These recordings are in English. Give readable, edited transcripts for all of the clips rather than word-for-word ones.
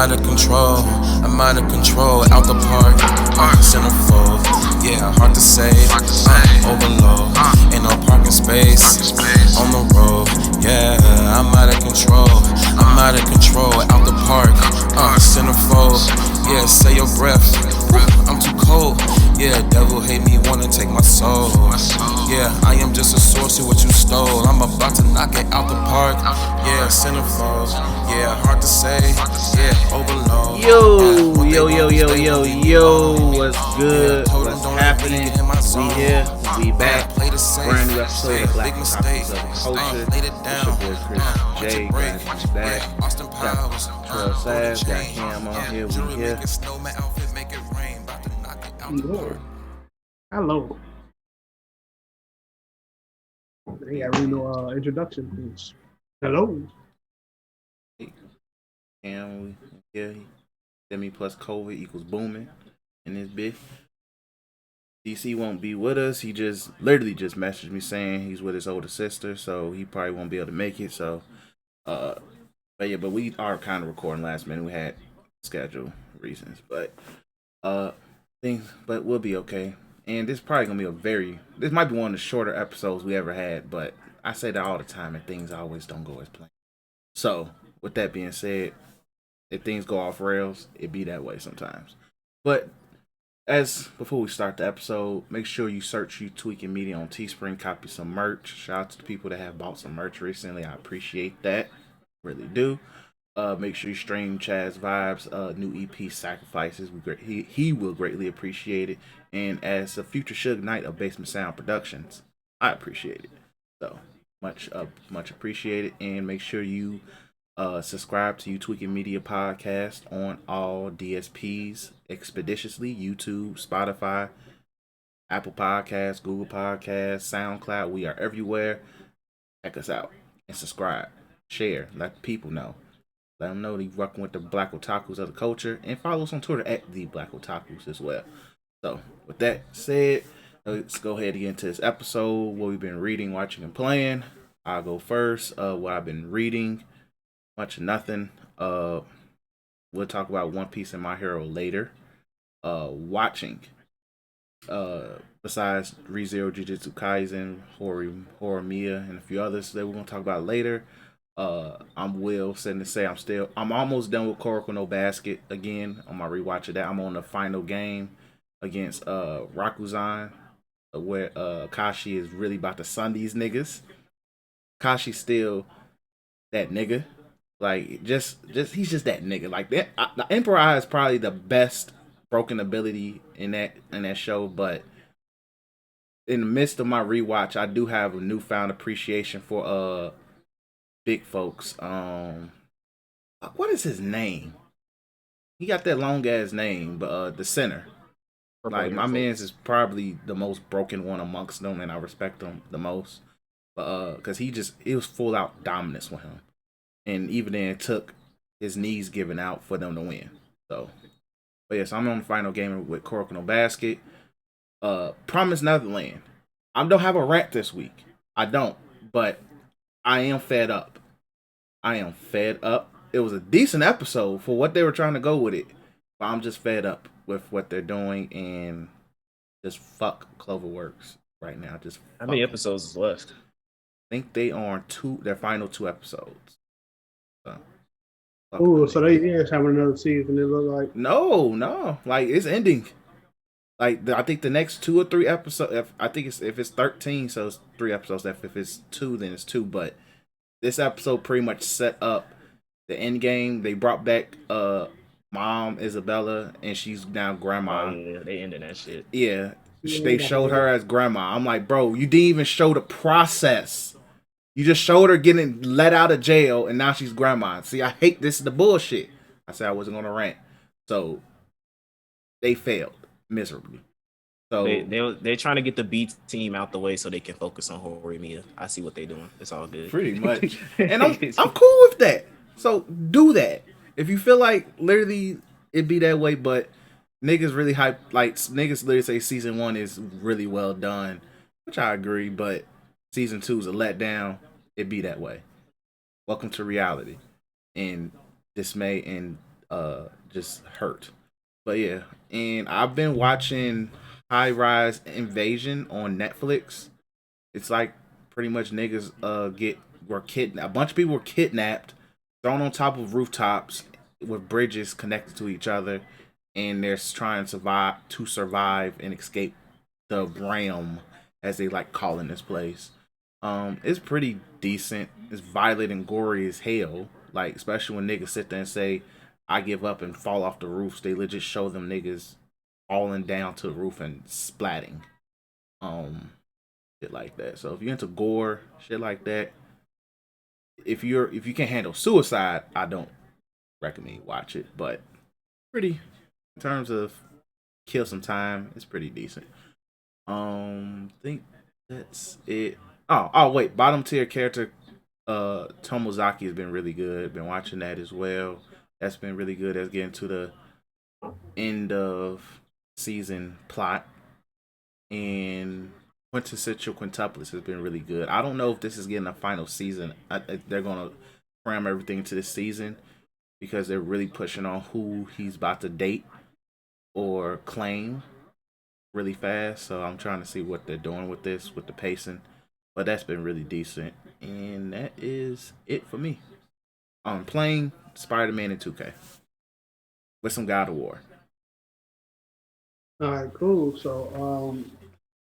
out of control. I'm out of control. Out the park. Centerfold. Yeah, hard to say. Overload. Ain't no parking space. On the road. Yeah, I'm out of control. I'm out of control. Out the park. Centerfold. Yeah, say your breath. I'm too cold. Yeah, devil hate me, wanna take my soul. Yeah, I am just a source to what you stole. I'm about to knock it out the park. Yeah, centerfold. Yeah, hard to say. Yeah, overload. Yo, what's good? What's happening? We here, we back. Brand new episode of Black Otakus of the Culture. It's your boy Chris J. Glad to be back. Got Troy Sass, got Cam on here, we here. Hello. They got no introduction, please. Hello. Cam, we here. Demi plus COVID equals booming in this bitch. DC won't be with us. He literally just messaged me saying he's with his older sister, so he probably won't be able to make it. So, but we are kind of recording last minute. We had schedule reasons, but we'll be okay. And this is probably gonna be this might be one of the shorter episodes we ever had, but I say that all the time, and things always don't go as planned. So, with that being said, if things go off rails, it be that way sometimes. But before we start the episode, make sure you search You Tweaking Media on Teespring, copy some merch. Shout out to the people that have bought some merch recently. I appreciate that, really do. Make sure you stream Chaz Vibes' new EP Sacrifices. He will greatly appreciate it. And as a future Suge Knight of Basement Sound Productions, I appreciate it. So much appreciated. And make sure you subscribe to You Tweaking Media Podcast on all DSPs expeditiously: YouTube, Spotify, Apple Podcasts, Google Podcasts, SoundCloud. We are everywhere. Check us out and subscribe, share, let the people know. Let them know that you're rocking with the Black Otakus of the culture, and follow us on Twitter at the Black Otakus as well. So, with that said, let's go ahead and get into this episode. What we've been reading, watching, and playing. I'll go first. What I've been reading, much of nothing. We'll talk about One Piece and My Hero later. Watching. Besides ReZero, Jujutsu Kaisen, Horimiya, and a few others that we're gonna talk about later. I'm Will, sitting to say I'm almost done with Kuroko no Basket again on my rewatch of that. I'm on the final game against Rakuzan, where Kashi is really about to sun these niggas. Kashi's still that nigga. Like just he's just that nigga. Like that, the Emperor Eye is probably the best broken ability in that show, but in the midst of my rewatch, I do have a newfound appreciation for big folks. What is his name? He got that long ass name, but the center. Like my man's is probably the most broken one amongst them, and I respect him the most. But because it was full out dominance with him, and even then it took his knees giving out for them to win. So, but yes, I'm on the final game with Kuroko no Basket. Promise Neverland. I don't have a rant this week. I don't, but I am fed up. It was a decent episode for what they were trying to go with it, but I'm just fed up with what they're doing, and just fuck Cloverworks right now. Just how many episodes is left? I think they are their final 2 episodes. So they is having another season. It look like no, like it's ending. Like I think the next 2 or 3 episodes. I think if it's 13, so it's 3 episodes left. If it's 2, then it's 2. But this episode pretty much set up the end game. They brought back Mom Isabella, and she's now grandma. Oh, yeah, they ended that shit. Yeah, they showed her as grandma. I'm like, bro, you didn't even show the process. You just showed her getting let out of jail, and now she's grandma. See, I hate this. Is the bullshit. I said I wasn't gonna rant. So they failed miserably. So they're trying to get the B team out the way so they can focus on Horimiya. I see what they're doing. It's all good. Pretty much. And I'm cool with that. So do that. If you feel like literally it'd be that way, but niggas really hype, like niggas literally say season 1 is really well done, which I agree, but season 2 is a letdown. It'd be that way. Welcome to reality. And dismay and just hurt. But yeah, and I've been watching High Rise Invasion on Netflix. It's like pretty much niggas were kidnapped. A bunch of people were kidnapped, thrown on top of rooftops with bridges connected to each other, and they're trying to survive and escape the realm, as they like calling this place. It's pretty decent. It's violent and gory as hell. Like, especially when niggas sit there and say, "I give up" and fall off the roofs. They legit show them niggas falling down to the roof and splatting. Um, Shit like that. So if you're into gore, shit like that, if you can handle suicide, I don't recommend you watch it. But pretty, in terms of kill some time, it's pretty decent. Think that's it. Oh wait, bottom tier character Tomozaki has been really good. Been watching that as well. That's been really good. That's getting to the end of season plot. And Quintessential Quintuplets has been really good. I don't know if this is getting a final season. They're gonna cram everything into this season because they're really pushing on who he's about to date or claim really fast. So I'm trying to see what they're doing with this, with the pacing. But that's been really decent. And that is it for me. I'm playing Spider-Man in 2K with some God of War. All right, cool. So,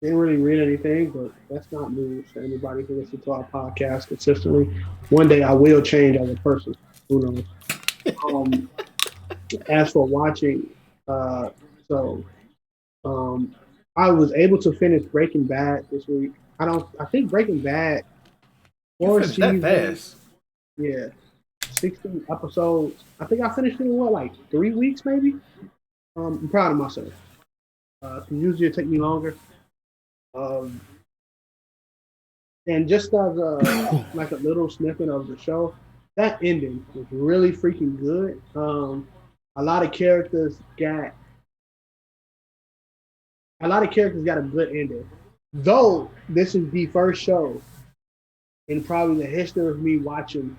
didn't really read anything, but that's not news for anybody who listens to our podcast consistently. One day I will change as a person. Who knows? Um, as for watching, uh, so um, I was able to finish Breaking Bad this week. I think Breaking Bad You four finished that seasons. fast. Yeah, 16 episodes. I think I finished it in what, like 3 weeks maybe. I'm proud of myself. Usually it take me longer. Um, and just as like a little snippet of the show, that ending was really freaking good. A lot of characters got a good ending. Though this is the first show in probably the history of me watching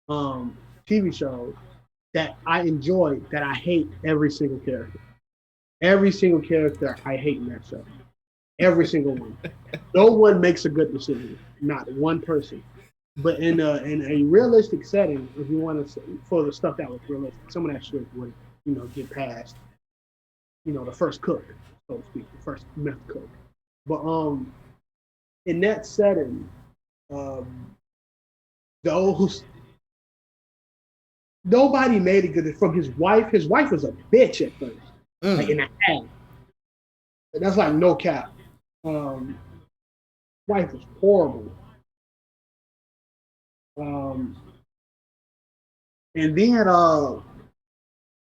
TV shows that I enjoy that I hate every single character. Every single character I hate in that show. Every single one. No one makes a good decision. Not one person. But in a realistic setting, if you want to for the stuff that was realistic, some of that shit would get past the first cook, so to speak, the first meth cook. But in that setting, um, those nobody made it good from his wife. His wife was a bitch at first, like in the ad. And that's like no cap. Um, Wife was horrible. Um, and then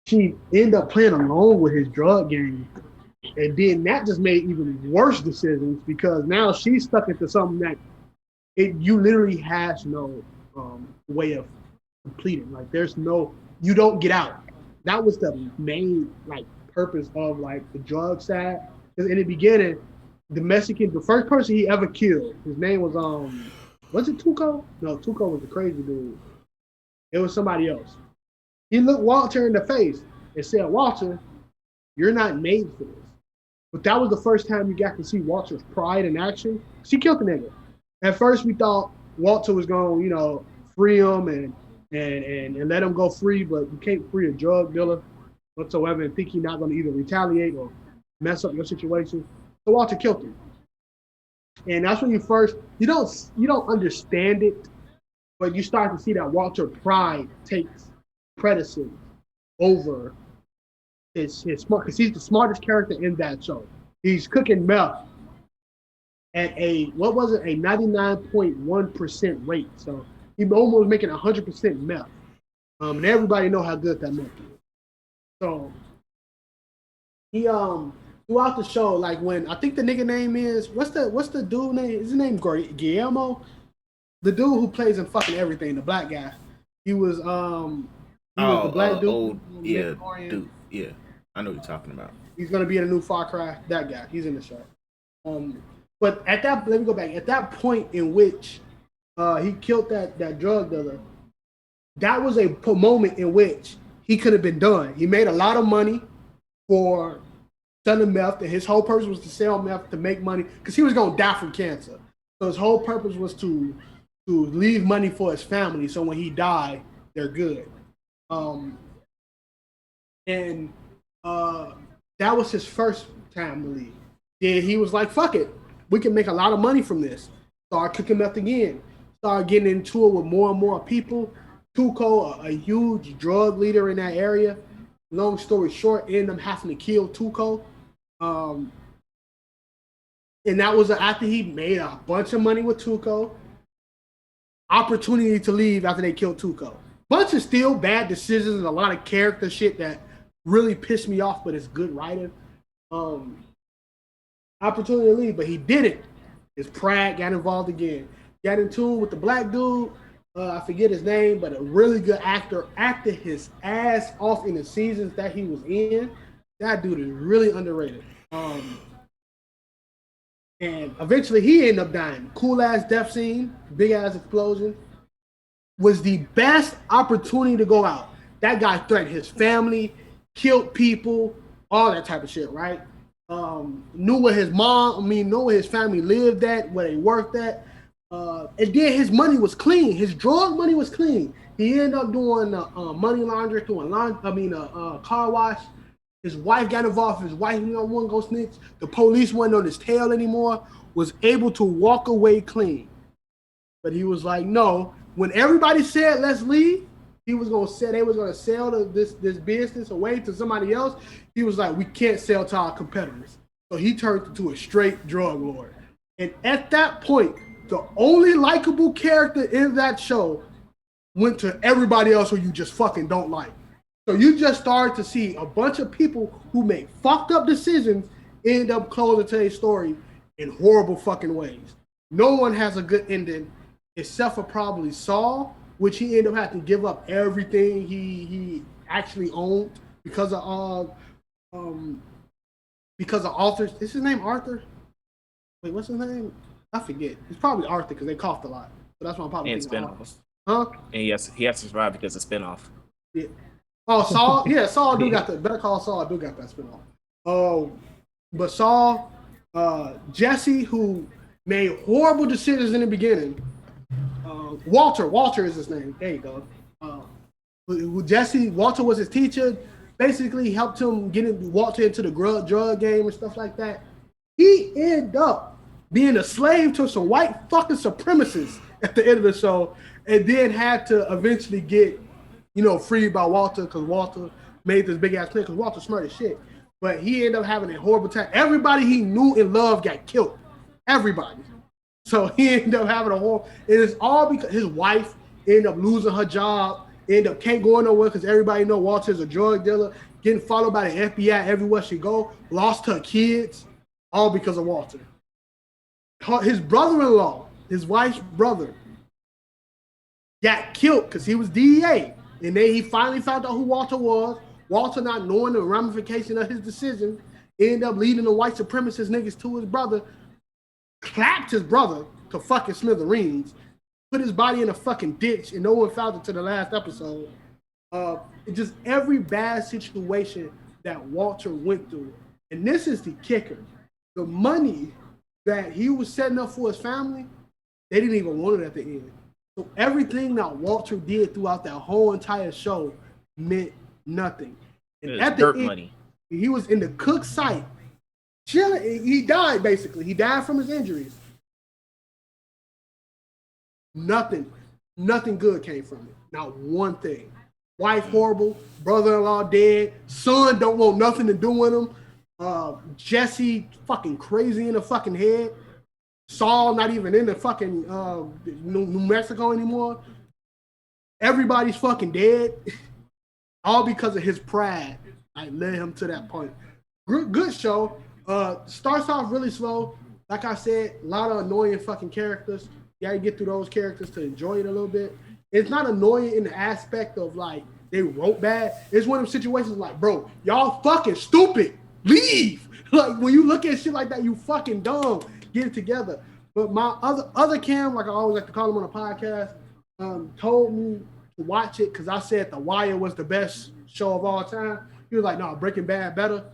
she ended up playing along with his drug game, and then that just made even worse decisions because now she's stuck into something that you literally has no way of completing. Like there's no, you don't get out. That was the main like purpose of like the drug side. Because in the beginning, the first person he ever killed, his name was it Tuco? No, Tuco was the crazy dude. It was somebody else. He looked Walter in the face and said, "Walter, you're not made for this." But that was the first time you got to see Walter's pride in action. She killed the nigga. At first, we thought Walter was going, free him and let him go free, but you can't free a drug dealer whatsoever and think he's not going to either retaliate or mess up your situation. So Walter killed him. And that's when you don't understand it, but you start to see that Walter pride takes precedence over his smart, because he's the smartest character in that show. He's cooking meth at a 99.1% rate. So he's almost making 100% meth. And everybody know how good that meth is. So he throughout the show, like when I think the nigga name is what's the dude name? Is his name Guillermo? The dude who plays in fucking everything, the black guy. He was the black dude. Old, yeah, dude, yeah. I know what you're talking about. He's gonna be in a new Far Cry. That guy, he's in the show. But let me go back. At that point in which he killed that drug dealer, that was a moment in which he could have been done. He made a lot of money for selling meth, and his whole purpose was to sell meth to make money because he was gonna die from cancer. So his whole purpose was to leave money for his family. So when he died, they're good. And that was his first time to leave. Then he was like, "Fuck it, we can make a lot of money from this." Started cooking meth again. Started getting into it with more and more people. Tuco, a huge drug leader in that area. Long story short, ended up having to kill Tuco. And that was after he made a bunch of money with Tuco. Opportunity to leave after they killed Tuco. Bunch of still bad decisions and a lot of character shit that really pissed me off, but it's good writing. Opportunity to leave, but he didn't. His pride got involved again. Got into it with the black dude. I forget his name, but a really good actor acted his ass off in the seasons that he was in. That dude is really underrated. And eventually he ended up dying. Cool ass death scene, big ass explosion. Was the best opportunity to go out. That guy threatened his family, killed people, all that type of shit, right? Knew where his family lived at, where they worked at. And then his money was clean. His drug money was clean. He ended up doing money laundering through a car wash. His wife got involved. His wife, wouldn't go snitch. The police wasn't on his tail anymore. Was able to walk away clean. But he was like, no. When everybody said let's leave, they was gonna sell this business away to somebody else. He was like, we can't sell to our competitors. So he turned into a straight drug lord. And at that point, the only likable character in that show went to everybody else who you just fucking don't like. So you just started to see a bunch of people who make fucked up decisions end up closing to their story in horrible fucking ways. No one has a good ending except for probably Saul, which he ended up having to give up everything he actually owned because of Arthur. Is his name Arthur? Wait, what's his name? I forget. It's probably Arthur because they coughed a lot. So that's why I'm probably thinking spinoff. Huh? And he has to survive because of spinoff. Yeah. Oh, Saul? Yeah, Saul do got that. Better Call Saul do got that spinoff. But Saul, Jesse, who made horrible decisions in the beginning. Walter is his name. There you go. Walter was his teacher. Basically helped him Walter into the drug game and stuff like that. He ended up being a slave to some white fucking supremacists at the end of the show, and then had to eventually get, freed by Walter because Walter made this big ass plan because Walter's smart as shit. But he ended up having a horrible time. Everybody he knew and loved got killed. Everybody. So he ended up having a horrible. It is all because his wife ended up losing her job, ended up can't go nowhere because everybody know Walter's a drug dealer, getting followed by the FBI everywhere she go, lost her kids, all because of Walter. His brother-in-law, his wife's brother, got killed because he was DEA. And then he finally found out who Walter was. Walter, not knowing the ramification of his decision, ended up leading the white supremacist niggas to his brother, clapped his brother to fucking smithereens, put his body in a fucking ditch, and no one found it to the last episode. Just every bad situation that Walter went through. And this is the kicker. The money that he was setting up for his family, they didn't even want it at the end. So everything that Walter did throughout that whole entire show meant nothing. And at the end, money. He was in the cook site, chilling. He died, basically. He died from his injuries. Nothing good came from it. Not one thing. Wife horrible, brother-in-law dead, son don't want nothing to do with him. Jesse fucking crazy in the fucking head. Saul not even in the fucking New Mexico anymore. Everybody's fucking dead. All because of his pride. I led him to that point. Good show. Starts off really slow. Like I said, a lot of annoying fucking characters. You gotta get through those characters to enjoy it a little bit. It's not annoying in the aspect of like they wrote bad. It's one of them situations like, bro, y'all fucking stupid. Leave. Like when you look at shit like that, you fucking dumb. Get it together. But my other Cam, like I always like to call him on a podcast, told me to watch it because I said The Wire was the best show of all time. He was like, no, Breaking Bad better.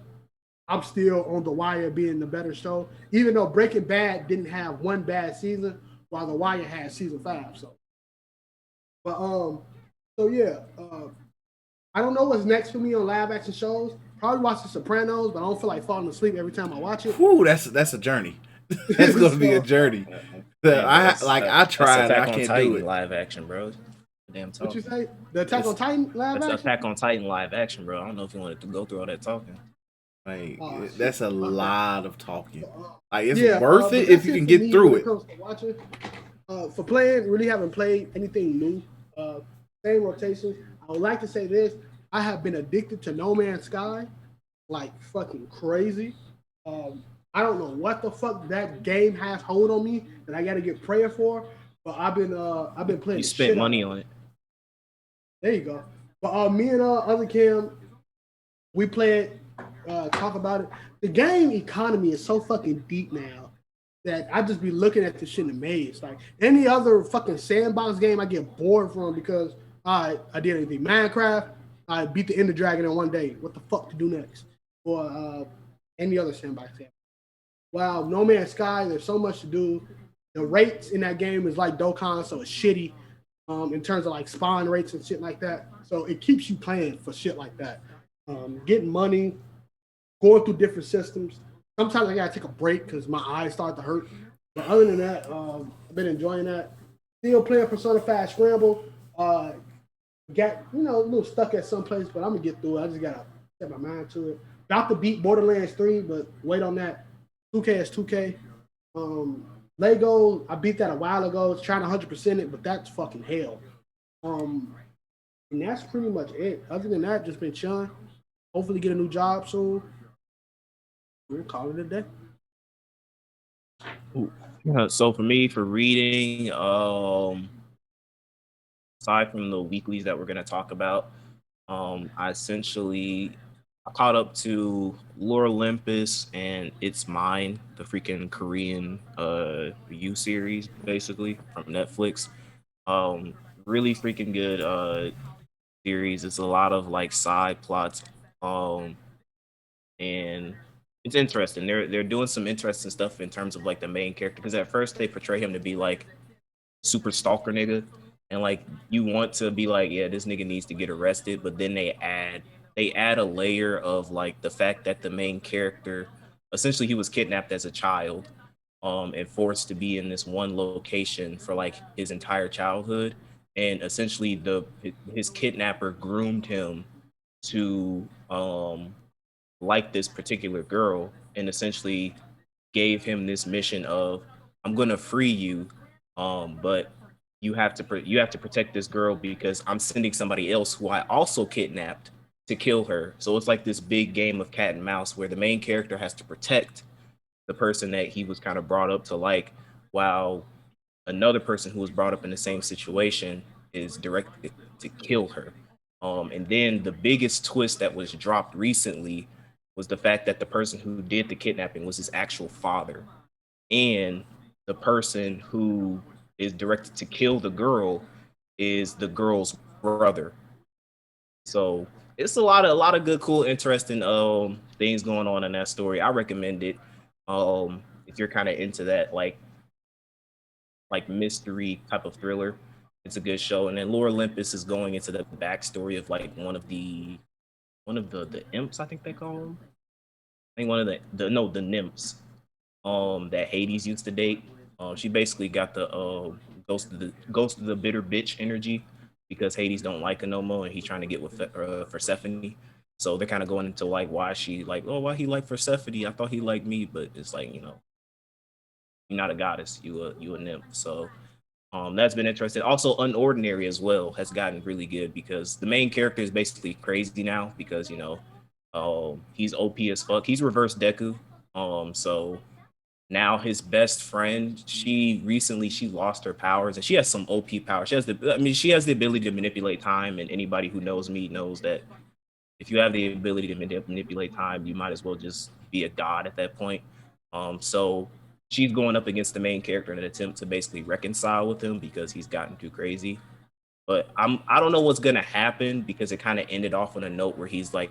I'm still on The Wire being the better show, even though Breaking Bad didn't have one bad season, while The Wire had season 5. But so yeah, I don't know what's next for me on live action shows. Probably watch The Sopranos, but I don't feel like falling asleep every time I watch it. Whew, that's a journey. That's gonna be a journey. I tried, Attack I on can't Titan do it. live action, bro. Damn What talk. you say? The Attack on Titan live That's action? Attack on Titan live action, bro. I don't know if you wanted to go through all that talking. Like Oh, that's a shit. lot of talking. Like it's Yeah, worth but it if that's you it can for get me through when it. it comes to watching. For playing, really haven't played anything new. Same rotations. I would like to say this: I have been addicted to No Man's Sky, like fucking crazy. I don't know what the fuck that game has hold on me that I got to get prayer for, but I've been playing You the spent shit out money of on it. it. There you go. But me and other Cam, we play it, talk about it. The game economy is so fucking deep now that I just be looking at this shit in amaze. Like any other fucking sandbox game, I get bored from because I did anything. Minecraft, I beat the Ender Dragon in one day. What the fuck to do next? Or any other sandbox game. Wow, No Man's Sky, there's so much to do. The rates in that game is like Dokkan, so it's shitty in terms of like spawn rates and shit like that. So it keeps you playing for shit like that. Getting money, going through different systems. Sometimes I gotta take a break because my eyes start to hurt. But other than that, I've been enjoying that. Still playing Persona 5 Scramble. Got a little stuck at some place, but I'm gonna get through it. I just gotta set my mind to it. About to beat Borderlands 3, but wait on that. 2K is 2K. Lego, I beat that a while ago. It's trying to 100% it, but that's fucking hell. Um, and that's pretty much it. Other than that, just been chilling. Hopefully get a new job soon. We're calling it a day. So for me, for reading, aside from the weeklies that we're gonna talk about, I caught up to Lore Olympus and It's Mine, the freaking Korean U series, basically from Netflix. Um, Really freaking good series. It's a lot of like side plots. Um, and it's interesting. They're doing some interesting stuff in terms of like the main character because at first they portray him to be like super stalker nigga, and like you want to be like, yeah, this nigga needs to get arrested, but then they add a layer of like the fact that the main character essentially he was kidnapped as a child, and forced to be in this one location for like his entire childhood, and essentially his kidnapper groomed him to like this particular girl and essentially gave him this mission of I'm gonna free you, but you have to protect this girl because I'm sending somebody else who I also kidnapped to kill her. So it's like this big game of cat and mouse where the main character has to protect the person that he was kind of brought up to like, while another person who was brought up in the same situation is directed to kill her. And then the biggest twist that was dropped recently was the fact that the person who did the kidnapping was his actual father, and the person who is directed to kill the girl is the girl's brother. So it's a lot of good, cool, interesting things going on in that story. I recommend it. If you're kind of into that like mystery type of thriller. It's a good show. And then Lore Olympus is going into the backstory of like one of the imps, I think they call them. I think one of the no the nymphs that Hades used to date. She basically got the ghost of the bitter bitch energy because Hades don't like her no more, and he's trying to get with Persephone. So they're kind of going into like why he like Persephone? I thought he liked me, but it's like you're not a goddess, you a nymph. So that's been interesting. Also, Unordinary as well has gotten really good because the main character is basically crazy now because he's OP as fuck. He's reverse Deku. So now his best friend, she lost her powers and she has some OP power. She has the ability to manipulate time, and anybody who knows me knows that if you have the ability to manipulate time, you might as well just be a god at that point. So she's going up against the main character in an attempt to basically reconcile with him because he's gotten too crazy. But I don't know what's gonna happen because it kind of ended off on a note where he's like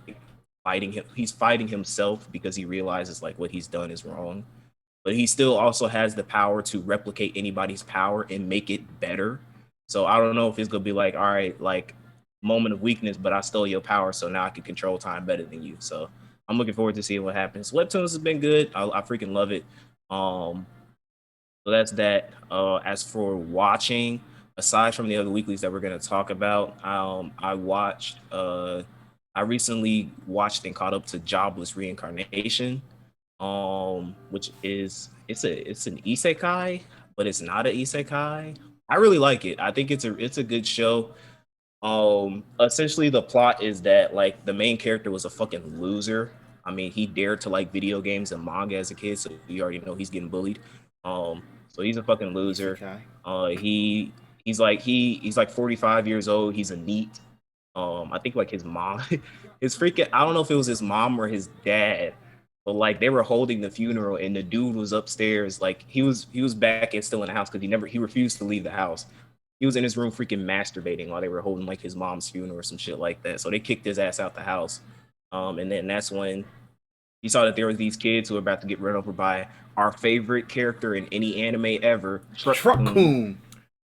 he's fighting himself because he realizes like what he's done is wrong. But he still also has the power to replicate anybody's power and make it better. So I don't know if it's gonna be like, all right, like moment of weakness, but I stole your power, so now I can control time better than you. So I'm looking forward to seeing what happens. Webtoons has been good. I freaking love it. Um, so that's that. As for watching, aside from the other weeklies that we're gonna talk about, I recently watched and caught up to Jobless Reincarnation, which is it's an isekai, but it's not an isekai. I really like it. I think it's a good show. Essentially the plot is that like the main character was a fucking loser. I mean, he dared to like video games and manga as a kid, so you already know he's getting bullied. So he's a fucking loser. Isekai. He's like 45 years old. He's a neat. I think like his mom, his freaking I don't know if it was his mom or his dad, but like they were holding the funeral and the dude was upstairs. Like he was back and still in the house because he refused to leave the house. He was in his room freaking masturbating while they were holding like his mom's funeral or some shit like that. So they kicked his ass out the house. And then that's when he saw that there were these kids who were about to get run over by our favorite character in any anime ever, Truck-kun.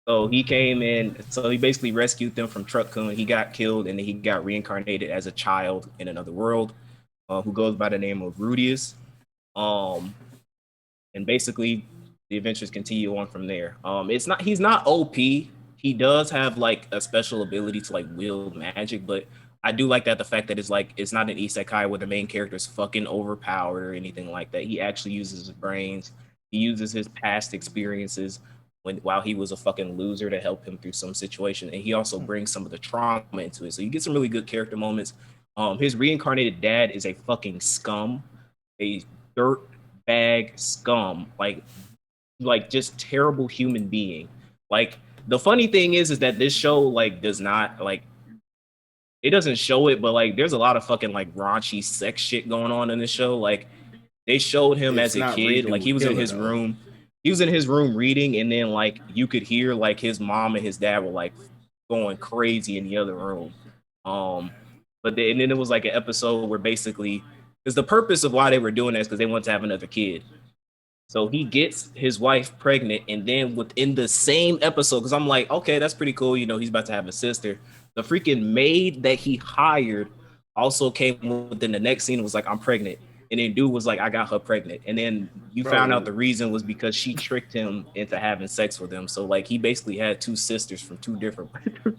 So he came in, so he basically rescued them from Truck-kun. He got killed and then he got reincarnated as a child in another world, who goes by the name of Rudius. Um, and basically the adventures continue on from there. He's not OP. He does have like a special ability to like wield magic, but I do like that the fact that it's not an isekai where the main character is fucking overpowered or anything like that. He actually uses his brains. He uses his past experiences while he was a fucking loser to help him through some situation, and he also brings some of the trauma into it. So you get some really good character moments. His reincarnated dad is a fucking scum, a dirt bag scum, like just terrible human being. Like the funny thing is that this show like does not like it doesn't show it, but like there's a lot of fucking like raunchy sex shit going on in this show. Like they showed him It's as a not kid, like he redo was in killer his though. room. He was in his room reading, and then like you could hear like his mom and his dad were like going crazy in the other room. Um, and then it was like an episode where basically, because the purpose of why they were doing this because they wanted to have another kid. So he gets his wife pregnant, and then within the same episode, because I'm like, okay, that's pretty cool. You know, he's about to have a sister. The freaking maid that he hired also came within the next scene and was like, I'm pregnant. And then dude was like, I got her pregnant. And then you found out Bro, the reason was because she tricked him into having sex with him. So like he basically had two sisters from two different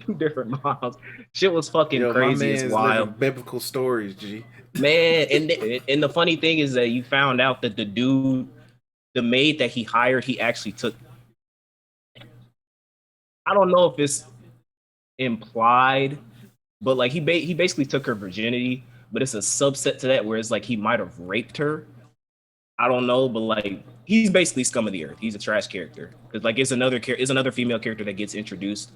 two different moms. Shit was fucking yo, my crazy. It's man's wild. living biblical stories, G. Man, and the funny thing is that you found out that the maid that he hired, he actually took. I don't know if it's implied, but like he basically took her virginity, but it's a subset to that where it's like he might have raped her. I don't know, but like he's basically scum of the earth. He's a trash character because like it's another female character that gets introduced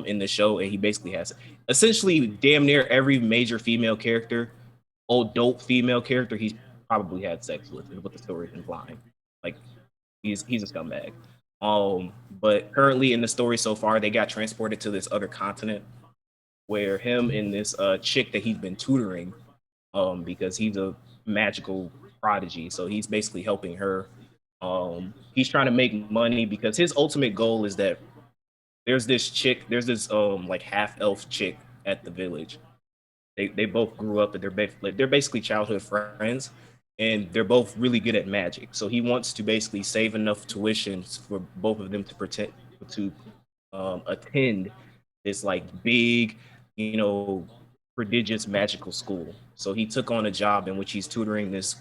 in the show, and he basically has essentially damn near every major female character, adult female character, he's probably had sex with, is what the story is implying. Like he's a scumbag. But currently in the story so far, they got transported to this other continent where him and this chick that he's been tutoring, because he's a magical prodigy, so he's basically helping her. He's trying to make money because his ultimate goal is that there's this like half elf chick at the village. They both grew up and they're basically childhood friends, and they're both really good at magic. So he wants to basically save enough tuitions for both of them to attend this like big, you know, prodigious magical school. So he took on a job in which he's tutoring this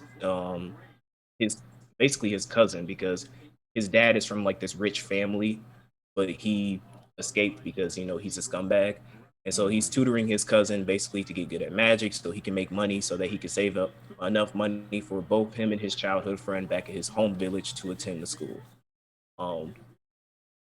his basically his cousin because his dad is from like this rich family, but he escaped because you know he's a scumbag. And so he's tutoring his cousin basically to get good at magic so he can make money so that he can save up enough money for both him and his childhood friend back at his home village to attend the school. Um,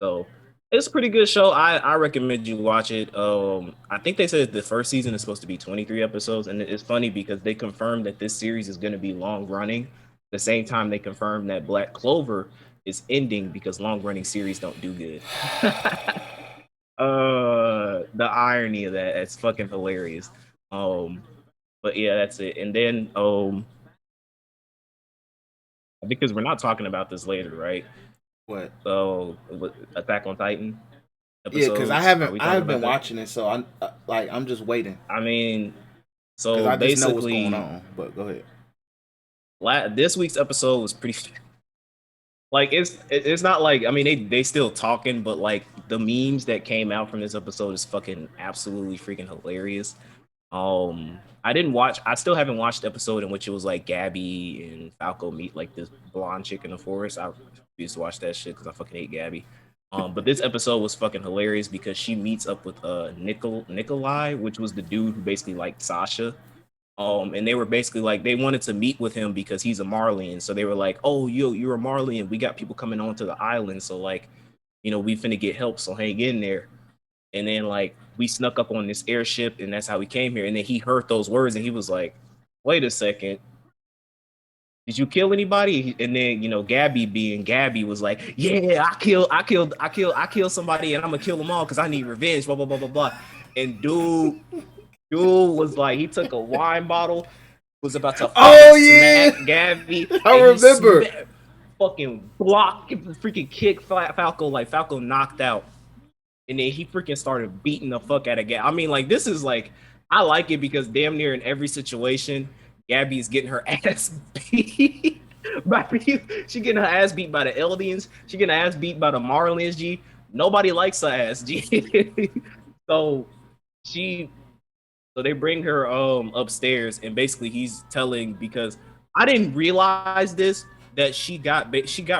so it's a pretty good show. I recommend you watch it. I think they said the first season is supposed to be 23 episodes, and it's funny because they confirmed that this series is going to be long running. The same time they confirmed that Black Clover is ending because long running series don't do good. the irony of that, it's fucking hilarious. But yeah, that's it. And then because we're not talking about this later, right? What? So Attack on Titan Yeah, because episodes. Are we I talking have been about that? watching it, so I'm I'm just waiting I mean, because so I just know what's going basically, on. But go ahead. this week's episode was pretty. Like it's not like, I mean, they still talking, but like the memes that came out from this episode is fucking absolutely freaking hilarious. I still haven't watched the episode in which it was like Gabby and Falco meet like this blonde chick in the forest. I used to watch that shit because I fucking hate Gabby. But this episode was fucking hilarious because she meets up with Nikolai, which was the dude who basically liked Sasha. And they were basically like, they wanted to meet with him because he's a Marlian. So they were like, oh, you're a Marlian. We got people coming onto the island. So like, we finna get help. So hang in there. And then like we snuck up on this airship, and that's how we came here. And then he heard those words, and he was like, "Wait a second, did you kill anybody?" And then Gabby, being Gabby, was like, "Yeah, I killed somebody, and I'm gonna kill them all because I need revenge." Blah blah blah blah blah. And dude was like, he took a wine bottle, was about to fucking smack Gabby, I and remember. fucking block, freaking kick Falco, like Falco knocked out. And then he freaking started beating the fuck out of Gabby. I mean, like, this is like, I like it because damn near in every situation, Gabby is getting her ass beat by people. She getting her ass beat by the Eldians. She getting her ass beat by the Marlins. G. Nobody likes her ass. G. so she, so they bring her upstairs, and basically he's telling, because I didn't realize this, that she got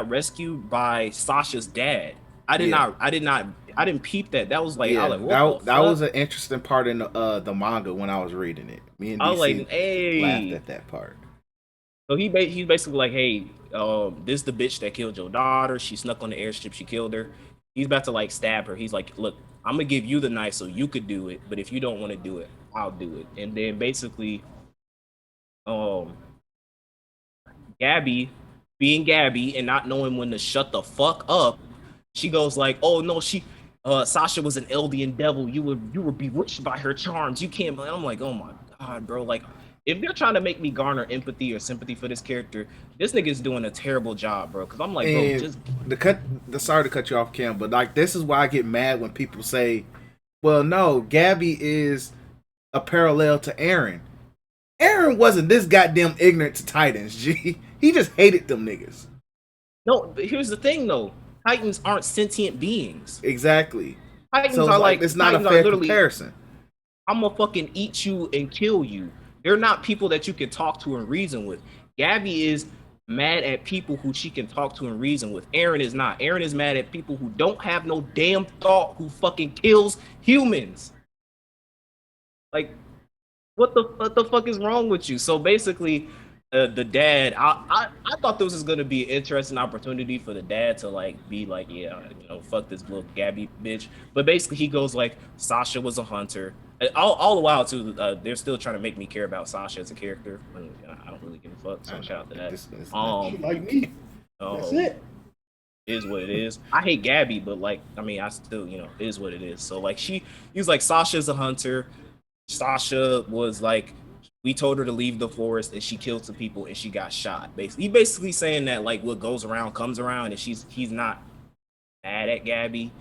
rescued by Sasha's dad. I didn't peep that. That was like, I Yeah, was like, what the that fuck? was an interesting part in the manga when I was reading it. Me and I was like, DC laughed hey. at that part. So he's basically like, hey, this is the bitch that killed your daughter. She snuck on the airship. She killed her. He's about to like stab her. He's like, look, I'm gonna give you the knife so you could do it, but if you don't want to do it, I'll do it. And then basically, um, Gabby, being Gabby and not knowing when to shut the fuck up, she goes like, "Oh no, Sasha was an Eldian devil. You were bewitched by her charms. You can't." I'm like, "Oh my god, bro! Like, if they're trying to make me garner empathy or sympathy for this character, this nigga's doing a terrible job, bro." Because I'm like, bro, And just sorry to cut you off, Kim, but like this is why I get mad when people say, "Well, no, Gabby is a parallel to Aaron." Aaron wasn't this goddamn ignorant to Titans, G. He just hated them niggas. no. But here's the thing, though. Titans aren't sentient beings. Exactly. Titans So are it's like like it's not a Titans are fair literally, comparison. I'm gonna fucking eat you and kill you. They're not people that you can talk to and reason with. Gabby is mad at people who she can talk to and reason with. Aaron is not. Aaron is mad at people who don't have no damn thought, who fucking kills humans. Like, what the fuck is wrong with you? So basically, the dad, I thought this was gonna be an interesting opportunity for the dad to like be like, yeah, fuck this little Gabby bitch. But basically, he goes like, Sasha was a hunter. All the while too, they're still trying to make me care about Sasha as a character. And I don't really give a fuck. So shout out to that. Like me. That's it. Is what it is. I hate Gabby, but like, I mean, I still, it is what it is. So like, he was like, Sasha's a hunter. Sasha was like, we told her to leave the forest, and she killed some people, and she got shot. Basically, he basically saying that like what goes around comes around, and he's not mad at Gabby.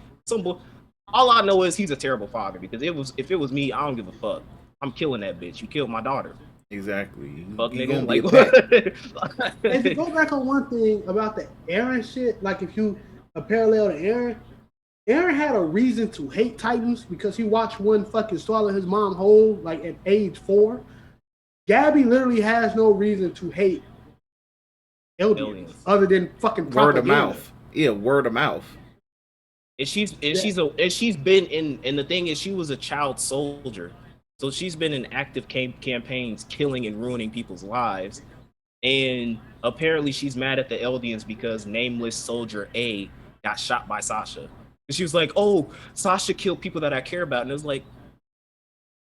All I know is he's a terrible father, because if it was me, I don't give a fuck. I'm killing that bitch. You killed my daughter. Exactly. Fuck You nigga. gonna be Like, And to go back on one thing about the Aaron shit, like if you a parallel to Aaron had a reason to hate Titans because he watched one fucking swallow his mom whole, like at age 4. Gabby literally has no reason to hate Eldians other than fucking propaganda. Word of mouth. Yeah, word of mouth. And she's been in, and the thing is, she was a child soldier, so she's been in active campaigns, killing and ruining people's lives. And apparently, she's mad at the Eldians because Nameless Soldier A got shot by Sasha. And she was like, "Oh, Sasha killed people that I care about," and it was like,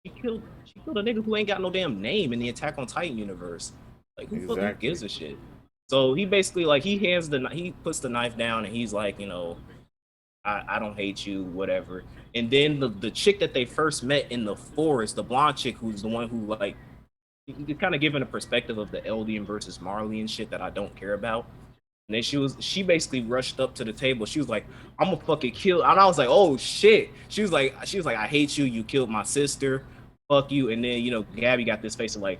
she killed a nigga who ain't got no damn name in the Attack on Titan universe. Like, who fucking gives a shit? So he basically like he puts the knife down, and he's like, I don't hate you, whatever. And then the chick that they first met in the forest, the blonde chick who's the one who like you kind of giving a perspective of the Eldian versus Marley and shit that I don't care about. And then she basically rushed up to the table. She was like, "I'm gonna fucking kill." And I was like, "Oh shit." She was like, "I hate you. You killed my sister. Fuck you." And then Gabby got this face of like,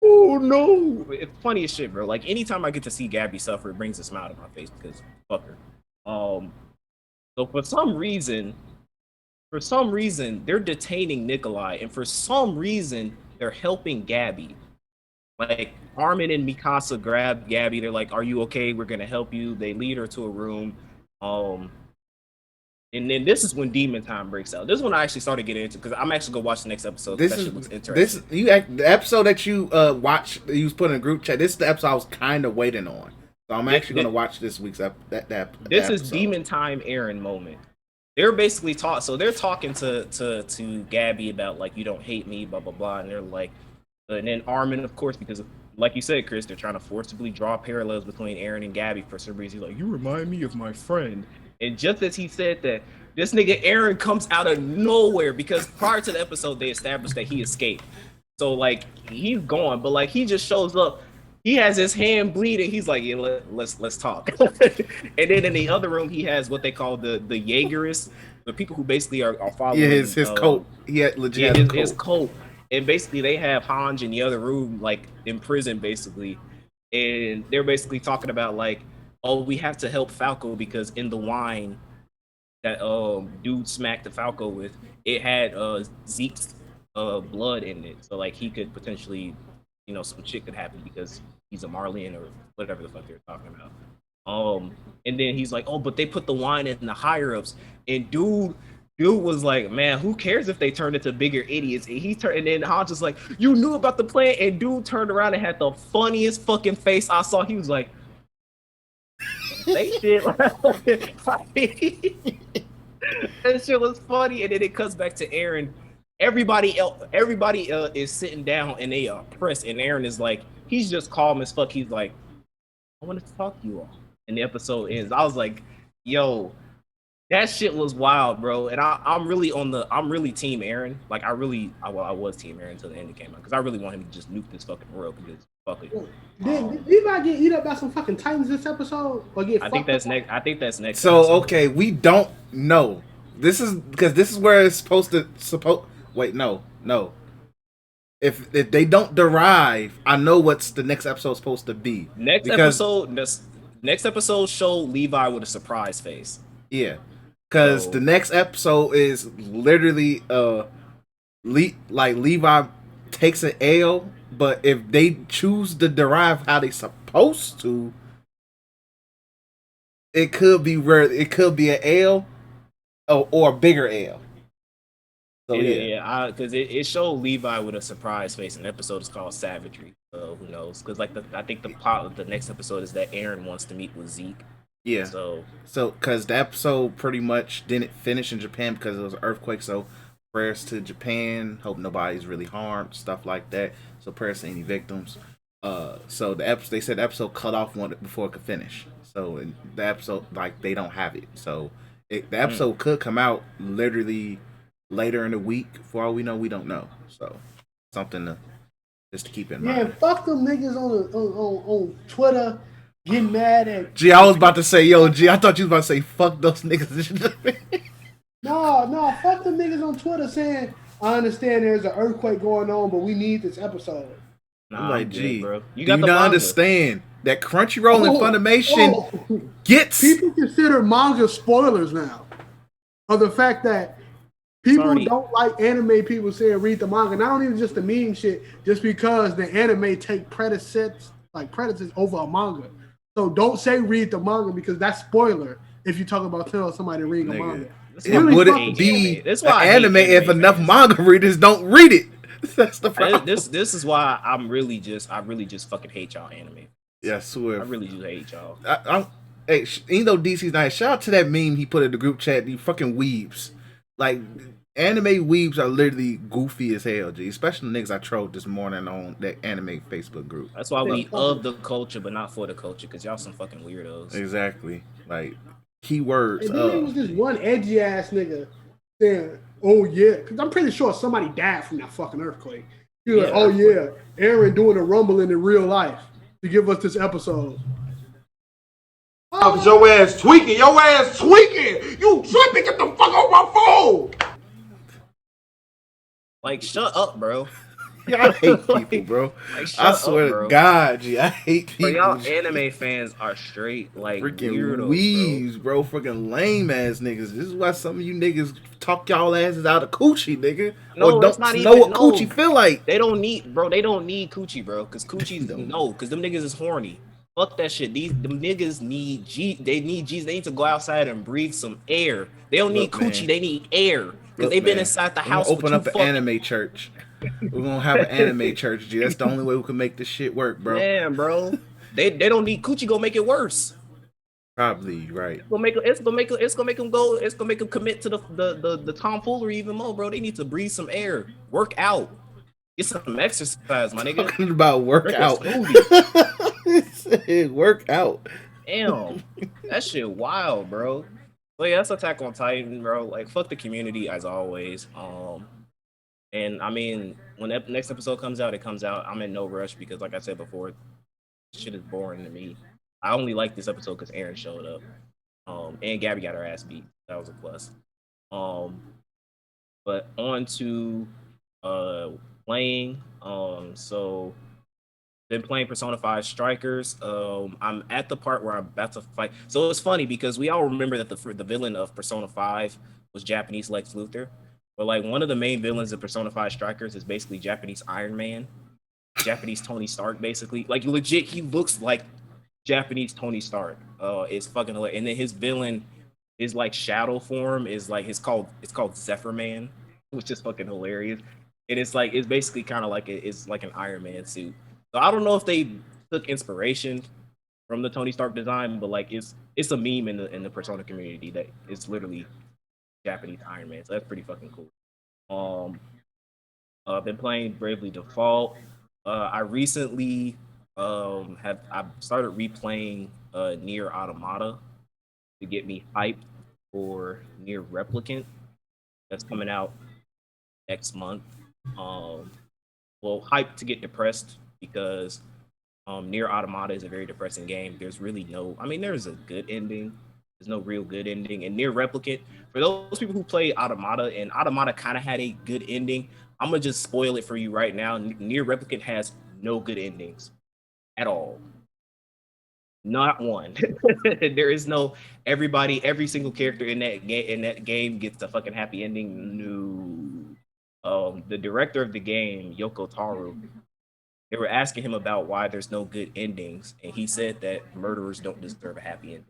"Oh no." It's funny as shit, bro. Like anytime I get to see Gabby suffer, it brings a smile to my face because fuck her. So for some reason, they're detaining Nikolai, and for some reason, they're helping Gabby. Like Armin and Mikasa grab Gabby. They're like, "Are you okay? We're gonna help you." They lead her to a room. Um, and then this is when Demon Time breaks out. This is when I actually started getting into because I'm actually gonna watch the next episode. That shit looks interesting. The episode that you watched, you was put in a group chat. This is the episode I was kind of waiting on, so I'm actually gonna watch this week's This is Demon Time Aaron moment. They're basically they're talking to Gabby about like you don't hate me, blah blah blah, and they're like, and then Armin, of course, because like you said, Chris, they're trying to forcibly draw parallels between Aaron and Gabby for some reason. He's like, "You remind me of my friend," and just as he said that, this nigga Aaron comes out of nowhere because prior to the episode they established that he escaped, so like he's gone, but like he just shows up. He has his hand bleeding. He's like, "Yeah, let's talk." And then in the other room, he has what they call the Jaegerists, the people who basically are following. Yeah, his coat. He had legit his coat. And basically, they have Hanj in the other room, like in prison, basically. And they're basically talking about like, "Oh, we have to help Falco because in the wine that dude smacked the Falco with, it had Zeke's blood in it, so like he could potentially, some shit could happen because he's a Marlian or whatever the fuck they're talking about." And then he's like, "Oh, but they put the wine in the higher ups," and dude was like, "Man, who cares if they turn into bigger idiots?" And and then Hans was like, "You knew about the plan," and dude turned around and had the funniest fucking face I saw. He was like, "They shit." That shit was funny, and then it cuts back to Aaron. Everybody is sitting down and they are pressed, and Aaron is like, he's just calm as fuck. He's like, "I wanted to talk to you all," and the episode ends. I was like, "Yo, that shit was wild, bro." And I'm really team Aaron. Like I was team Aaron until the end came out because I really want him to just nuke this fucking world because fuck it. Did Levi get eat up by some fucking Titans this episode? Or get I think that's next. So episode. okay, we don't know. This is where it's supposed. Wait, no. If they don't derive, I know what's the next episode supposed to be. Next episode show Levi with a surprise face. Yeah, because the next episode is literally Levi takes an L, but if they choose to derive how they supposed to, it could be an L or a bigger L. So yeah, because it showed Levi with a surprise face, and the episode is called Savagery. So who knows? Because I think the plot of the next episode is that Aaron wants to meet with Zeke. Yeah. So because the episode pretty much didn't finish in Japan because it was an earthquake. So prayers to Japan. Hope nobody's really harmed. Stuff like that. So prayers to any victims. So they said the episode cut off before it could finish. So the episode they don't have it. So the episode could come out literally later in the week. For all we know, we don't know. So something just to keep in mind. Yeah, fuck them niggas on Twitter getting mad at. G, I was about to say, I thought you was about to say, fuck those niggas. No, fuck them niggas on Twitter saying, "I understand there's an earthquake going on, but we need this episode." I'm like, G, bro. You do not understand that Crunchyroll and Funimation gets people consider manga spoilers now of the fact that people don't like anime people saying read the manga. Not only just the meme shit, just because the anime take predators over a manga. So don't say read the manga because that's spoiler if you talk about telling somebody to read a manga. It wouldn't be an anime if enough manga readers don't read it. That's the problem. This is why I really just fucking hate y'all anime. Yeah, I swear. I really do hate y'all. Hey, even though DC's nice, shout out to that meme he put in the group chat. The fucking weebs, like anime weebs, are literally goofy as hell. G, especially the niggas I trolled this morning on that anime Facebook group. That's why we of the culture, but not for the culture, because y'all some fucking weirdos. Exactly. Like Keywords. And then there was this one edgy ass nigga saying, "Oh yeah," because I'm pretty sure somebody died from that fucking earthquake. He was like, "Oh yeah, Aaron doing a rumbling in real life to give us this episode." Oh, your ass tweaking. Your ass tweaking. You tripping. Get the fuck off my phone. Like, shut up, bro. Yeah, I hate people, bro. Like, I swear to God, G, I hate people. Bro, y'all anime fans are straight like freaking weirdos, weaves, bro. Freaking lame ass niggas. This is why some of you niggas talk y'all asses out of coochie, nigga. No, or don't know what coochie feel like. They don't need coochie, bro. Cause coochie's cause them niggas is horny. Fuck that shit. Them niggas need They need G's. They need to go outside and breathe some air. They don't need coochie. Man. They need air. Cause they've been inside the house. Open up an anime church. We're gonna have an anime church, G. That's the only way we can make this shit work, bro. Man, bro. They don't need coochie. Go make it worse. Probably right. It's gonna make them commit to the tomfoolery even more, bro. They need to breathe some air, work out, get some exercise, my nigga. Talking about work out. Work out. Damn, that shit wild, bro. But yeah, that's Attack on Titan, bro. Like, fuck the community as always. And I mean, when the next episode comes out, it comes out. I'm in no rush because, like I said before, shit is boring to me. I only like this episode because Aaron showed up. And Gabby got her ass beat. That was a plus. But on to playing. So been playing Persona 5 Strikers. I'm at the part where I'm about to fight. So it's funny because we all remember that the villain of Persona 5 was Japanese Lex Luthor. But like one of the main villains of Persona 5 Strikers is basically Japanese Iron Man. Japanese Tony Stark, basically. Like legit, he looks like Japanese Tony Stark. It's fucking hilarious. And then his villain is like shadow form is like it's called Zephyr Man, which is fucking hilarious. And it's basically kind of like it's like an Iron Man suit. So I don't know if they took inspiration from the Tony Stark design, but like it's a meme in the Persona community that it's literally Japanese Iron Man. So that's pretty fucking cool. I've been playing Bravely Default. I recently I started replaying Nier Automata to get me hyped for Nier Replicant that's coming out next month. Well, hyped to get depressed because Nier Automata is a very depressing game. There's really there's a good ending. There's no real good ending. And Nier Replicant, for those people who play Automata, and Automata kind of had a good ending, I'm going to just spoil it for you right now. Nier Replicant has no good endings at all. Not one. There is no every single character in that game gets a fucking happy ending. No. The director of the game, Yoko Taro, they were asking him about why there's no good endings, and he said that murderers don't deserve a happy ending.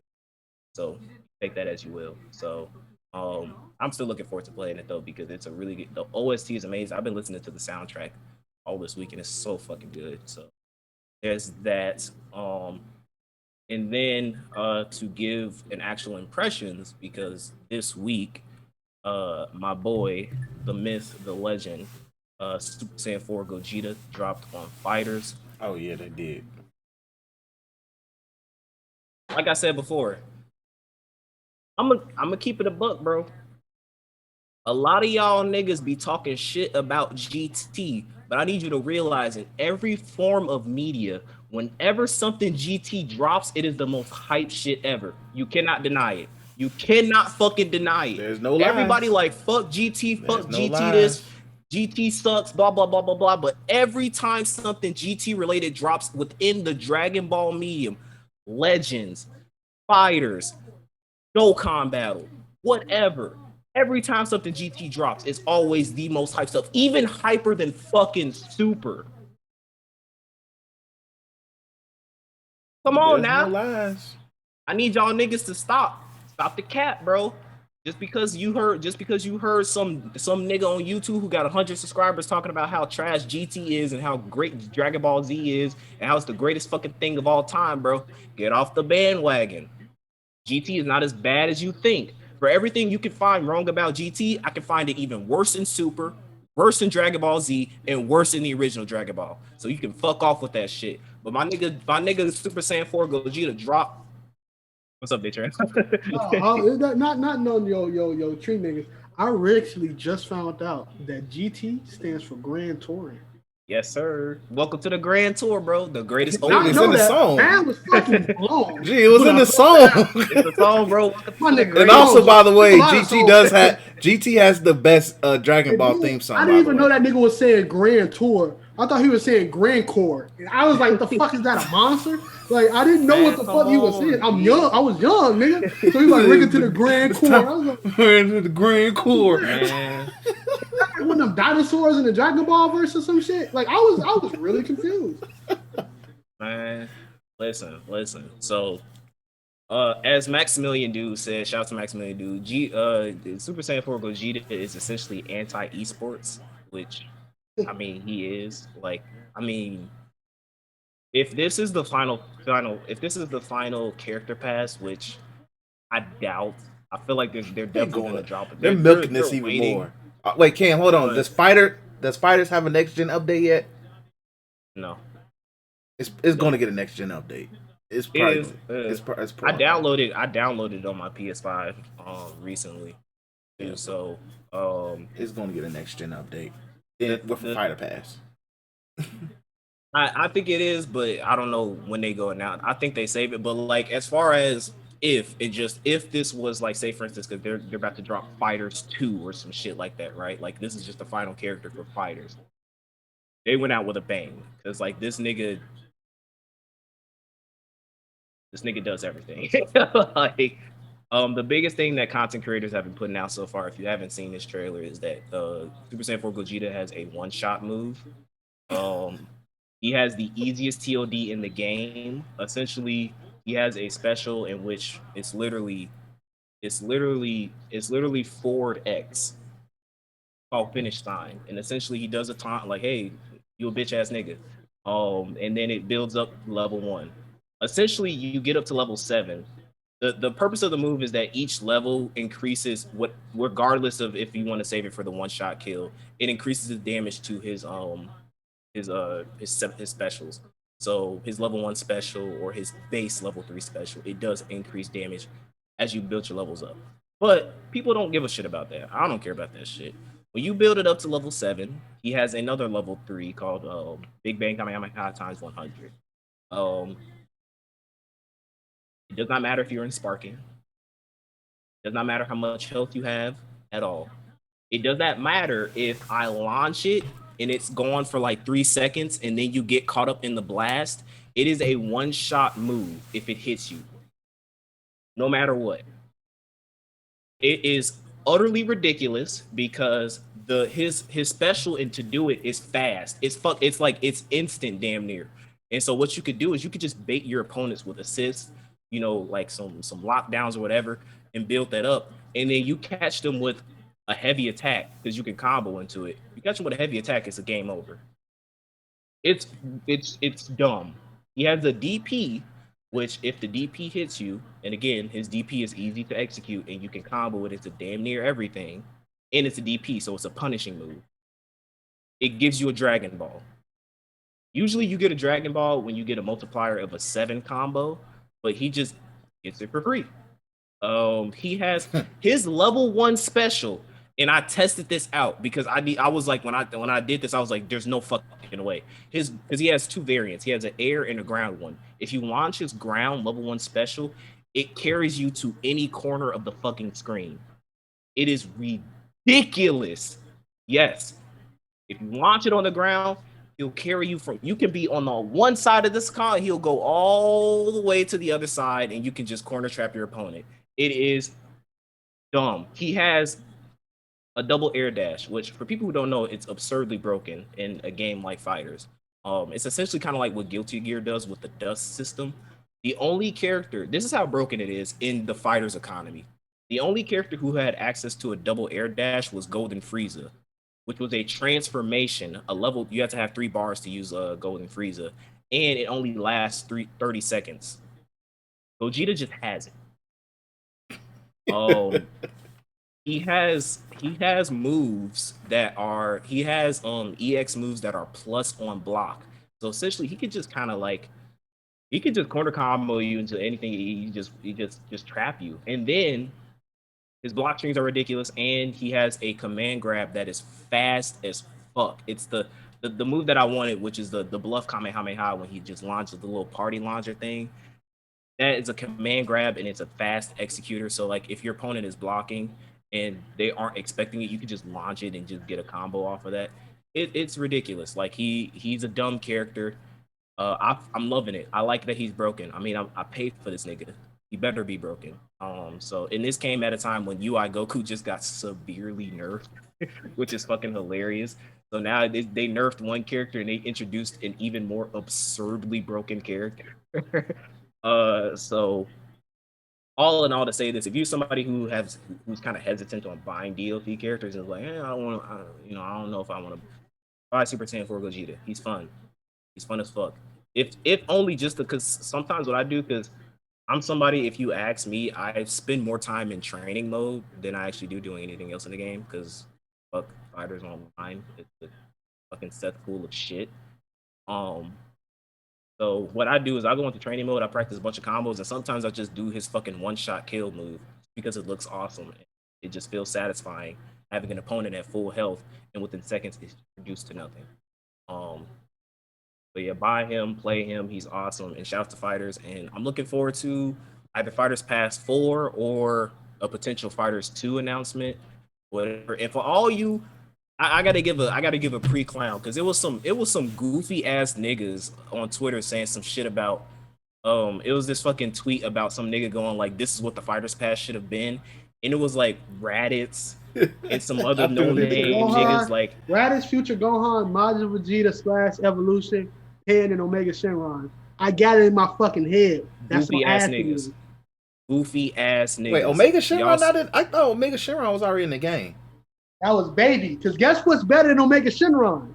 So take that as you will. So I'm still looking forward to playing it though because it's a really good. The OST is amazing. I've been listening to the soundtrack all this week and it's so fucking good. So there's that. And then to give an actual impressions because this week, my boy, the myth, the legend, Super Saiyan 4 Gogeta dropped on Fighters. Oh yeah, they did. Like I said before, I'm gonna keep it a buck, bro. A lot of y'all niggas be talking shit about GT, but I need you to realize in every form of media, whenever something GT drops, it is the most hype shit ever. You cannot deny it. You cannot fucking deny it. There's no lies. Everybody like, fuck GT, fuck GT this, GT sucks, blah, blah, blah, blah, blah. But every time something GT related drops within the Dragon Ball medium, Legends, Fighters, Dokkan Battle, whatever. Every time something GT drops, it's always the most hype stuff, even hyper than fucking Super. Come on now. No lies. I need y'all niggas to stop the cap, bro. Just because you heard some nigga on YouTube who got 100 subscribers talking about how trash GT is and how great Dragon Ball Z is and how it's the greatest fucking thing of all time, bro. Get off the bandwagon. GT is not as bad as you think. For everything you can find wrong about GT, I can find it even worse in Super, worse in Dragon Ball Z, and worse in the original Dragon Ball. So you can fuck off with that shit. But my nigga Super Saiyan 4 Gogeta dropped What's up, bitch? Not none yo tree niggas. I actually just found out that GT stands for Grand Touring. Yes, sir. Welcome to the Grand Tour, bro. The greatest Dude, I it's opening. in know the that. song. Man was fucking blown. Gee, it was in the song. It's the song, bro. My nigga, And songs also, by the there's way, a lot of songs. GT has the best Dragon And Ball then, theme song. I By didn't the even way, know that nigga was saying Grand Tour. I thought he was saying Grand Core. And I was like, what the fuck is that, a monster? Like, I didn't know Man, what the come fuck he was on, saying. I'm G. young. I was young, nigga. So he was like, Rick to the Grand It's Core. time- I was like, the Grand Core. Man, like one of them dinosaurs in the Dragon Ball verse or some shit. Like, I was really confused. man. Listen. So, as Maximilian Dude said, shout out to Maximilian Dude. Super Saiyan 4 Gogeta is essentially anti esports, which I mean he is. Like, I mean, if this is the if this is the final character pass, which I doubt, I feel like they're definitely gonna drop it. They're milking this even waiting. more. Wait, Cam, hold on. But- Does Fighters have a next gen update yet? No, It's going to get a next gen update. It's probably. It's I probably. downloaded it on my PS5 recently. Yeah. So It's going to get a next gen update. With a Fighter Pass. I think it is, but I don't know when they go now. I think they save it, but like as far as if this was like, say for instance, because they're about to drop Fighters 2 or some shit like that, right? Like this is just the final character for Fighters. They went out with a bang because like this nigga does everything. Like the biggest thing that content creators have been putting out so far, if you haven't seen this trailer, is that Super Saiyan 4 Gogeta has a one-shot move. He has the easiest TOD in the game. Essentially, he has a special in which it's literally forward X called finish sign, and essentially he does a taunt like, "Hey, you a bitch ass nigga," and then it builds up level 1. Essentially, you get up to level 7. The purpose of the move is that each level increases regardless of if you want to save it for the one shot kill, it increases the damage to his specials. So his level 1 special or his base level 3 special, it does increase damage as you build your levels up. But people don't give a shit about that. I don't care about that shit. When you build it up to level 7, he has another level 3 called Big Bang Kamehameha times 100. It does not matter if you're in Sparking. It does not matter how much health you have at all. It does not matter if I launch it and it's gone for like 3 seconds and then you get caught up in the blast. It is a one-shot move if it hits you. No matter what. It is utterly ridiculous because his special and to do it is fast. It's like it's instant damn near. And so what you could do is you could just bait your opponents with assists, like some lockdowns or whatever, and build that up. And then you catch them with a heavy attack because you can combo into it. You catch them with a heavy attack, it's a game over. It's dumb. He has a DP, which if the DP hits you, and again, his DP is easy to execute and you can combo it into damn near everything, and it's a DP, so it's a punishing move. It gives you a Dragon Ball. Usually you get a Dragon Ball when you get a multiplier of a 7 combo, but he just gets it for free. He has his level 1 special, and I tested this out because I was like when I did this, I was like, there's no fucking way. Because he has 2 variants. He has an air and a ground one. If you launch his ground level 1 special, it carries you to any corner of the fucking screen. It is ridiculous. Yes. If you launch it on the ground, he'll carry you you can be on the one side of this car, he'll go all the way to the other side, and you can just corner trap your opponent. It is dumb. He has a double air dash, which for people who don't know, it's absurdly broken in a game like Fighters. It's essentially kind of like what Guilty Gear does with the dust system. The only character, this is how broken it is in the Fighters economy. The only character who had access to a double air dash was Golden Frieza, which was a transformation, a level. You have to have 3 bars to use Golden Frieza, and it only lasts 30 seconds. Gogeta just has it. He has moves that are EX moves that are plus on block. So essentially, he could just kind of like he could just corner combo you into anything. He just trap you, and then his block strings are ridiculous, and he has a command grab that is fast as fuck. It's the move that I wanted, which is the bluff Kamehameha when he just launches the little party launcher thing. That is a command grab and it's a fast executor. So like if your opponent is blocking and they aren't expecting it, you can just launch it and just get a combo off of that. It's ridiculous. Like he's a dumb character. I'm loving it. I like that he's broken. I mean, I paid for this nigga. He better be broken. So and this came at a time when UI Goku just got severely nerfed, which is fucking hilarious. So now they nerfed one character and they introduced an even more absurdly broken character. So all in all, to say this, if you're somebody who's kind of hesitant on buying DLC characters and is like, I don't want to, I don't know if I want to buy Super Saiyan 4 Gogeta. He's fun. He's fun as fuck. If only just because sometimes what I do, because I'm somebody, if you ask me, I spend more time in training mode than I actually do doing anything else in the game, because fuck fighters online. It's a fucking set full of shit. So what I do is I go into training mode, I practice a bunch of combos, and sometimes I just do his fucking one-shot kill move because it looks awesome. It just feels satisfying having an opponent at full health and within seconds it's reduced to nothing. But yeah, buy him, play him, he's awesome, and shout out to Fighters. And I'm looking forward to either Fighters Pass 4 or a potential Fighters 2 announcement, whatever. And for all you, I gotta give a pre-clown, because it was some goofy ass niggas on Twitter saying some shit about it was this fucking tweet about some nigga going like, this is what the Fighters Pass should have been, and it was like Raditz and some other no-name niggas like Raditz, Future Gohan, Majin Vegeta / Evolution, Pan, and Omega Shenron. I got it in my fucking head. That's goofy ass niggas. Goofy ass niggas. Wait, Omega Shenron not in? I thought Omega Shenron was already in the game. That was Baby. Because guess what's better than Omega Shenron?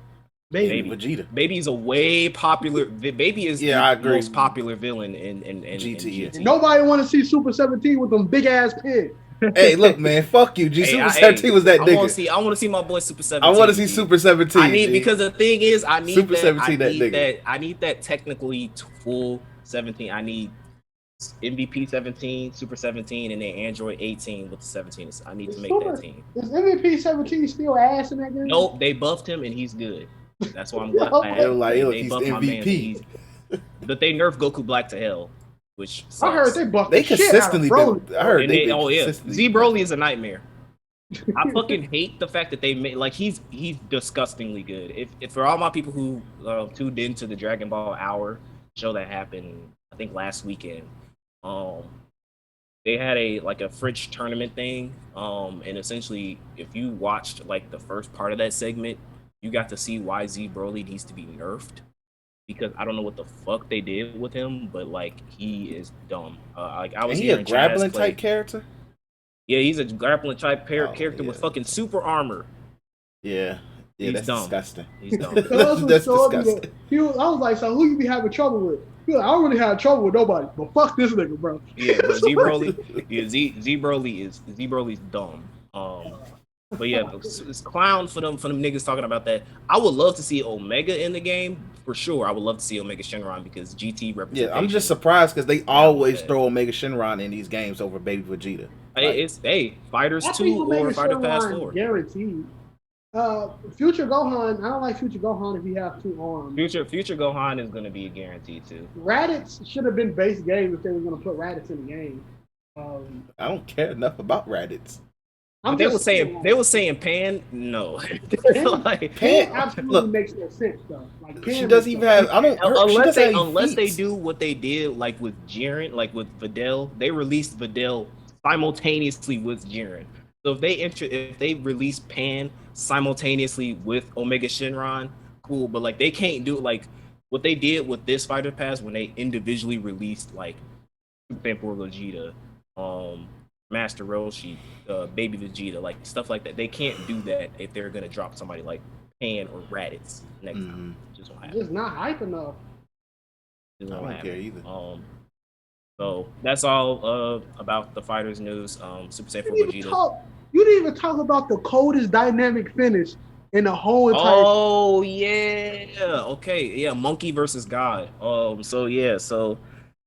Baby Vegeta. Baby's a way popular. Baby is the most popular villain in GT. And nobody want to see Super 17 with them big ass pins. Hey, look, man, fuck you. Super 17 was that nigga. I want to see my boy Super 17. I want to see Super 17. Because the thing is, I need Super that, 17 I need that technically full 17. I need MVP 17, Super 17, and then Android 18 with the 17. I need to make that team. Is MVP 17 still ass in that game? Nope, they buffed him and he's good. That's why I'm glad. They buffed MVP. But they nerfed Goku Black to hell, which sucks. I heard they buffed they consistently been, I heard they Z Broly is a nightmare. I fucking hate the fact that they made like he's disgustingly good. If for all my people who tuned into the Dragon Ball Hour show that happened, I think last weekend, they had a French tournament thing, and essentially if you watched like the first part of that segment, you got to see why Z Broly needs to be nerfed, because I don't know what the fuck they did with him, but like he is dumb. Like I was he a grappling type character. Yeah, he's a grappling type character with fucking super armor. Yeah, he's that's dumb. disgusting. He's dumb. That's disgusting. I was like, so who you be having trouble with? He was like, I don't really have trouble with nobody, but fuck this nigga, bro. Yeah, but Z Broly's dumb. But yeah, it's clown for them niggas talking about that. I would love to see Omega in the game for sure. I would love to see Omega Shenron because GT representation. Yeah, I'm just surprised because they always throw Omega Shenron in these games over Baby Vegeta. It's Fighters 2 or Fighter Pass 4. Guaranteed. Future Gohan, I don't like Future Gohan if he has 2 arms. Future Gohan is going to be a guarantee too. Raditz should have been base game if they were going to put Raditz in the game. I don't care enough about Raditz. They were saying Pan. No, Pan absolutely makes no sense though. Like Pan she doesn't even have. I don't. Unless they do what they did like with Jiren, like with Videl, they released Videl simultaneously with Jiren. So if they release Pan simultaneously with Omega Shenron, cool. But like they can't do like what they did with this Fighter Pass when they individually released like Super Saiyan 4 Gogeta, Master Roshi, Baby Vegeta, like stuff like that. They can't do that if they're gonna drop somebody like Pan or Raditz next time. Just won't happen. It's not hype enough. I don't care either. So that's all about the Fighters news. Super Saiyan 4 Gogeta. You didn't even talk about the coldest dynamic finish in the whole entire. Oh yeah. Okay. Yeah. Monkey versus God. So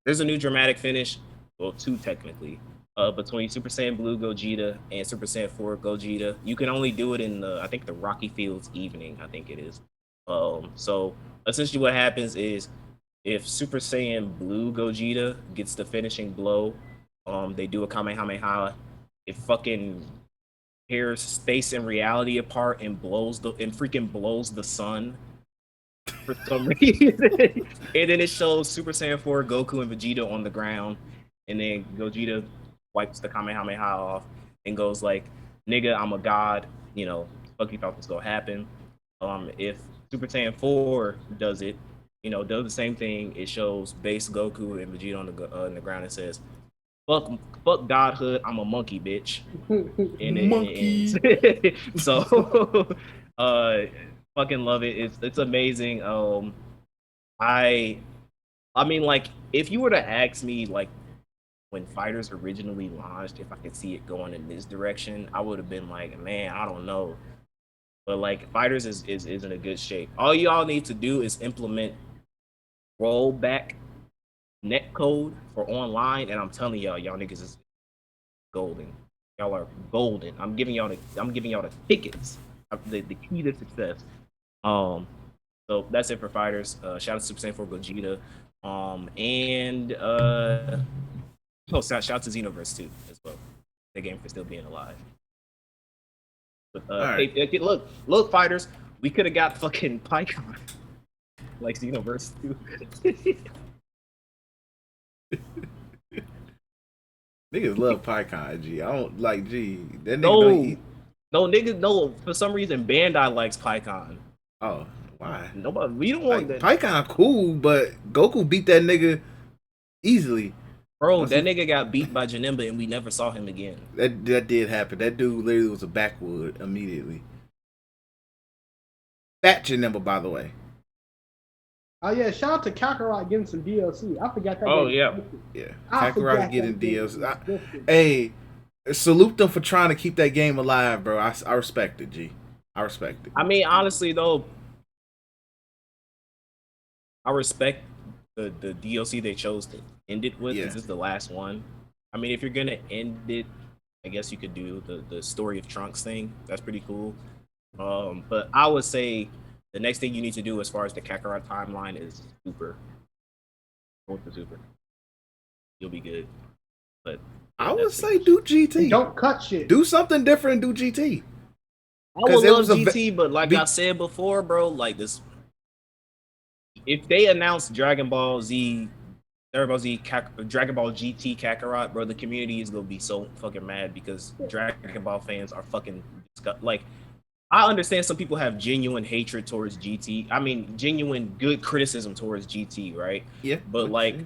There's a new dramatic finish, well, two technically, between Super Saiyan Blue Gogeta and Super Saiyan 4 Gogeta. You can only do it in I think the Rocky Fields evening, I think it is. So essentially what happens is if Super Saiyan Blue Gogeta gets the finishing blow, they do a Kamehameha. It fucking tears space and reality apart and freaking blows the sun for some reason. And then it shows Super Saiyan 4 Goku and Vegeta on the ground, and then Gogeta wipes the Kamehameha off and goes like, "Nigga, I'm a god." You know, fuck you thought was gonna happen. If Super Saiyan 4 does it, does the same thing. It shows base Goku and Vegeta on the ground and says, fuck godhood, I'm a monkey, bitch." And Monkey. so fucking love it. It's amazing. I I mean, like, if you were to ask me, like, when Fighters originally launched, if I could see it going in this direction, I would have been like, man, I don't know. But like, Fighters is in a good shape. All y'all need to do is implement rollback net code for online, and I'm telling y'all niggas is golden. Y'all are golden. I'm giving y'all the tickets, the key to success. So that's it for Fighters. Shout out to Super Saiyan 4 Gogeta. And shout out to Xenoverse too as well. The game for still being alive. But right. look, Fighters, we could have got fucking PyCon like Xenoverse too. Niggas love PyCon, G. I don't like G. That nigga No, don't eat. no, niggas, no. For some reason, Bandai likes PyCon. Oh, why? Nobody, we don't Like, want that. PyCon cool, but Goku beat that nigga easily. Bro, that nigga got beat by Janemba and we never saw him again. That did happen. That dude literally was a backwood immediately. Fat Janemba, by the way. Oh yeah, shout out to Kakarot getting some DLC. I forgot that. Oh, game. Yeah. I Kakarot forgot getting that game DLC. existed. Hey, salute them for trying to keep that game alive, bro. I respect it, G. I respect it. I mean, honestly though, I respect the DLC they chose to end it with. Yeah. This is the last one. I mean, if you're gonna end it, I guess you could do the story of Trunks thing. That's pretty cool. But I would say the next thing you need to do as far as the Kakarot timeline is Super. Go with the Super. You'll be good. But I would say do GT. And don't cut shit. Do something different. Do GT. I would it love was a GT, but like I said before, bro, like this. If they announce Dragon Ball GT Kakarot, bro, the community is gonna be so fucking mad because Dragon Ball fans are fucking like. I understand some people have genuine hatred towards GT. I mean, genuine good criticism towards GT, right? Yeah. But like,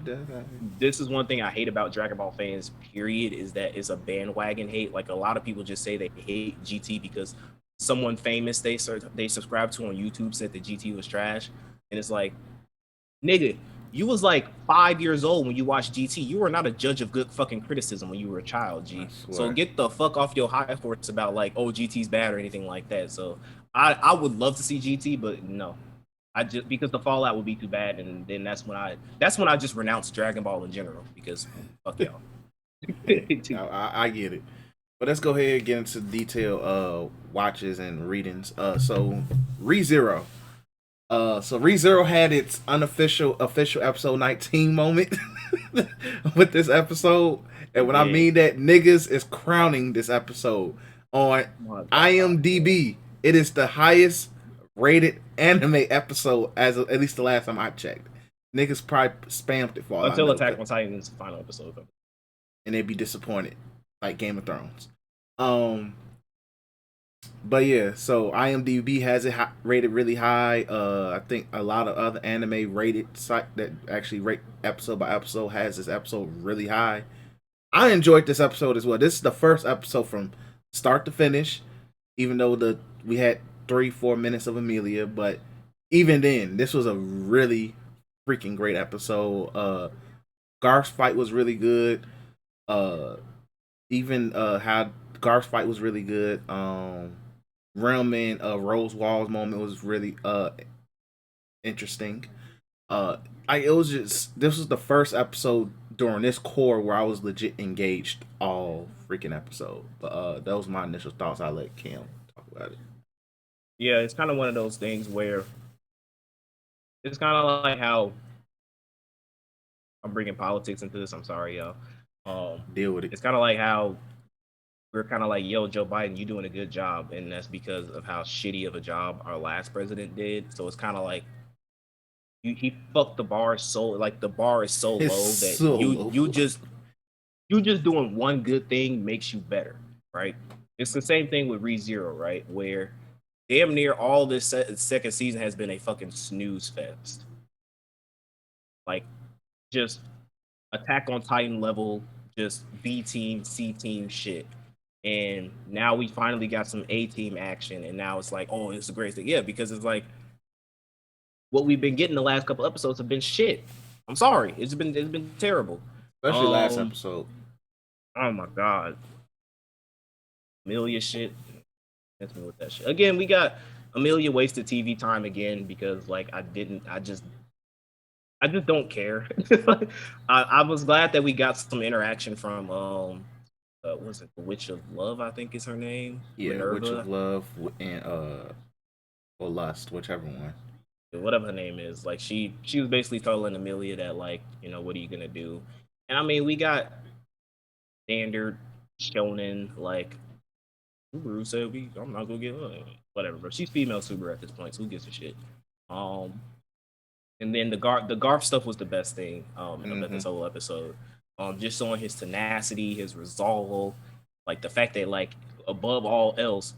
this is one thing I hate about Dragon Ball fans. Period, is that it's a bandwagon hate. Like, a lot of people just say they hate GT because someone famous they subscribe to on YouTube said that GT was trash, and it's like, nigga, you was like 5 years old when you watched GT. You were not a judge of good fucking criticism when you were a child, G. So get the fuck off your high horse about like, oh, GT's bad or anything like that. So I would love to see GT, but no. I just, because the fallout would be too bad, and then that's when I just renounce Dragon Ball in general, because fuck y'all. I get it. But let's go ahead and get into detail watches and readings. So ReZero. So ReZero had its official episode 19 moment with this episode. And when I mean that, niggas is crowning this episode on IMDb. It is the highest rated anime episode as of, at least the last time I checked. Niggas probably spammed it for all until Attack on Titan's final episode. And they'd be disappointed, like Game of Thrones. But yeah, so IMDb has it rated really high. I think a lot of other anime rated site that actually rate episode by episode has this episode really high. I enjoyed this episode as well. This is the first episode from start to finish, even though we had 3-4 minutes of Amelia, but even then, this was a really freaking great episode. Garth's fight was really good. Even how Garth's fight was really good. Realm and Rose Wall's moment was really interesting. It was just this was the first episode during this core where I was legit engaged all freaking episode. But that was my initial thoughts. I let Cam talk about it. Yeah, it's kind of one of those things where it's kind of like how I'm bringing politics into this. I'm sorry, y'all. Deal with it. It's kind of like how we're kind of like, yo, Joe Biden, you doing a good job, and that's because of how shitty of a job our last president did. So it's kind of like he fucked the bar so like the bar is so It's low that so low. you just doing one good thing makes you better, right? It's the same thing with ReZero, right? Where damn near all this second season has been a fucking snooze fest. Like, just Attack on Titan level, just B team, C team shit. And now we finally got some A team action, and now it's like, oh, it's the greatest thing. Yeah, because it's like what we've been getting the last couple episodes have been shit. I'm sorry, it's been terrible. Especially last episode. Oh my god, Amelia shit. Hits me with that shit. Again, we got Amelia wasted TV time again because like I just don't care. I was glad that we got some interaction from was it the Witch of Love? I think is her name. Yeah, Minerva. Witch of Love and or Lust, whichever one. Whatever her name is. Like she was basically telling Amelia that like, you know, what are you gonna do? And I mean, we got standard shonen like Subaru said I'm not gonna get whatever, but she's female Subaru at this point, so who gives a shit? And then the Garf stuff was the best thing of this whole episode. Just showing his tenacity, his resolve, like the fact that like above all else,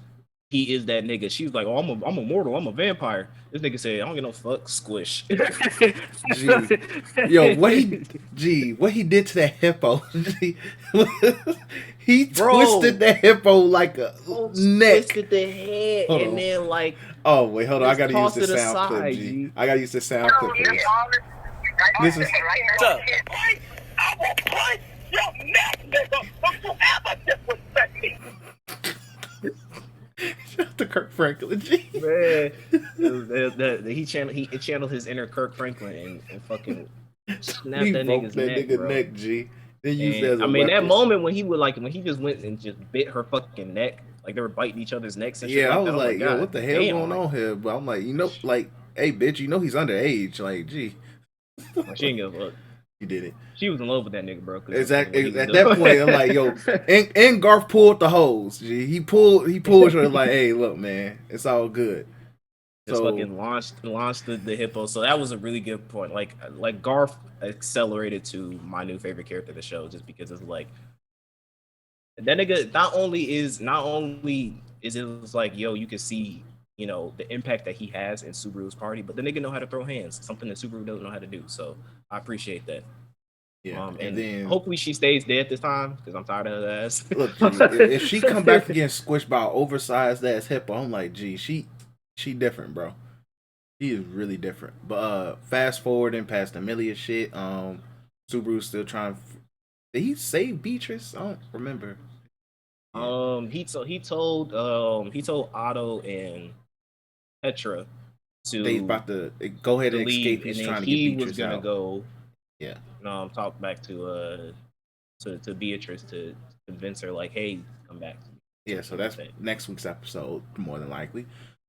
he is that nigga. She was like, "Oh, I'm a mortal. I'm a vampire." This nigga said, "I don't get no fuck, squish." Yo, what he did to that hippo? He twisted the hippo like a neck. Twisted the head, and then like. Oh wait, hold on. I gotta use the the sound clip, G. I gotta use the sound clip for this. This is. I will punch your neck, nigga. Don't you ever disrespect me. Shout out to Kirk Franklin, G. Man, he channeled his inner Kirk Franklin and fucking snapped that nigga's neck, G. Then used that as a weapon. That moment when he just went and just bit her fucking neck, like they were biting each other's necks and shit. Yeah, like I was like, yo, what the hell going on like, here? But I'm like, you know, like, hey, bitch, you know he's underage. Like, gee. She didn't give a fuck. He did it. She was in love with that nigga, bro. Exactly. At that point, I'm like, yo, and Garth pulled the hose. G. He pulled her like, hey, look, man, it's all good. Just fucking launched the hippo. So that was a really good point. Like Garth accelerated to my new favorite character of the show, just because it's like that nigga. Not only is it like, yo, you can see, you know, the impact that he has in Subaru's party, but the nigga know how to throw hands, something that Subaru doesn't know how to do. So I appreciate that. Yeah, and then hopefully she stays dead this time because I'm tired of her ass. Look, if she come back and get squished by an oversized ass hippo, I'm like, gee, she different, bro. She is really different. But fast forwarding past Amelia shit, Subaru's still trying. Did he save Beatrice? I don't remember. He told Otto and Petra to they about to go ahead and escape. He's trying to get Beatrice was gonna out. Go. Yeah. Talk back to Beatrice to convince her like, hey, come back. Yeah, so that's next week's episode, more than likely.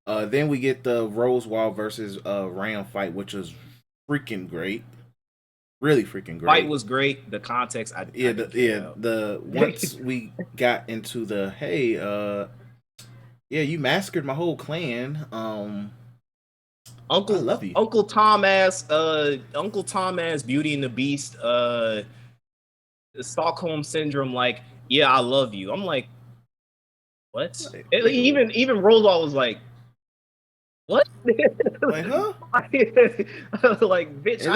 Then we get the Rosewall versus Ram fight, which was freaking great. Really freaking great. Fight was great. The context, once we got into the you massacred my whole clan. Uncle, I love you. Uncle Tom ass Beauty and the Beast, Stockholm syndrome. Like, yeah, I love you. I'm like, what? Even Rosewall was like, what? Like, huh? Like, bitch,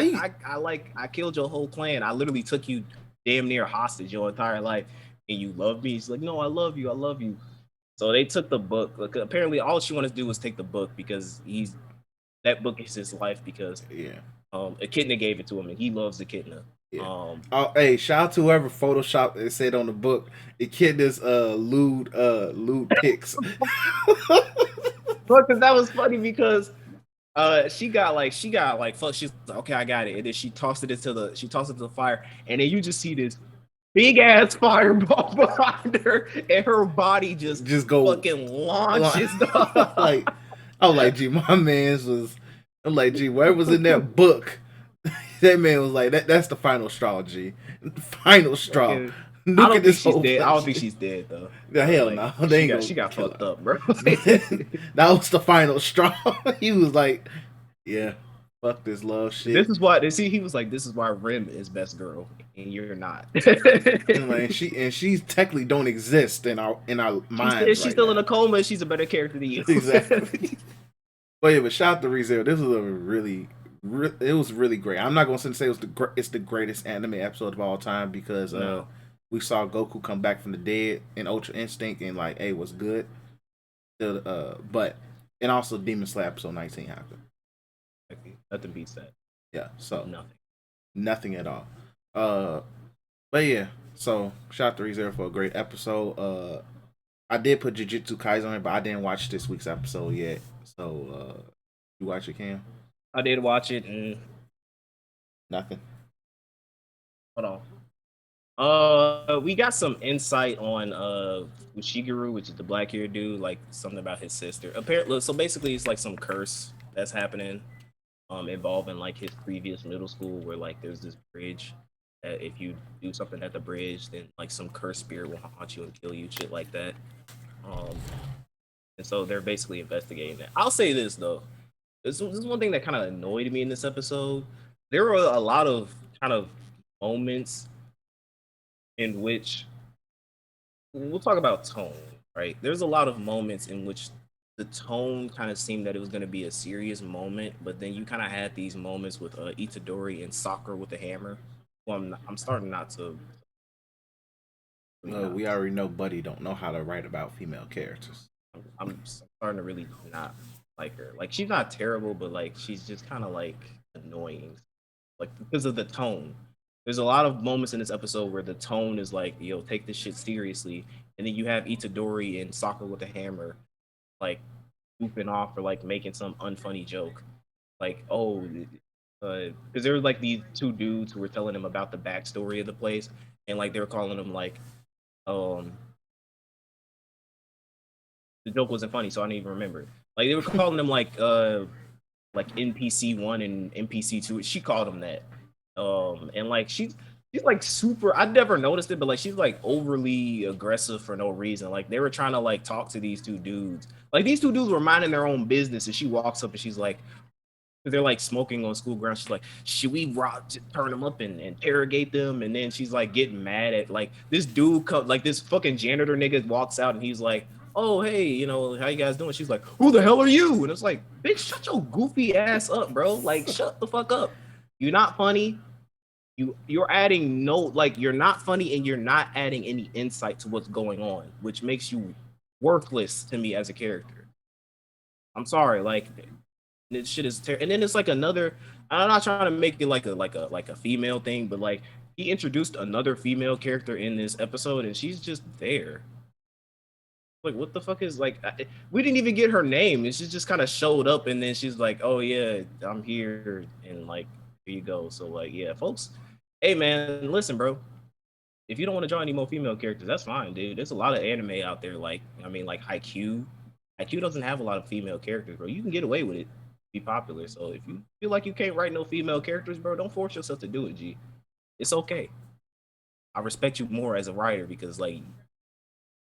I killed your whole clan. I literally took you damn near hostage your entire life, and you love me. She's like, no, I love you. So they took the book. Like, apparently, all she wanted to do was take the book because that book is his life. Because Echidna gave it to him, and he loves Echidna. Yeah. Hey, shout out to whoever photoshopped it said on the book Echidna's lewd pics. Because that was funny because She got like fuck. She's like, okay, I got it, and then she tossed it into the fire, and then you just see this big ass fireball behind her, and her body just go fucking launches. like I was like, gee, my man's was. I'm like, gee, where was in that book? That man was like, that's the final straw, G. Final straw. I don't think she's dead. I don't think she's dead though. The hell no. They ain't she got fucked up, bro. That was the final straw. He was like, yeah, fuck this love shit. This is why he was like, this is why Rim is best girl and you're not. and she's technically don't exist in our minds. She's still in a coma. She's a better character than you. Exactly. But yeah, but shout out to ReZero. This was it was really great. I'm not gonna say it's the greatest anime episode of all time because we saw Goku come back from the dead in Ultra Instinct and like, hey, what's good? But and also Demon Slayer episode 19 happened. Nothing beats that. Yeah, so nothing at all. But yeah, so shout out to ReZero for a great episode. I did put Jujutsu Kaisen on it, but I didn't watch this week's episode yet. So you watch it, Cam? I did watch it and nothing. Hold on. We got some insight on Shigeru, which is the black hair dude, like something about his sister. Apparently, so basically it's like some curse that's happening involving like his previous middle school where like there's this bridge that if you do something at the bridge, then like some cursed spirit will haunt you and kill you, shit like that. And so they're basically investigating that. I'll say this though. This is one thing that kind of annoyed me in this episode. There were a lot of kind of moments in which we'll talk about tone, right? There's a lot of moments in which the tone kind of seemed that it was going to be a serious moment, but then you kind of had these moments with Itadori and Sakura with the hammer. Well, I'm starting not to. We already know Buddy don't know how to write about female characters. I'm starting to really not like her. Like she's not terrible, but like she's just kind of like annoying, like because of the tone. There's a lot of moments in this episode where the tone is like, yo, take this shit seriously, and then you have Itadori and Sakura with a hammer, like goofing off or like making some unfunny joke, like because there were like these two dudes who were telling him about the backstory of the place, and like they were calling them like, the joke wasn't funny, so I don't even remember. Like they were calling them like NPC 1 and NPC 2. She called them that. And like she's like super, I never noticed it, but like she's like overly aggressive for no reason. Like they were trying to like talk to these two dudes. Like these two dudes were minding their own business, and she walks up and she's like, they're like smoking on school grounds. She's like, should we turn them up and interrogate them? And then she's like getting mad at like this dude like this fucking janitor nigga walks out and he's like, oh hey, you know, how you guys doing? She's like, who the hell are you? And it's like, bitch, shut your goofy ass up, bro. Like shut the fuck up. You're not funny. You're adding you're not funny and you're not adding any insight to what's going on, which makes you worthless to me as a character. I'm sorry, like this shit is terrible. And then it's like another. I'm not trying to make it like a female thing, but like he introduced another female character in this episode, and she's just there. Like what the fuck is like? We didn't even get her name, and she just kind of showed up, and then she's like, "Oh yeah, I'm here," and like here you go. So like yeah, folks. Hey man, listen, bro. If you don't want to join any more female characters, that's fine, dude. There's a lot of anime out there, like like Haikyuu. Haikyuu doesn't have a lot of female characters, bro. You can get away with it, be popular. So if you feel like you can't write no female characters, bro, don't force yourself to do it, G. It's okay. I respect you more as a writer because, like,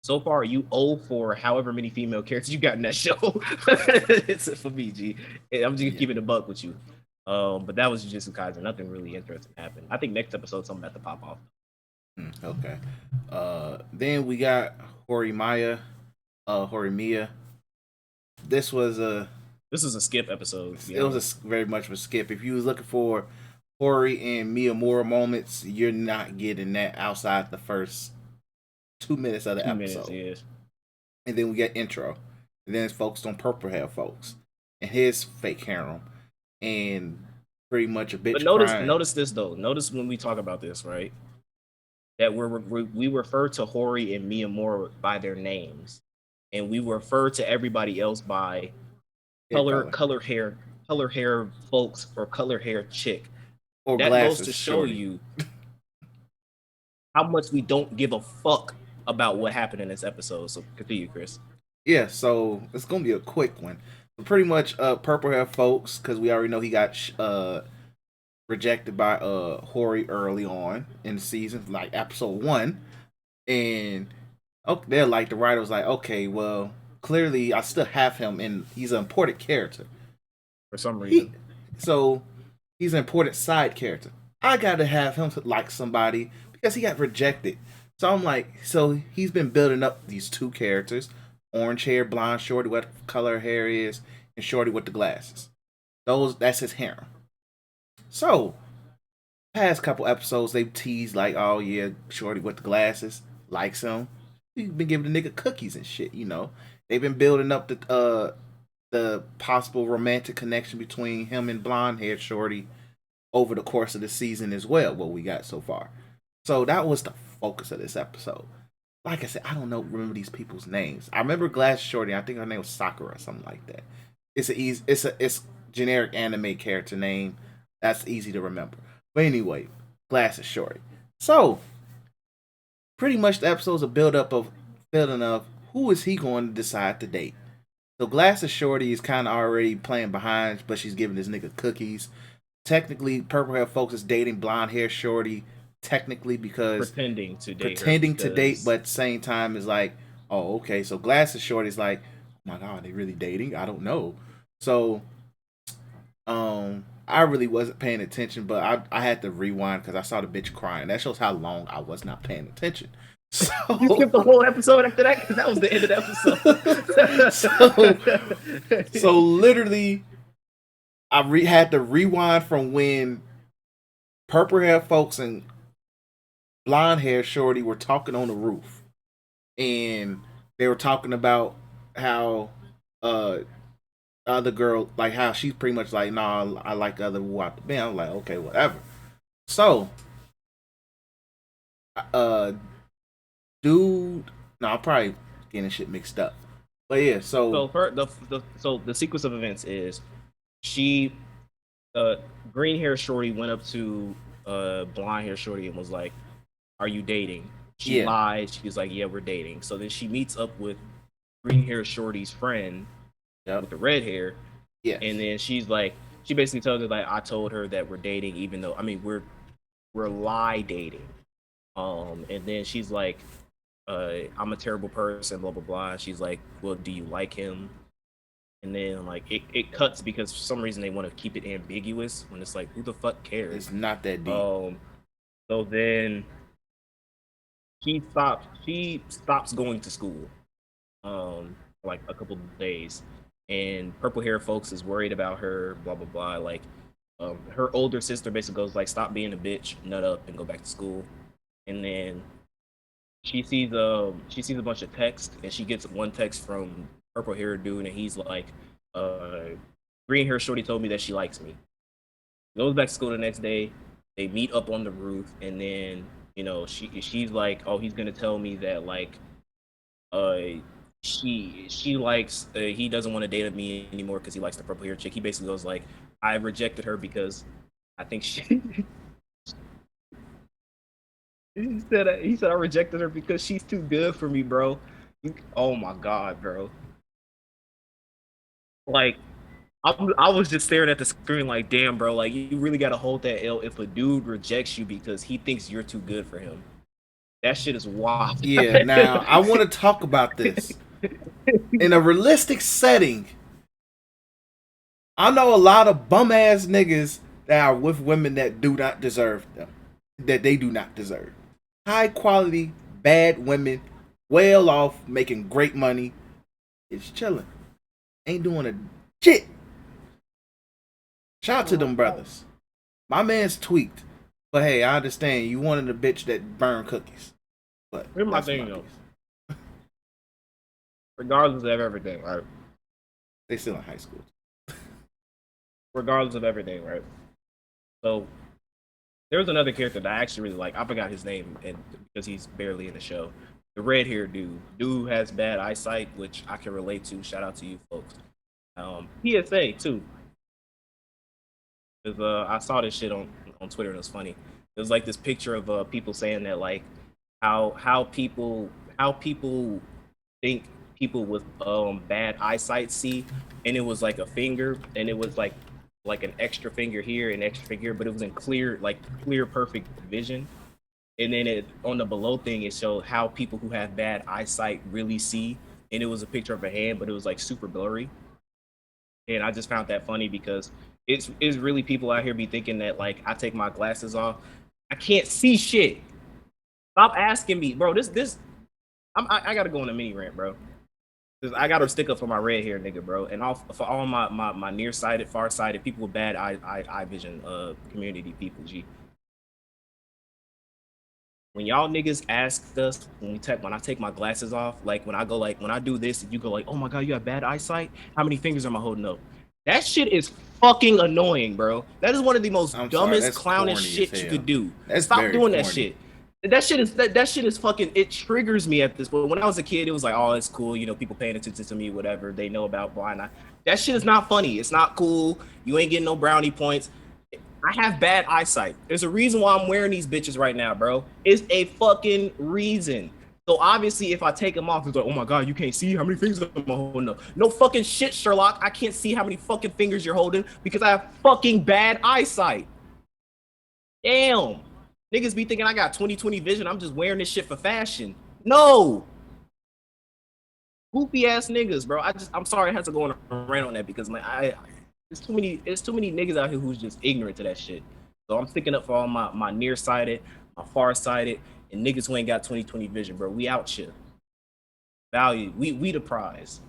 so far you owe for however many female characters you got in that show. It's for me, G. I'm just keeping a buck with you. But that was Jujutsu Kaisen. Nothing really interesting happened. I think next episode something about to pop off. Okay. Then we got Horimiya. This is a skip episode. It was very much of a skip. If you was looking for Hori and Miyamura moments, you're not getting that outside the first 2 minutes of the episode. Yes. And then we get intro. And then it's focused on Purple Hair folks and his fake harem. And pretty much a bitch. But notice this though. Notice when we talk about this, right? That we refer to Hori and Miyamura by their names, and we refer to everybody else by color hair color hair folks or color hair chick. Or That goes glasses, to show shorty. you how much we don't give a fuck about what happened in this episode. So continue, Chris. Yeah, so it's gonna be a quick one. Pretty much, purple hair folks, because we already know he got rejected by Hori early on in the season, like episode 1, and they're like the writer was like, okay, well, clearly I still have him, and he's an important character For some reason, so he's an important side character. I gotta have him like somebody because he got rejected. So I'm like, so he's been building up these two characters: orange hair, blonde shorty, what color hair is, and shorty with the glasses. That's his harem. So past couple episodes they've teased like, oh yeah, shorty with the glasses likes him. He's been giving the nigga cookies and shit. They've been building up the possible romantic connection between him and blonde haired shorty over the course of the season as well, what we got so far. So that was the focus of this episode. Like I said, I don't remember these people's names. I remember Glass Shorty. I think her name was Sakura or something like that. It's generic anime character name. That's easy to remember. But anyway, Glass Shorty. So pretty much the episode's a build up of building of who is he going to decide to date. So Glasses Shorty is kind of already playing behind, but she's giving this nigga cookies. Technically, purple hair folks is dating blonde hair Shorty. Technically, because pretending to date, but at the same time is like, oh, okay. So Glasses Shorty's like, oh my god, they really dating? I don't know. So, I really wasn't paying attention, but I had to rewind because I saw the bitch crying. That shows how long I was not paying attention. So you skipped the whole episode after that because that was the end of the episode. so literally, I had to rewind from when purple hair folks and blonde hair shorty were talking on the roof, and they were talking about how other girl, like how she's pretty much like, nah, I like the other woo out the band. I was like, okay, whatever. So, dude, no, I'm probably getting shit mixed up. But yeah, so the sequence of events is she green hair shorty went up to blonde hair shorty and was like, are you dating? She lied. She was like, yeah, we're dating. So then she meets up with green hair shorty's friend with the red hair. Yeah. And then she's like, she basically tells her like, I told her that we're dating, even though we're lie dating. And then she's like, I'm a terrible person, blah blah blah. She's like, well, do you like him? And then like it cuts because for some reason they want to keep it ambiguous when it's like, who the fuck cares? It's not that deep. So then she stops going to school like a couple of days, and purple hair folks is worried about her, blah blah blah. Like her older sister basically goes like, stop being a bitch, nut up and go back to school. And then she sees a bunch of text, and she gets one text from purple hair dude, and he's like, green hair shorty told me that she likes me. Goes back to school the next day. They meet up on the roof, and then she's like, oh, he's gonna tell me that like she likes he doesn't want to date me anymore because he likes the purple hair chick. He basically goes like, I rejected her because I think she he said I rejected her because she's too good for me, bro. Oh my god, bro. Like I was just staring at the screen like, damn, bro, like you really gotta hold that L if a dude rejects you because he thinks you're too good for him. That shit is wild. Yeah, now I want to talk about this. In a realistic setting, I know a lot of bum ass niggas that are with women that do not deserve them. That they do not deserve. High quality, bad women, well off, making great money. It's chilling. Ain't doing a shit. Shout out to them brothers. My man's tweaked. But hey, I understand you wanted a bitch that burn cookies. But here's my thing though. Regardless of everything, right? They still in high school. Regardless of everything, right? So there was another character that I actually really like. I forgot his name, and because he's barely in the show. The red haired dude. Dude has bad eyesight, which I can relate to. Shout out to you folks. PSA too. 'Cause, I saw this shit on Twitter and it was funny. It was like this picture of people saying that like how people think people with bad eyesight see, and it was like a finger, and it was like an extra finger here and extra finger here, but it was in clear perfect vision. And then it on the below thing it showed how people who have bad eyesight really see, and it was a picture of a hand, but it was like super blurry. And I just found that funny because it's really people out here be thinking that like I take my glasses off, I can't see shit. Stop asking me, bro. This I gotta go on a mini rant, bro. Cause I gotta stick up for my red hair nigga, bro, and all for all my nearsighted, farsighted people with bad eye vision, community people. G, when y'all niggas ask us when I take my glasses off, like when I do this, and you go like, oh my god, you have bad eyesight. How many fingers am I holding up? That shit is fucking annoying, bro. That is one of the most I'm sorry, dumbest that's clownish corny as shit you hell. could do. That's Stop very doing that corny. shit. That shit is fucking. It triggers me at this point. When I was a kid, it was like, oh, it's cool. You know, people paying attention to me, whatever. They know about blind eye. That shit is not funny. It's not cool. You ain't getting no brownie points. I have bad eyesight. There's a reason why I'm wearing these bitches right now, bro. It's a fucking reason. So obviously, if I take them off, it's like, oh my god, you can't see how many fingers I'm holding up. No fucking shit, Sherlock. I can't see how many fucking fingers you're holding because I have fucking bad eyesight. Damn. Niggas be thinking I got 20/20 vision. I'm just wearing this shit for fashion. No. Goofy ass niggas, bro. I'm sorry I had to go on a rant on that because there's too many niggas out here who's just ignorant to that shit. So I'm sticking up for all my nearsighted, my farsighted, and niggas who ain't got 20/20 vision, bro. We out here. Value. We the prize.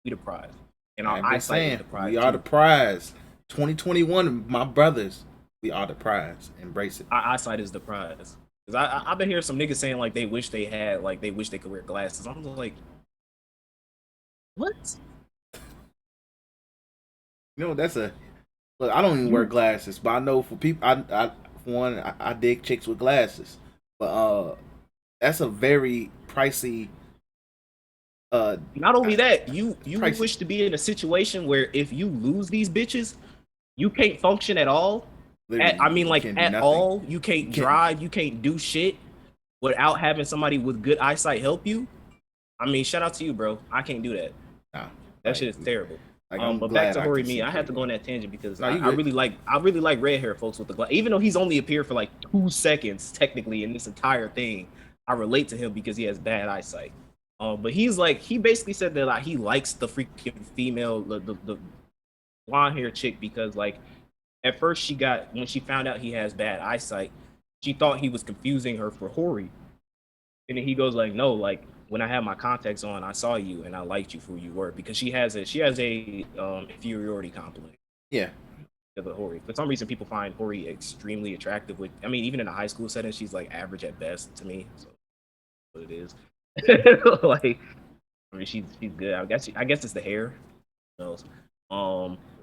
We the prize. And our I'm just eyesight saying, is the prize. we are the prize. 2021, my brothers, we are the prize. Embrace it. Our eyesight is the prize. Cause I've been hearing some niggas saying like they wish they could wear glasses. I'm just like, what? You know, that's a look. I don't even wear glasses, but I know for people, for one, I dig chicks with glasses, but that's a very pricey. Not only that, you pricey. wish to be in a situation where if you lose these bitches, you can't function at all. I mean, like at all, you can't drive, you can't do shit without having somebody with good eyesight help you. I mean, shout out to you, bro. I can't do that. Nah, that shit is terrible. Like, but back to Hori Me, I had to go on that tangent because I really like red hair folks with the glass. Even though he's only appeared for like 2 seconds technically in this entire thing, I relate to him because he has bad eyesight. But he basically said that like he likes the freaking female, the blonde hair chick because like at first when she found out he has bad eyesight, she thought he was confusing her for Hori. And then he goes like, no, like when I had my contacts on, I saw you and I liked you for who you were because she has a inferiority complex. Yeah. The Hori. For some reason, people find Hori extremely attractive. I mean, even in a high school setting, she's like average at best to me. So what it is. Like, I mean, she's good. I guess it's the hair. Who knows?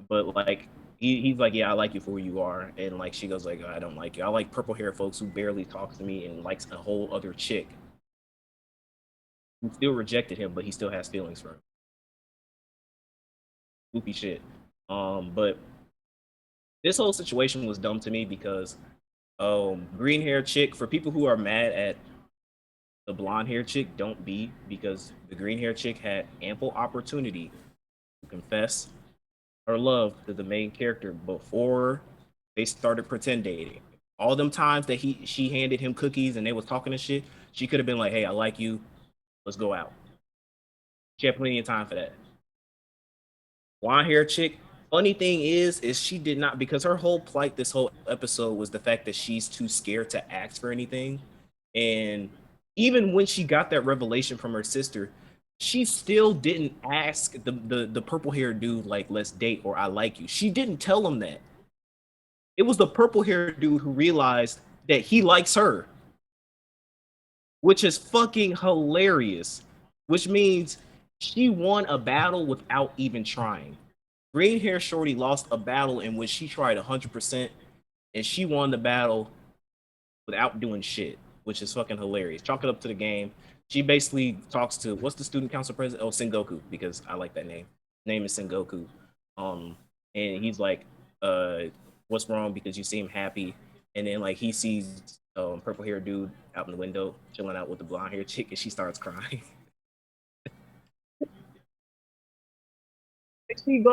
But like he's like, yeah, I like you for who you are, and like she goes like, I don't like you. I like purple hair folks who barely talks to me and likes a whole other chick. Who still rejected him, but he still has feelings for him. Goofy shit. But this whole situation was dumb to me because green hair chick, for people who are mad at the blonde hair chick, don't be, because the green hair chick had ample opportunity to confess her love to the main character before they started pretend dating. All them times that she handed him cookies and they was talking to shit, she could have been like, hey, I like you, let's go out. She had plenty of time for that. Blonde hair chick, funny thing is she did not, because her whole plight this whole episode was the fact that she's too scared to ask for anything. And even when she got that revelation from her sister, she still didn't ask the purple haired dude like, let's date or I like you. She didn't tell him that. It was the purple haired dude who realized that he likes her, which is fucking hilarious, which means she won a battle without even trying. Green hair shorty lost a battle in which she tried 100%, and she won the battle without doing shit, which is fucking hilarious. Chalk it up to the game. She basically talks to, what's the student council president? Oh, Sengoku, because I like that name. His name is Sengoku. And he's like, what's wrong because you seem happy, and then like he sees purple haired dude out in the window chilling out with the blonde haired chick, and she starts crying. She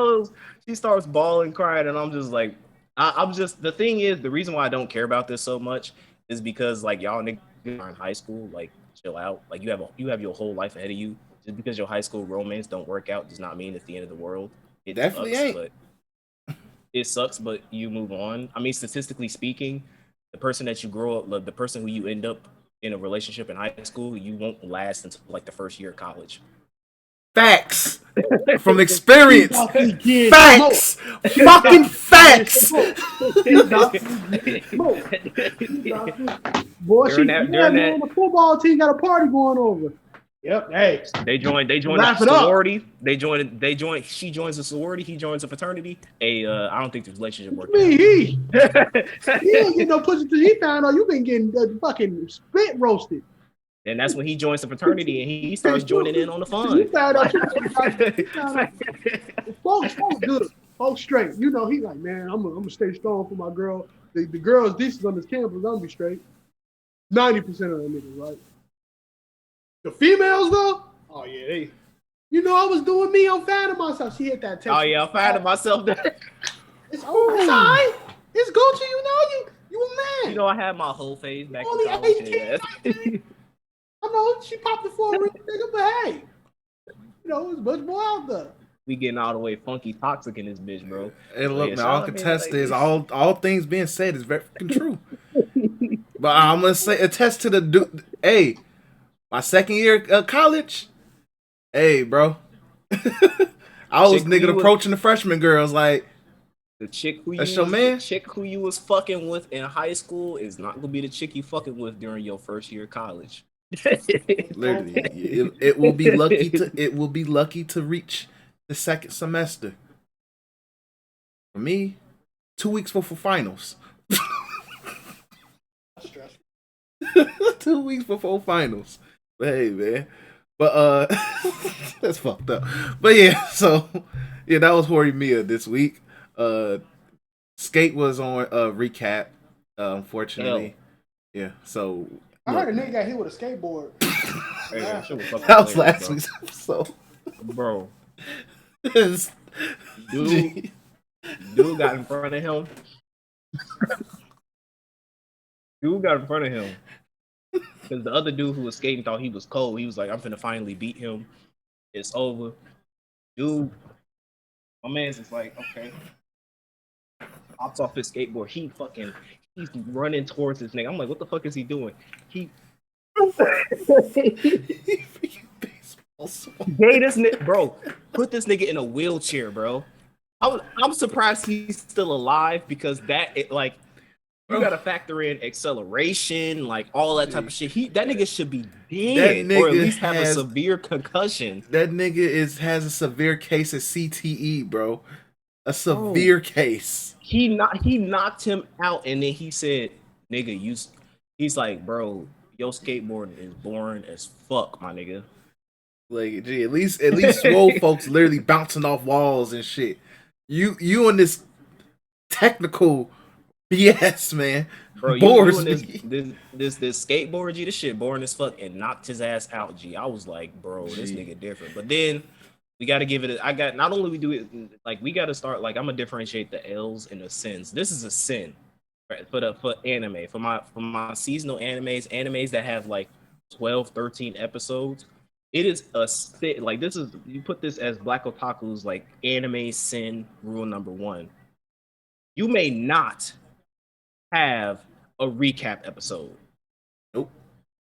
starts bawling, crying, and I'm just like, I'm just the thing is the reason why I don't care about this so much is because like y'all niggas are in high school, like chill out, like you have your whole life ahead of you. Just because your high school romance don't work out does not mean it's the end of the world. It Definitely sucks, ain't. but it sucks, but you move on. I mean, statistically speaking, the person that you grow up, the person who you end up in a relationship in high school, you won't last until like the first year of college. Facts from experience. Fucking Facts. Fucking facts. Boy, During that, man, the football team got a party going over. Yep. Hey, they joined wrap a it up. sorority. She joins a sorority. He joins a fraternity. I don't think the relationship worked Me, out. he don't get no pussy till he found out you been getting fucking spit roasted. And that's when he joins the fraternity and he starts joining in on the fun. He found out folks good. Folks straight. You know, he like, man, I'm gonna stay strong for my girl. The girls this is on this campus, I'm gonna be straight. 90% of them niggas, right? The females though, oh yeah, they. You know, I was doing me. I'm finding myself. She hit that text. Oh yeah, I'm finding myself there. It's over. It's all right. It's Gucci. You know, you a man. You know, I had my whole phase back Only in college. 18. I know she popped it for a real nigga, but hey, you know, there's much more out there. We getting all the way funky toxic in this bitch, bro. Hey, look, yeah, man, all contest is all things being said is very fucking true. But I'm gonna say attest to the dude. Hey, my second year of college. Hey, bro. I was nigga approaching the freshman girls like the chick who that's your man. The chick who you was fucking with in high school is not gonna be the chick you fucking with during your first year of college. Literally, it will be lucky to reach the second semester. For me, 2 weeks before finals. 2 weeks before finals. But hey, man. But that's fucked up. But yeah, so yeah, that was Horimiya this week. Skate was on recap, unfortunately. Yeah, so I heard a nigga got hit with a skateboard. Hey, that was last week's episode. Bro. Dude got in front of him. Because the other dude who was skating thought he was cold. He was like, I'm finna finally beat him. It's over. Dude, my man's just like, okay. Hops off his skateboard. He's running towards this nigga. I'm like, what the fuck is he doing? He gave this nigga, bro, put this nigga in a wheelchair, bro. I'm surprised he's still alive because you gotta factor in acceleration, like all that type of shit. That nigga should be dead, or at least have a severe concussion. That nigga has a severe case of CTE, bro. A severe case. He knocked him out, and then he said, "Nigga, he's like, bro, your skateboarding is boring as fuck, my nigga." Like, gee, at least swole folks literally bouncing off walls and shit. You on this technical BS, man. Bro, you doing this skateboard, G, this shit boring as fuck, and knocked his ass out, G. I was like, bro, this nigga different. But then we got to give it. Not only we do it, like we got to start. Like I'm gonna differentiate the L's and the sins. This is a sin, right? For anime, for my seasonal animes that have like 12, 13 episodes. It is a sin. Like this is, you put this as Black Otaku's like anime sin rule number 1. You may not have a recap episode. Nope.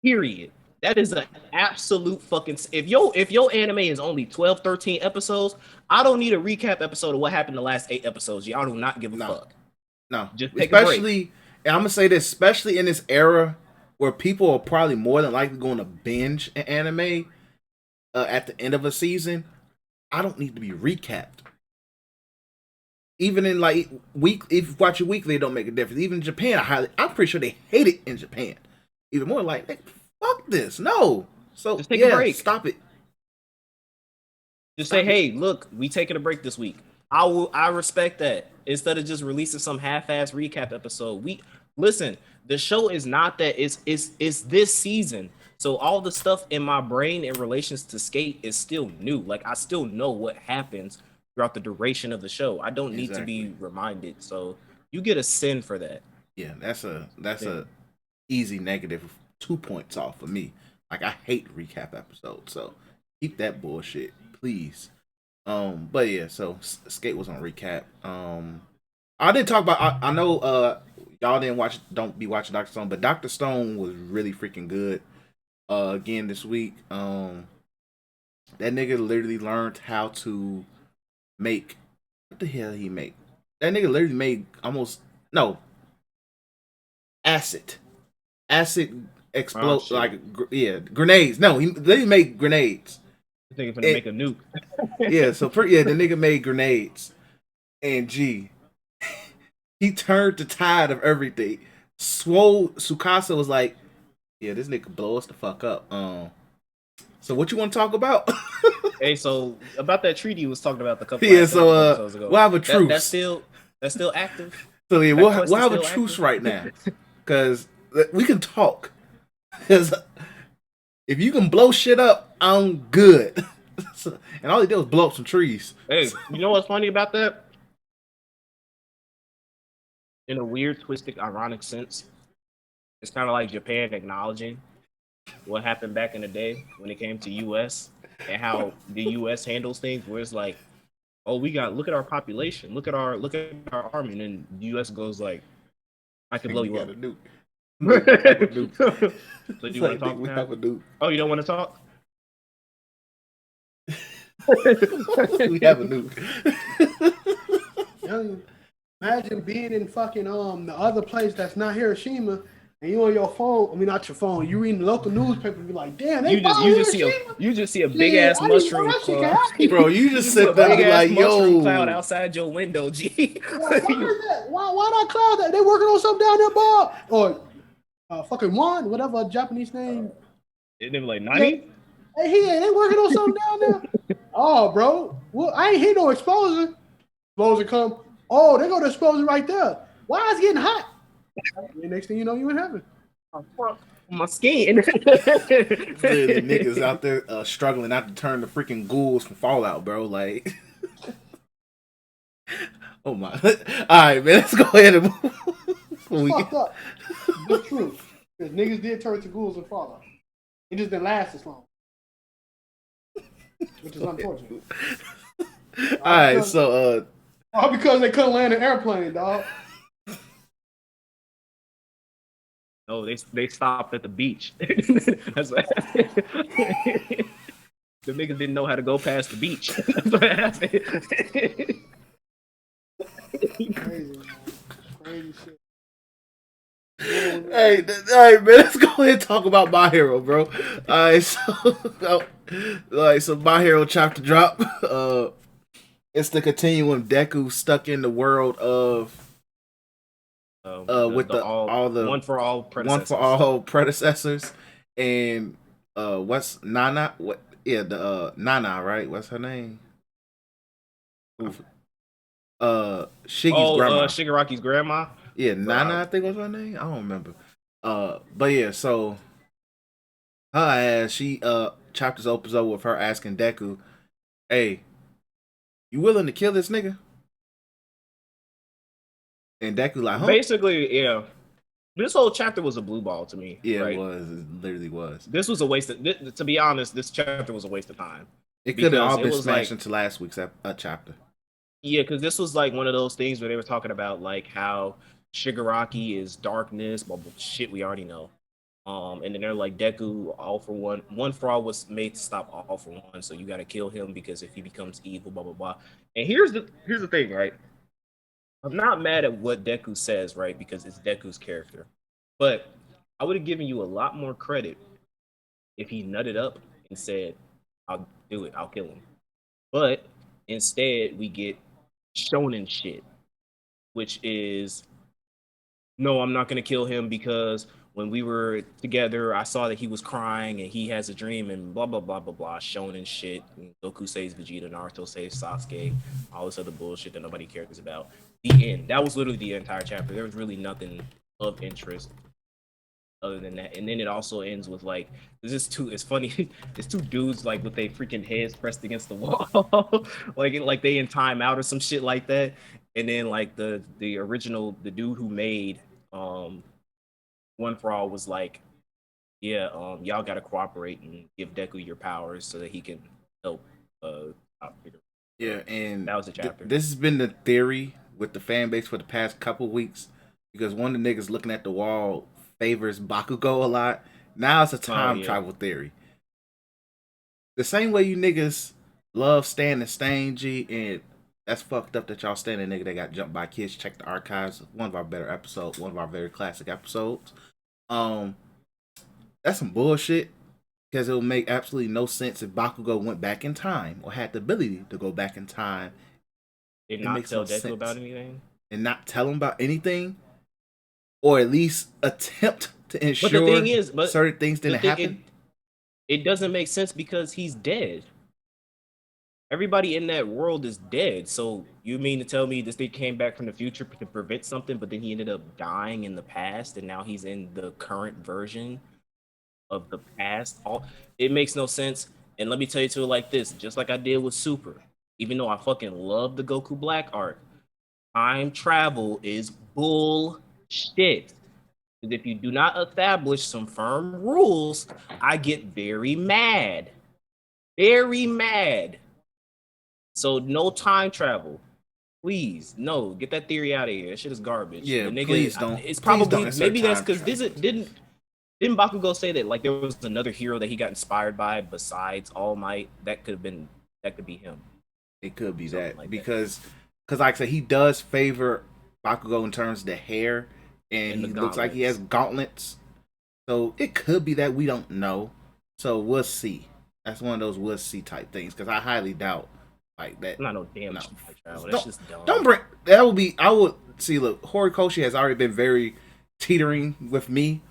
Period. That is an absolute fucking. If your anime is only 12, 13 episodes, I don't need a recap episode of what happened the last 8 episodes. Y'all do not give a fuck. No. Just take a break. And I'm gonna say this, especially in this era where people are probably more than likely going to binge an anime at the end of a season, I don't need to be recapped. Even in like if you watch it weekly, it don't make a difference. Even in Japan, I'm pretty sure they hate it in Japan. Even more like, fuck this, no. So just take a break. Stop it. Just say, hey, look, we taking a break this week. I respect that. Instead of just releasing some half-ass recap episode, we listen. The show is not that. It's this season. So all the stuff in my brain in relations to Skate is still new. Like I still know what happens throughout the duration of the show. I don't need to be reminded. So you get a sin for that. Yeah, that's a easy negative 2 points off for me. Like I hate recap episodes, so keep that bullshit, please. But yeah, so Skate was on recap. I didn't talk about. I know y'all didn't watch. Don't be watching Doctor Stone, but Doctor Stone was really freaking good. Again this week. That nigga literally learned how to make. What the hell he make? That nigga literally made almost no acid explode grenades. No, he literally made grenades. I think gonna make a nuke. Yeah, so the nigga made grenades, and he turned the tide of everything. Swole Sukasa was like, yeah, this nigga blow us the fuck up. So what you want to talk about? Hey, so about that treaty you was talking about the couple episodes ago. We'll have a truce. That's still active. So yeah, we'll have a truce active right now, because we can talk. Because if you can blow shit up, I'm good. And all he did was blow up some trees. Hey, you know what's funny about that? In a weird, twisted, ironic sense, it's kind of like Japan acknowledging what happened back in the day when it came to U.S. and how the U.S. handles things, where it's like, oh, look at our population, look at our army, and then the U.S. goes like, I can blow you up. So do you want to talk now? Oh, you don't want to talk? We have a nuke. Imagine being in fucking the other place that's not Hiroshima, and you on your phone. I mean, not your phone. You reading the local newspaper and be like, "Damn, they you just see a big ass mushroom cloud, bro. You just sit there and be like, "Yo, cloud outside your window, G." Why is that? Why not cloud that? They working on something down there, Bob? Or fucking Juan, whatever Japanese name. And they were like, "Nani?" Hey, they working on something down there. Oh, bro. Well, I ain't hear no explosion. Explosion come. Oh, they go to explosion right there. Why is it getting hot? The next thing you know, you in heaven. Oh, fuck my skin. The niggas out there struggling not to turn the freaking ghouls from Fallout, bro. Like, oh my. All right, man. Let's go ahead and move. Fucked up. The truth. Because niggas did turn to ghouls in Fallout. It just didn't last as long. Which is unfortunate. All right, so all because they couldn't land an airplane, dog. No, they stopped at the beach. That's what happened. The niggas didn't know how to go past the beach. That's what happened. Crazy, man. Crazy shit. hey, man, let's go ahead and talk about My Hero, bro. Alright, so My Hero chapter drop. It's the continuum Deku stuck in the world of with all the one for all predecessors, and what's Nana? What? Yeah, the Nana, right? What's her name? Shiggy's grandma. Shigaraki's grandma. Yeah, Nana, I think was her name. I don't remember. But yeah, so her ass, she chapters opens up with her asking Deku, "Hey, you willing to kill this nigga?" And Deku like, huh? Basically, yeah. This whole chapter was a blue ball to me. Yeah, right? It was. It literally was. This was a waste of. To be honest, this chapter was a waste of time. It could have all been smashed into last week's chapter. Yeah, because this was like one of those things where they were talking about like how Shigaraki is darkness, blah, blah, shit we already know. And then they're like, Deku, all for one for all was made to stop all for one, so you got to kill him because if he becomes evil, blah blah blah. And here's the thing, right? I'm not mad at what Deku says, right? Because it's Deku's character, but I would have given you a lot more credit if he nutted up and said, "I'll do it, I'll kill him." But instead, we get shonen shit, which is, no, I'm not going to kill him because when we were together, I saw that he was crying and he has a dream and blah blah blah blah blah, shonen shit. And Goku saves Vegeta, Naruto saves Sasuke, all this other bullshit that nobody cares about. The end. That was literally the entire chapter. There was really nothing of interest other than that. And then it also ends with like there's just two. It's funny. It's two dudes like with their freaking heads pressed against the wall, like they in timeout or some shit like that. And then like the original the dude who made One for All was like, yeah, y'all got to cooperate and give Deku your powers so that he can help. Top figure. Yeah, and That was the chapter. This has been the theory with the fan base for the past couple weeks because one of the niggas looking at the wall favors Bakugo a lot. Now it's a time travel theory. The same way you niggas love Stan and Stain G, and that's fucked up that y'all stand a nigga that got jumped by kids. Check the archives. One of our better episodes, one of our very classic episodes. That's some bullshit because it would make absolutely no sense if Bakugo went back in time or had the ability to go back in time. Did not tell Deku about anything? And not tell him about anything? Or at least attempt to ensure but the thing is, certain things didn't happen? It doesn't make sense because he's dead. Everybody in that world is dead. So you mean to tell me this thing came back from the future to prevent something, but then he ended up dying in the past and now he's in the current version of the past? It makes no sense. And let me tell you to it like this, just like I did with Super, even though I fucking love the Goku Black art, time travel is bullshit. If you do not establish some firm rules, I get very mad. Very mad. So no time travel. Please, no. Get that theory out of here. That shit is garbage. Yeah, the nigga, please don't. It's probably don't maybe that's because didn't Bakugo say that like there was another hero that he got inspired by besides All Might? That could be him. It could be that like because like I said, he does favor Bakugo in terms of the hair, and he looks like he has gauntlets. So it could be that we don't know. So we'll see. That's one of those we'll see type things because I highly doubt like that. Not no damn no. Travel. That's just dumb. Don't bring that. Would be I would see. Look, Horikoshi has already been very teetering with me,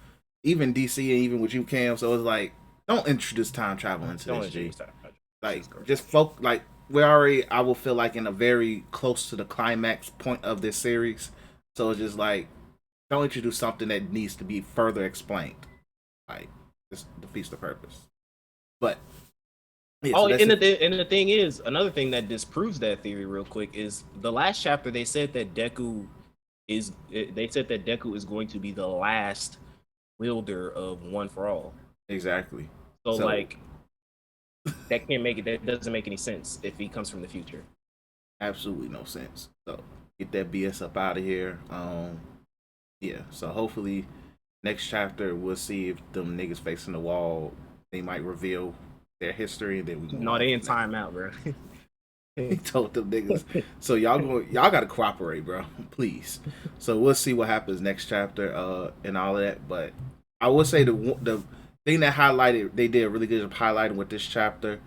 even DC and even with you, Cam. So it's like don't introduce time travel into this. G. Like just like we're already. I will feel like in a very close to the climax point of this series. So it's just like don't introduce something that needs to be further explained. Like this defeats the purpose. But yeah, and the thing is, another thing that disproves that theory real quick is the last chapter. They said that Deku is going to be the last wielder of One for All. Exactly. So like that can't make it. That doesn't make any sense if he comes from the future. Absolutely no sense. So get that BS up out of here. Yeah. So hopefully next chapter we'll see if them niggas facing the wall they might reveal their history and then we no they in timeout, bro. He told them niggas. So y'all gotta cooperate, bro. Please. So we'll see what happens next chapter and all of that. But I will say the thing that they did a really good job highlighting with this chapter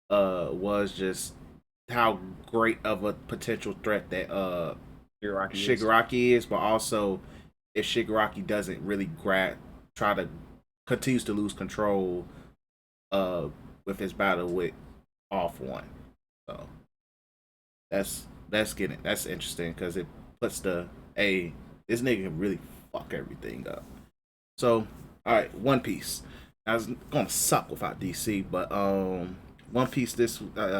was just how great of a potential threat that Shigaraki is, but also if Shigaraki doesn't really continues to lose control with his battle with All For One. So that's interesting because it puts this nigga can really fuck everything up. So all right, One Piece. I was gonna suck without DC, but One Piece.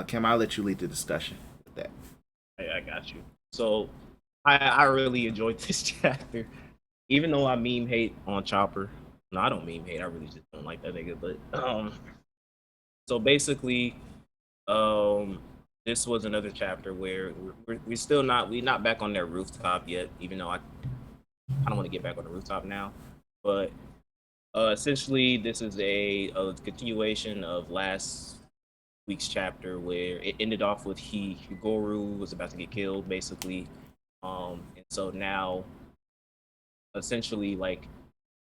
Cam, I'll let you lead the discussion with that. I got you. So I really enjoyed this chapter, even though I meme hate on Chopper. No, I don't meme hate. I really just don't like that nigga. But so basically, this was another chapter where we're not back on that rooftop yet. Even though I don't want to get back on the rooftop now, but essentially this is a continuation of last week's chapter where it ended off with Higoru was about to get killed basically, and so now essentially like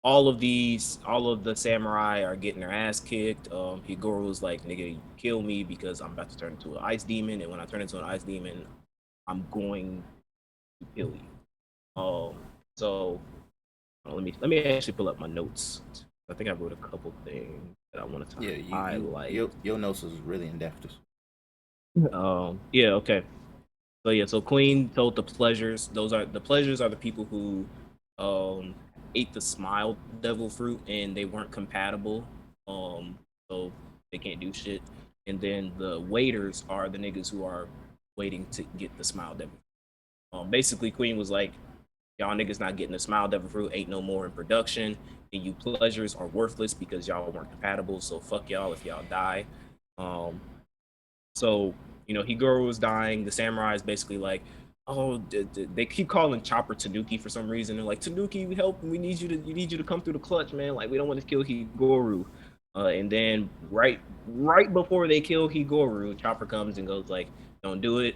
all of the samurai are getting their ass kicked. Higoru was like, nigga, kill me because I'm about to turn into an ice demon, and when I turn into an ice demon I'm going to kill you. So Let me actually pull up my notes. I think I wrote a couple things that I wanted to Yeah, highlight. your notes was really in depth. Yeah, okay. So yeah, so Queen told the pleasures. The pleasures are the people who ate the smile devil fruit and they weren't compatible. So they can't do shit. And then the waiters are the niggas who are waiting to get the smile devil. Basically Queen was like, y'all niggas not getting the smile devil fruit, ain't no more in production, and you pleasures are worthless because y'all weren't compatible. So fuck y'all if y'all die. Um, so Higuro was dying. The samurai is basically like, oh, they keep calling Chopper Tanuki for some reason. They're like, Tanuki, we help. We need you to come through the clutch, man. Like we don't want to kill Higuro. And then right before they kill Higuro, Chopper comes and goes like, don't do it.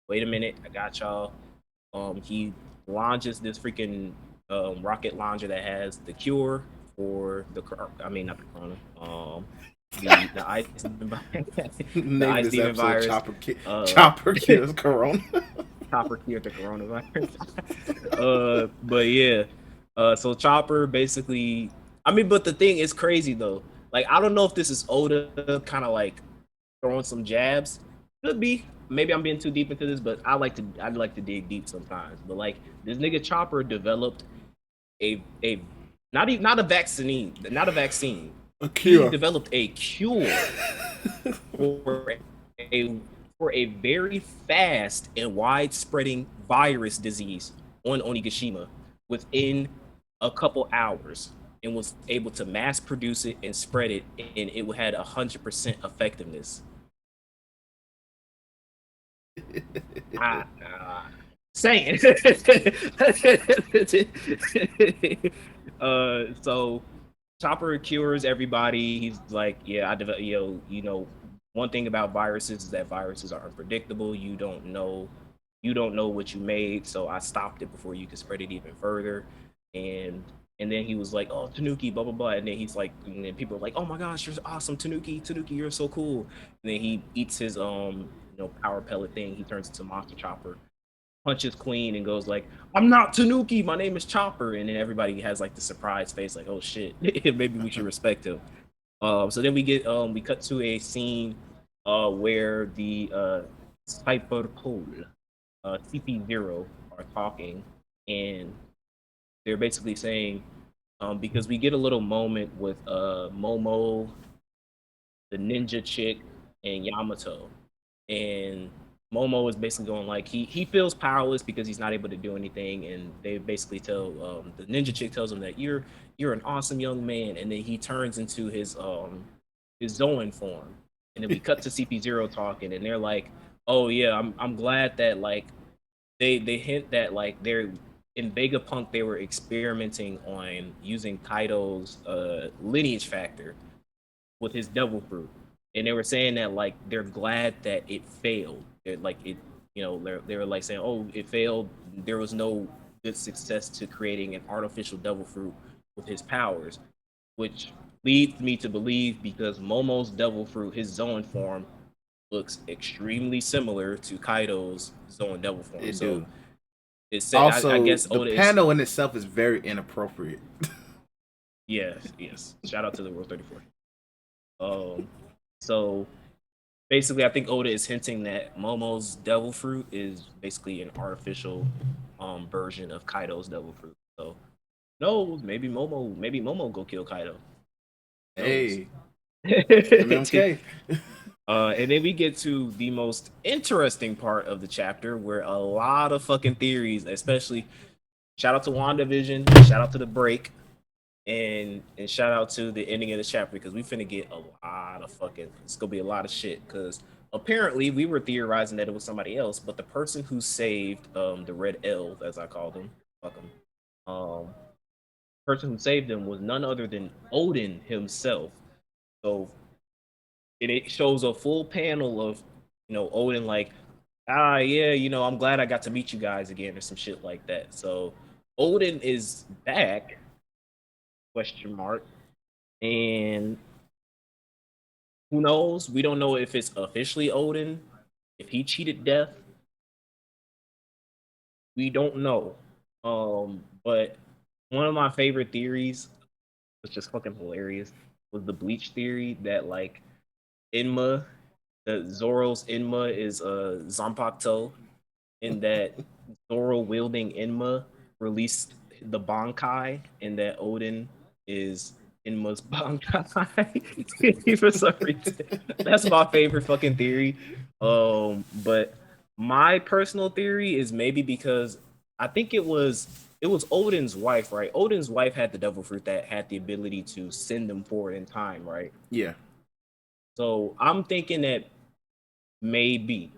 Wait a minute, I got y'all. He launches this freaking rocket launcher that has the cure for I mean not the corona. The ice the Name of ice this demon episode: virus. Chopper cures Corona. Chopper cured the coronavirus. But yeah. So Chopper basically. I mean, but the thing is crazy though. Like I don't know if this is Oda kind of like throwing some jabs. Could be. Maybe I'm being too deep into this, but I'd like to dig deep sometimes. But like this nigga Chopper developed a not a vaccine. A He cure. developed a cure for a for a very fast and widespreading virus disease on Onigashima within a couple hours, and was able to mass produce it and spread it, and it had 100% effectiveness. Saying. So Chopper cures everybody. He's like, yeah, I develop, one thing about viruses is that viruses are unpredictable. You don't know what you made, so I stopped it before you could spread it even further. And and then he was like, oh, Tanuki, blah blah blah. And then he's like, and then people are like, oh my gosh, you're awesome, Tanuki, you're so cool. And then he eats his power pellet thing. He turns into Monster Chopper, punches Queen, and goes like, I'm not Tanuki, my name is Chopper. And then everybody has like the surprise face, like, oh shit, maybe we should respect him. So then we cut to a scene where the Cyberpol, CP0 are talking, and they're basically saying, because we get a little moment with Momo, the ninja chick, and Yamato. And Momo is basically going like he feels powerless because he's not able to do anything, and they basically tell the ninja chick tells him that you're an awesome young man, and then he turns into his Zoan form, and then we cut to CP0 talking, and they're like, oh yeah, I'm glad that like they hint that like they're in Vegapunk they were experimenting on using Kaido's lineage factor with his devil fruit, and they were saying that like they're glad that it failed. Like it, they were like saying, "Oh, it failed. There was no good success to creating an artificial devil fruit with his powers," which leads me to believe because Momo's devil fruit, his Zoan form, looks extremely similar to Kaido's Zoan devil form. It So do. it's I Also, guess the Oda is panel in itself is very inappropriate. yes. Shout out to the World 34. So basically, I think Oda is hinting that Momo's devil fruit is basically an artificial version of Kaido's devil fruit. So no, maybe Momo go kill Kaido. Knows. Hey, MMK. And then we get to the most interesting part of the chapter where a lot of fucking theories, especially shout out to WandaVision, shout out to the break, and shout out to the ending of the chapter because we finna get a lot of fucking. It's gonna be a lot of shit because apparently we were theorizing that it was somebody else, but the person who saved the Red Elf, as I called him, fuck him, person who saved him was none other than Odin himself. So it shows a full panel of Odin like, yeah, I'm glad I got to meet you guys again or some shit like that. So Odin is back, question mark. And who knows? We don't know if it's officially Odin, if he cheated death. We don't know. But one of my favorite theories, which is fucking hilarious, was the Bleach theory that like Enma, that Zoro's Enma is Zanpakuto, and that Zoro wielding Enma released the Bankai, and that Odin is Enma's Bankai for some reason. That's my favorite fucking theory. But my personal theory is maybe because I think it was Odin's wife, right? Odin's wife had the devil fruit that had the ability to send them forward in time, right? Yeah. So I'm thinking that maybe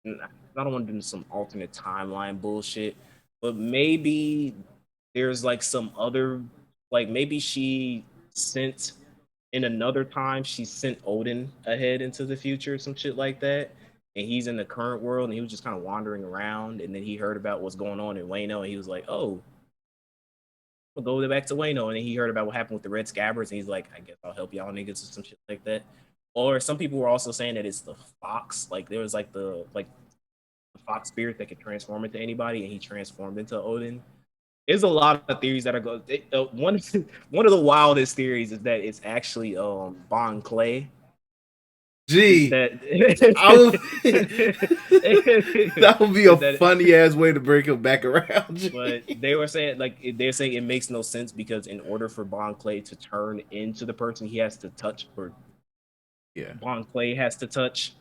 I don't want to do some alternate timeline bullshit, but maybe there's like some other, like maybe she sent in another time she sent Odin ahead into the future, some shit like that. And he's in the current world and he was just kind of wandering around and then he heard about what's going on in Wano and he was like, oh, we'll go back to Wano. And then he heard about what happened with the Red Scabbards and he's like, I guess I'll help y'all niggas or some shit like that. Or some people were also saying that it's the fox. Like there was like the fox spirit that could transform into anybody, and he transformed into Odin. There's a lot of theories that are going. One of the wildest theories is that it's actually Bon Clay. Gee, That that would be a that, funny ass way to bring him back around. G. but they were saying they're saying it makes no sense because in order for Bon Clay to turn into the person, he has to touch, or Yeah. Bon Clay has to touch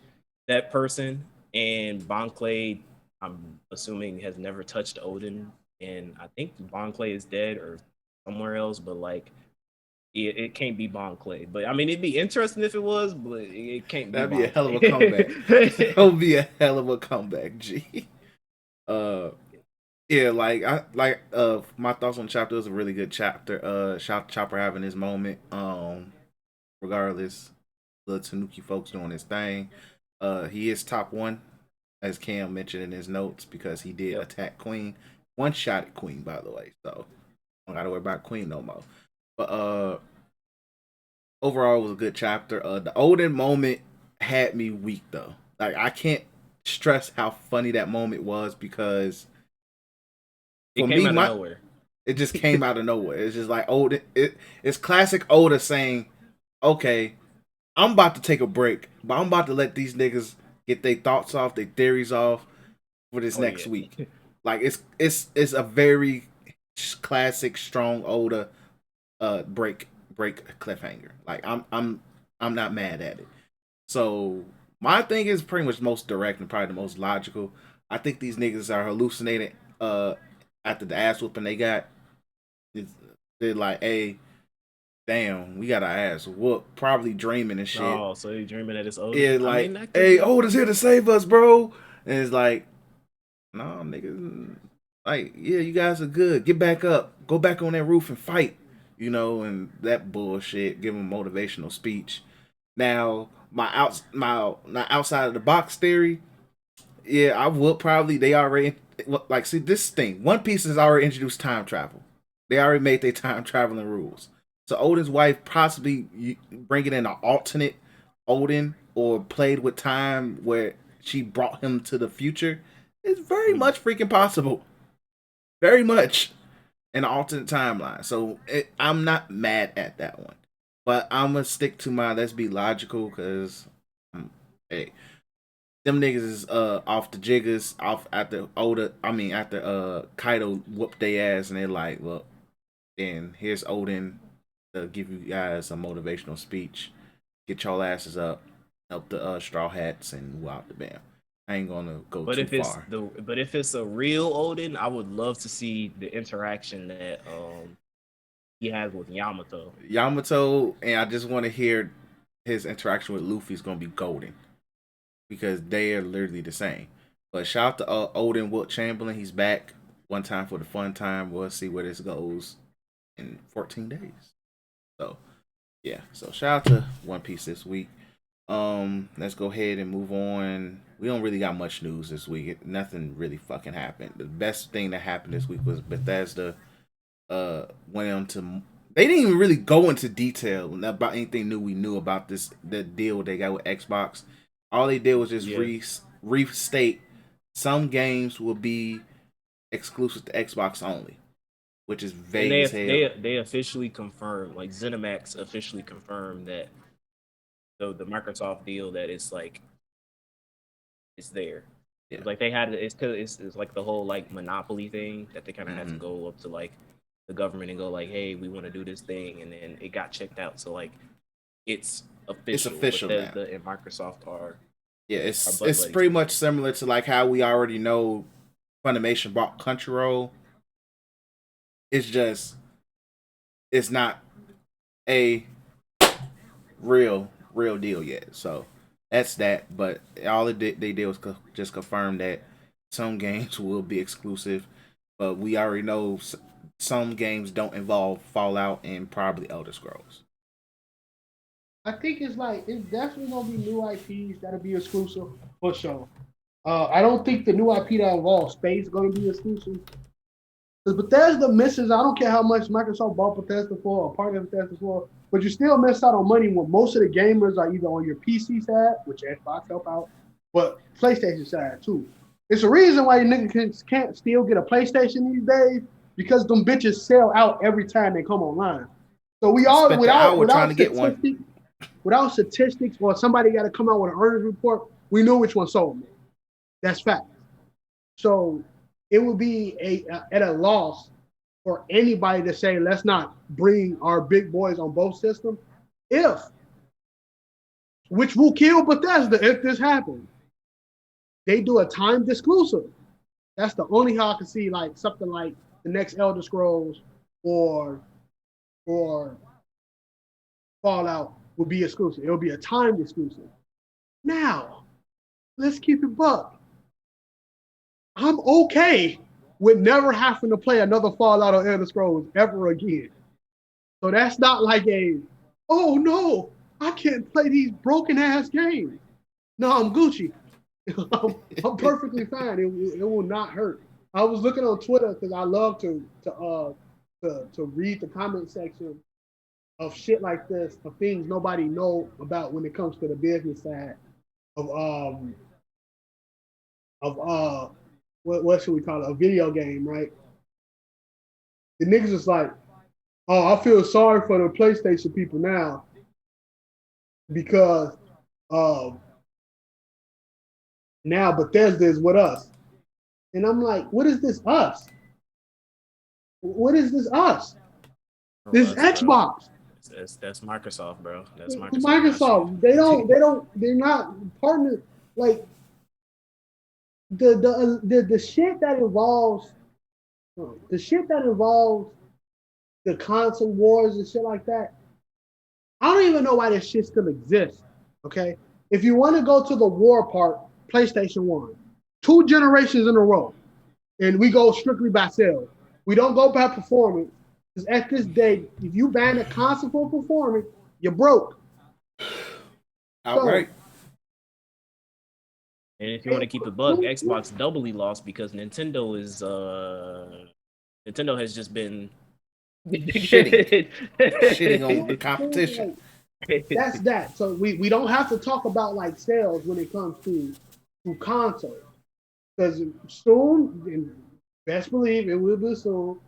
that person, and Bon Clay, I'm assuming, has never touched Odin, and I think Bon Clay is dead or somewhere else, but like it can't be Bon Clay. But I mean, it'd be interesting if it was, but it can't be. That'd be Bon a hell of a Clay. comeback. That would be a hell of a comeback, G. Yeah, my thoughts on the chapter was a really good chapter. Chopper having his moment. Regardless, the Tanuki folks doing his thing. He is top one, as Cam mentioned in his notes, because he did attack Queen. One shot at Queen, by the way. So don't gotta worry about Queen no more. But overall it was a good chapter. The Odin moment had me weak though. Like I can't stress how funny that moment was because It came out of nowhere. It just came out of nowhere. It's just like Oda. It's classic Oda saying, "Okay, I'm about to take a break, but I'm about to let these niggas get their thoughts off, their theories off for this next week." Like it's a very classic, strong Oda break cliffhanger. Like I'm not mad at it. So my thing is pretty much most direct and probably the most logical. I think these niggas are hallucinating after the ass whooping they got. They're like, hey, damn, we got our ass whooped. Probably dreaming and shit. Oh, so they dreaming that it's Odin. Yeah, like, hey, Odin's here to save us, bro. And it's like, no, nigga. Like, yeah, you guys are good. Get back up. Go back on that roof and fight. You know, and that bullshit. Give them a motivational speech. Now, my outside of the box theory, yeah, I would probably, they already, like, see, this thing, One Piece has already introduced time travel. They already made their time traveling rules. So Odin's wife possibly bringing in an alternate Odin or played with time where she brought him to the future is very much freaking possible. Very much an alternate timeline. So I'm not mad at that one. But I'm going to stick to my let's be logical because, hey, them niggas is off the jiggers, off after Kaido whooped their ass and they're like, look, then here's Odin to give you guys a motivational speech. Get y'all asses up, help the Straw Hats, and move out the band. I ain't gonna go too far. But if it's a real Odin, I would love to see the interaction that he has with Yamato. And I just want to hear his interaction with Luffy's gonna be golden because they are literally the same. But shout out to Odin Wilt Chamberlain. He's back one time for the fun time. We'll see where this goes in 14 days. So yeah, so shout out to One Piece this week. Let's go ahead and move on. We don't really got much news this week. Nothing really fucking happened. The best thing that happened this week was Bethesda went on to. They didn't even really go into detail about anything new we knew about the deal they got with Xbox. All they did was just restate some games will be exclusive to Xbox only. which is And vague as hell. they officially confirmed, like ZeniMax officially confirmed that the Microsoft deal that it's like it's there. Yeah. Like they had it's because it's like the whole like monopoly thing that they kind of had to go up to like the government and go like, hey, we want to do this thing, and then it got checked out. So like it's It's official. official now. Bethesda and Microsoft are Yeah, butt it's buddies. pretty much similar to like how we already know Funimation bought Crunchyroll. It's just it's not a real deal yet. So that's that. But all they did was just confirm that some games will be exclusive, but we already know some games don't involve Fallout and probably Elder Scrolls. I think it's definitely gonna be new IPs that'll be exclusive for sure. I don't think the new IP that involves space is gonna be exclusive. Because Bethesda misses, I don't care how much Microsoft bought Bethesda for or part of Bethesda for, but you still miss out on money when most of the gamers are either on your PC side, which Xbox help out, but PlayStation side too. It's a reason why you niggas can't still get a PlayStation these days because them bitches sell out every time they come online. So we all Spent the hour trying to get one. Without statistics or somebody got to come out with an earnings report, we know which one sold. That's fact. So it would be at a loss for anybody to say, let's not bring our big boys on both systems, which will kill Bethesda if this happens. They do a timed exclusive. That's the only how I can see like something like the next Elder Scrolls or Fallout will be exclusive. It'll be a timed exclusive. Now, let's keep it buck. I'm okay with never having to play another Fallout or Elder Scrolls ever again. So that's not like oh no, I can't play these broken ass games. No, I'm Gucci. I'm perfectly fine. It will not hurt. I was looking on Twitter because I love to read the comment section of shit like this, of things nobody know about when it comes to the business side of what should we call it? A video game, right? The niggas is like, oh, I feel sorry for the PlayStation people now because now Bethesda is with us. And I'm like, what is this us? What is this us? This Xbox. That's Microsoft, bro. That's Microsoft. They're not partners. Like the shit that involves the console wars and shit like that. I don't even know why this shit still exists. Okay, if you want to go to the war part, PlayStation 1, 2 generations in a row, and we go strictly by sales. We don't go by performance. Because at this day, if you ban a console for performance, you're broke. Outright. And if you want to keep it buck, Xbox doubly lost because Nintendo has just been shitting on the competition. That's that. So we don't have to talk about like sales when it comes to consoles. Because soon, and best believe it will be soon,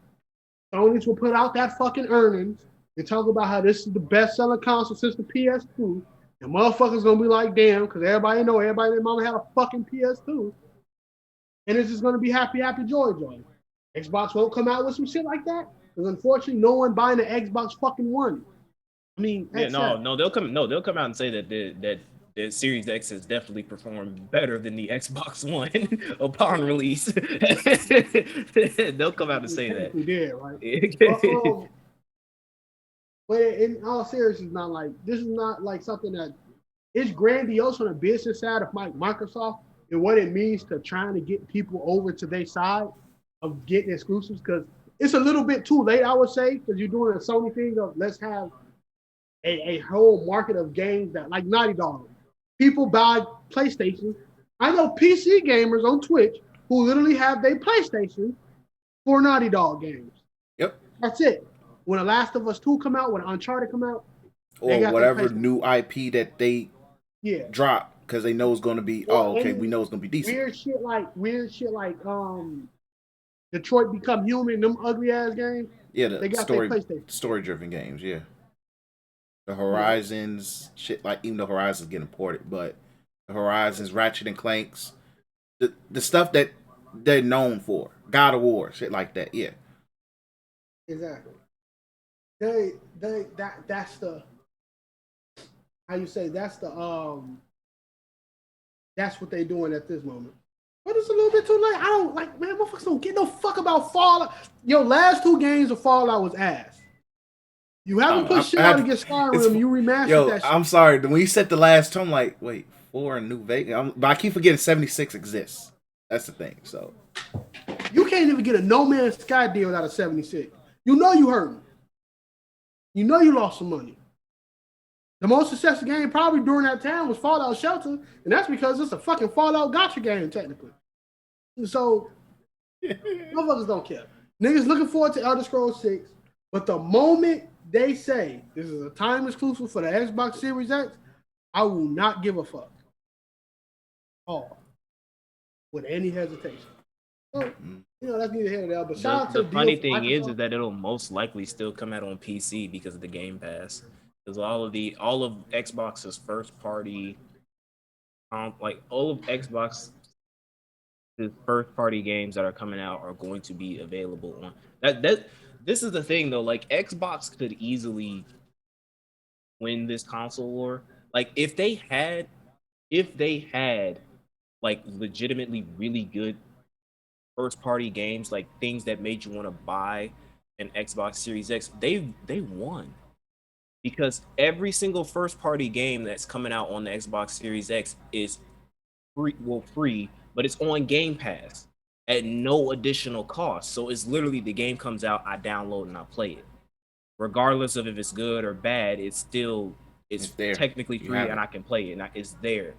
Sony will put out that fucking earnings and talk about how this is the best selling console since the PS2. And motherfuckers gonna be like, damn, because everybody and their mama had a fucking PS2. And it's just gonna be happy, joy. Xbox won't come out with some shit like that. Because unfortunately, no one buying the Xbox fucking One. I mean, they'll come out and say that the Series X has definitely performed better than the Xbox One upon release. They'll come out and say that. We did, right? But in all seriousness, this is not like something that is grandiose on the business side of Microsoft and what it means to trying to get people over to their side of getting exclusives. Because it's a little bit too late, I would say, because you're doing a Sony thing of let's have a whole market of games that like Naughty Dog. People buy PlayStation. I know PC gamers on Twitch who literally have their PlayStation for Naughty Dog games. Yep. That's it. When The Last of Us 2 come out, when Uncharted come out, or whatever new IP that they drop because they know it's going to be, we know it's going to be decent. Weird shit like Detroit Become Human, them ugly ass games. Yeah, They the got their PlayStation. story driven games. Yeah, the Yeah. Horizons shit. Like even though Horizons getting ported, but the Horizons, Ratchet and Clanks, the stuff that they're known for, God of War, shit like that. Yeah, Exactly. That's the how you say that's what they doing at this moment. But it's a little bit too late. I don't like, man, motherfuckers don't get no fuck about Fallout. Yo, last 2 games of Fallout was ass. You haven't put shit out against Skyrim. You remastered that shit. I'm sorry. When you said the last two, I'm like, wait, 4 in New Vegas. But I keep forgetting 76 exists. That's the thing. So You can't even get a No Man's Sky deal out of 76. You know you hurting. You know you lost some money. The most successful game probably during that time was Fallout Shelter, and that's because it's a fucking Fallout gotcha game, technically. So, motherfuckers don't care. Niggas looking forward to Elder Scrolls 6, but the moment they say this is a time exclusive for the Xbox Series X, I will not give a fuck. Oh, with any hesitation. So, that's neither here nor there. But shout out to The funny deal thing is Microsoft. that it'll most likely still come out on PC because of the Game Pass. Because all of Xbox's first party, like all of Xbox's first party games that are coming out are going to be available on that. This is the thing though. Like Xbox could easily win this console war. Like if they had like legitimately really good first party games, like things that made you want to buy an Xbox Series X, they won. Because every single first party game that's coming out on the Xbox Series X is free, but it's on Game Pass at no additional cost. So it's literally the game comes out, I download and I play it. Regardless of if it's good or bad, it's there. technically free and I can play it and it's there.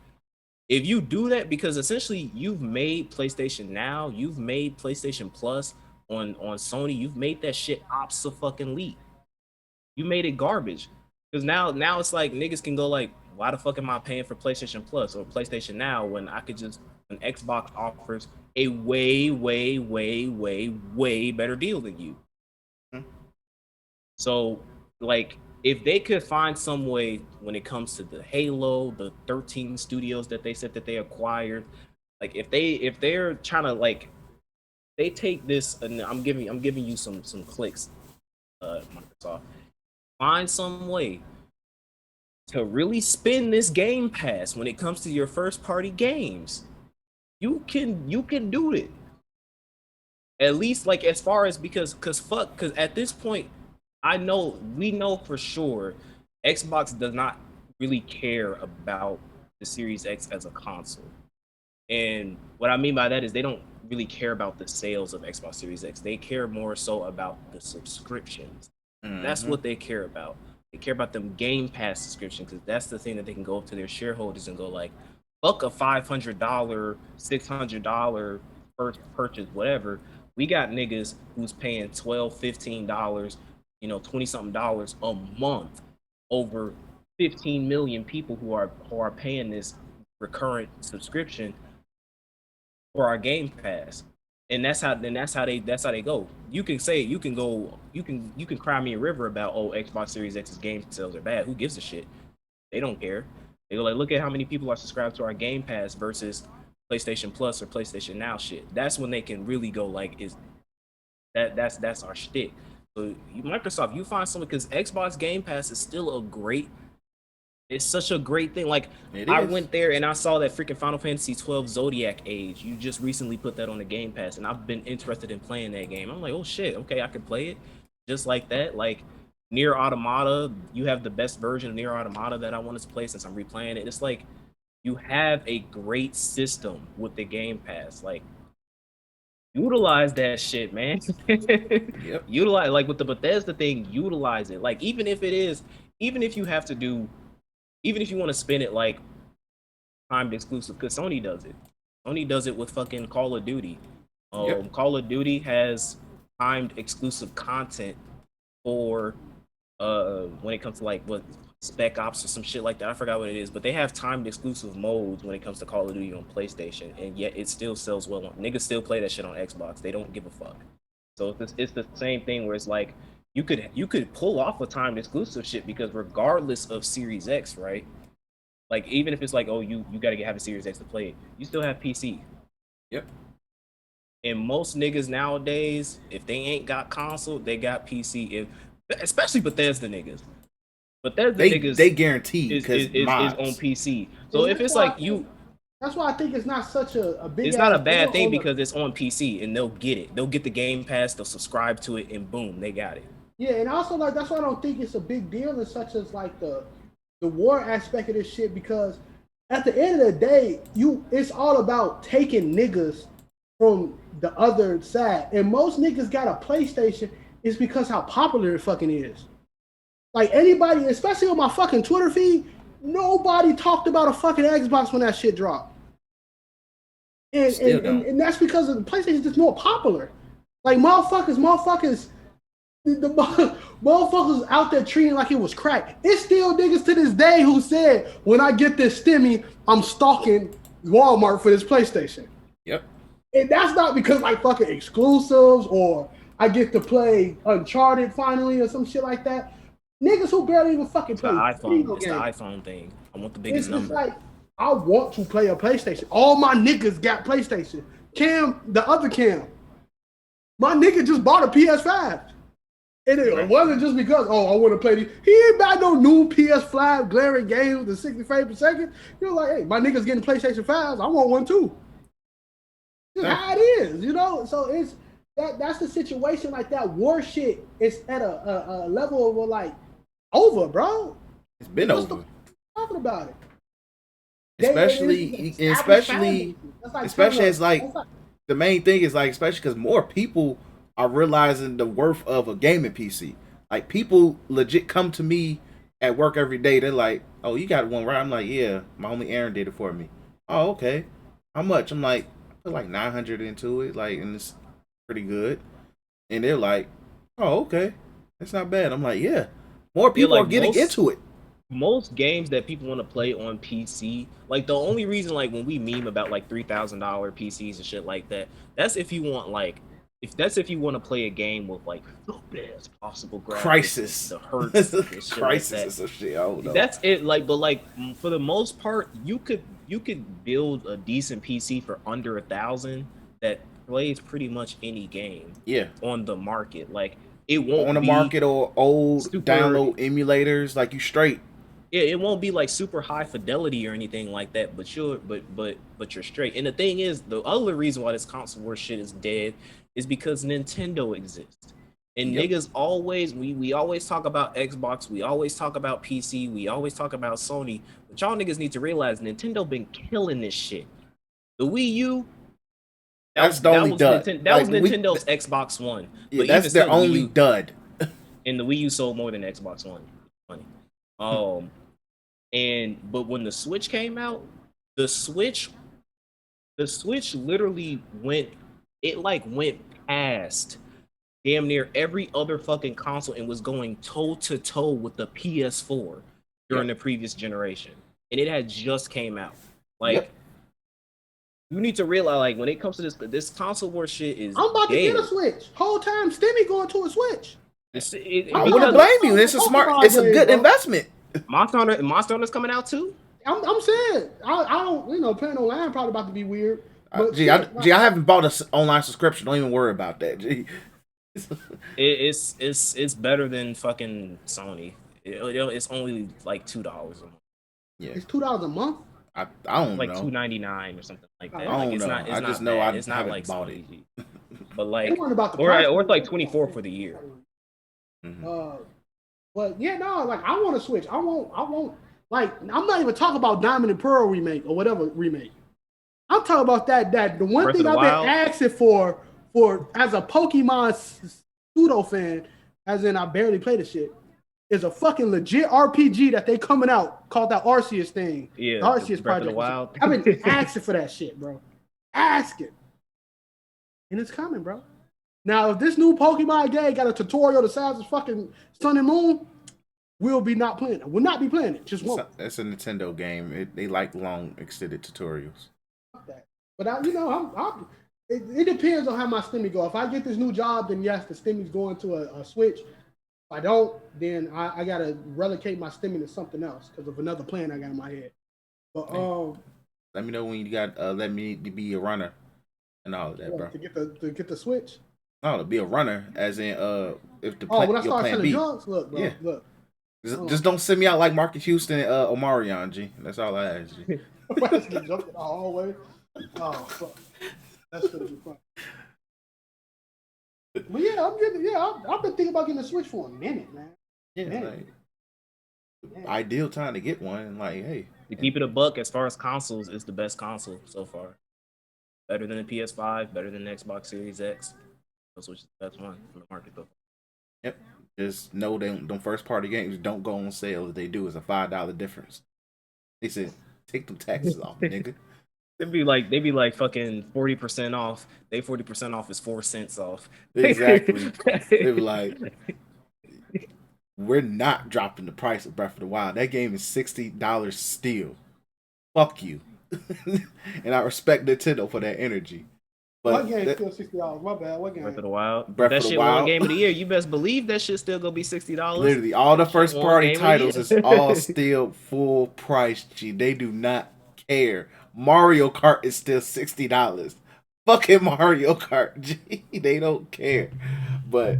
If you do that, because essentially you've made PlayStation Now, you've made PlayStation Plus on Sony, you've made that shit obso-fucking-lete. You made it garbage. Because now it's like niggas can go like, why the fuck am I paying for PlayStation Plus or PlayStation Now when I could just when Xbox offers a way, way, way, way, way better deal than you. So like if they could find some way when it comes to the Halo, the 13 studios that they said that they acquired, like if they're trying to like they take this and I'm giving you some clicks, Microsoft. Find some way to really spin this Game Pass when it comes to your first party games. You can do it. At least like as far as because at this point we know for sure Xbox does not really care about the Series X as a console. And what I mean by that is they don't really care about the sales of Xbox Series X. They care more so about the subscriptions. That's what they care about. They care about them Game Pass subscription because that's the thing that they can go up to their shareholders and go like, fuck a $500, $600 first purchase, whatever. We got niggas who's paying $12, $15, $20-something a month over 15 million people who are paying this recurrent subscription for our Game Pass. And that's how they go. You can cry me a river about Xbox Series X's game sales are bad. Who gives a shit? They don't care. They go like, look at how many people are subscribed to our Game Pass versus PlayStation Plus or PlayStation Now shit. That's when they can really go like, that's our shtick. So Microsoft, you find something because Xbox Game Pass is still it's such a great thing. Like I went there and I saw that freaking Final Fantasy 12 Zodiac Age. You just recently put that on the Game Pass, and I've been interested in playing that game. I'm like, oh shit, okay, I can play it just like that. Like Nier Automata, you have the best version of Nier Automata that I wanted to play since I'm replaying it. It's like you have a great system with the Game Pass. Like utilize that shit, man. Yep. Utilize like with the Bethesda thing, utilize it. Like even if you want to spin it like timed exclusive, because Sony does it. Sony does it with fucking Call of Duty. Call of Duty has timed exclusive content for when it comes to like what Spec Ops or some shit like that. I forgot what it is, but they have timed exclusive modes when it comes to Call of Duty on PlayStation, and yet it still sells well. Niggas still play that shit on Xbox. They don't give a fuck. So it's the same thing where it's like you could pull off a timed exclusive shit because regardless of Series X, right? Like even if it's like, oh, you gotta have a Series X to play it, you still have PC. Yep. And most niggas nowadays, if they ain't got console, they got PC. If especially Bethesda niggas. Bethesda niggas they guarantee is because on PC. So if it's like you, that's why I think it's not such a big. it's not a bad thing because it's on PC and they'll get it. They'll get the Game Pass. They'll subscribe to it, and boom, they got it. Yeah, and also like that's why I don't think it's a big deal as such as like the war aspect of this shit, because at the end of the day, it's all about taking niggas from the other side, and most niggas got a PlayStation is because how popular it fucking is. Like anybody, especially on my fucking Twitter feed, nobody talked about a fucking Xbox when that shit dropped. And that's because of the PlayStation is just more popular. Like motherfuckers, the motherfuckers out there treating like it was crack. It's still niggas to this day who said, when I get this stimmy, I'm stalking Walmart for this PlayStation. Yep. And that's not because like fucking exclusives or I get to play Uncharted finally or some shit like that. Niggas who barely even fucking play iPhone. It's the iPhone thing. I want the biggest number. It's like, I want to play a PlayStation. All my niggas got PlayStation. Cam, the other Cam, my nigga just bought a PS5. And it wasn't just because, I want to play these. He ain't buy no new PS5 glaring games with 60 frames per second. You're like, hey, my nigga's getting PlayStation 5s. I want one too. That's how it is, you know? So it's that's the situation. Like that war shit is at a level of like over, bro. It's been over. Talking about it. Especially as like the main thing is like, especially because more people are realizing the worth of a gaming PC. Like people legit come to me at work every day. They're like, "Oh, you got one right?" I'm like, "Yeah, my homie Aaron did it for me." "Oh, okay. How much?" I'm like, "I put like 900 into it, like, and it's pretty good." And they're like, "Oh, okay, that's not bad." I'm like, "Yeah." More people are getting into it. Most games that people want to play on PC, like the only reason, like when we meme about like $3,000 PCs and shit like that, that's if you want like, if you want to play a game with like the best possible graphics, Crisis, the hertz, and shit Crisis like that. is some shit. I don't know. That's it. Like, but like for the most part, you could build a decent PC for under $1,000 that plays pretty much any game. Yeah, on the market, like. It won't on the market or old download emulators, like you straight. Yeah, it won't be like super high fidelity or anything like that, but you're straight. And the thing is, the other reason why this console war shit is dead is because Nintendo exists. And niggas always we always talk about Xbox, we always talk about PC, we always talk about Sony, but y'all niggas need to realize Nintendo been killing this shit. The Wii U, that was Nintendo's Xbox One. Yeah, but that's their only dud. And the Wii U sold more than Xbox One. Funny. But when the Switch came out, the Switch literally went past damn near every other fucking console and was going toe to toe with the PS4 during the previous generation. And it had just came out. Like you need to realize, like, when it comes to this console war shit is. I'm about to get a Switch. Whole time, Stimmy going to a Switch. I wouldn't blame you. It's a smart. It's a good investment. Monster Hunter's coming out too. I'm saying I don't playing online probably about to be weird. But I haven't bought an online subscription. Don't even worry about that. Gee. It's better than fucking Sony. It's only like $2 a month. Yeah, it's $2 a month. I don't like know. $2.99 or something like that. I don't know. I just know I it's not like bought it. But like, or it's like 24 for the year. Mm-hmm. But yeah, no, like I want to switch. I won't. Like I'm not even talking about Diamond and Pearl remake or whatever remake. I'm talking about that the one thing I've been asking for as a Pokemon pseudo fan, as in I barely play the shit, is a fucking legit RPG that they coming out called that Arceus thing. Yeah, the Arceus project. I've been asking for that shit, bro. Asking. And it's coming, bro. Now, if this new Pokemon game got a tutorial the size of fucking Sun and Moon, will be not playing it. Will not be playing it. Just won't. It's a Nintendo game. They like long extended tutorials. That. But it depends on how my stimmy go. If I get this new job, then yes, the stimmy's going to a Switch. If I don't, then I gotta relocate my stimmy to something else because of another plan I got in my head. But let me know when you got let me be a runner and all of that, bro. To get the Switch. No, to be a runner, as in if the when I start selling drugs, look, bro, look. Just don't send me out like Marcus Houston and Omarion, G. That's all I ask you. Let's get jumped in the hallway. Oh, fuck. That's gonna be fun. But yeah, I've been thinking about getting a Switch for a minute, man. Yeah, ideal time to get one. Like, hey, to keep it a buck, as far as consoles, it's the best console so far. Better than the PS5, better than the Xbox Series X. Which is the best one from the market though. Yep. Just know them first party games don't go on sale. If they do, it's a $5 difference. They said, take them taxes off, nigga. They'd be like fucking 40% off. 40% off is 4 cents off. Exactly. They be like, we're not dropping the price of Breath of the Wild. That game is $60 still. Fuck you. And I respect Nintendo for that energy. But what game still $60? My bad. What game? Breath of the Wild. Breath that of the shit Wild. One game of the year. You best believe that shit still gonna be $60. Literally, all the first party titles is all still full price. G, they do not care. Mario Kart is still $60. Fucking Mario Kart, G, they don't care. But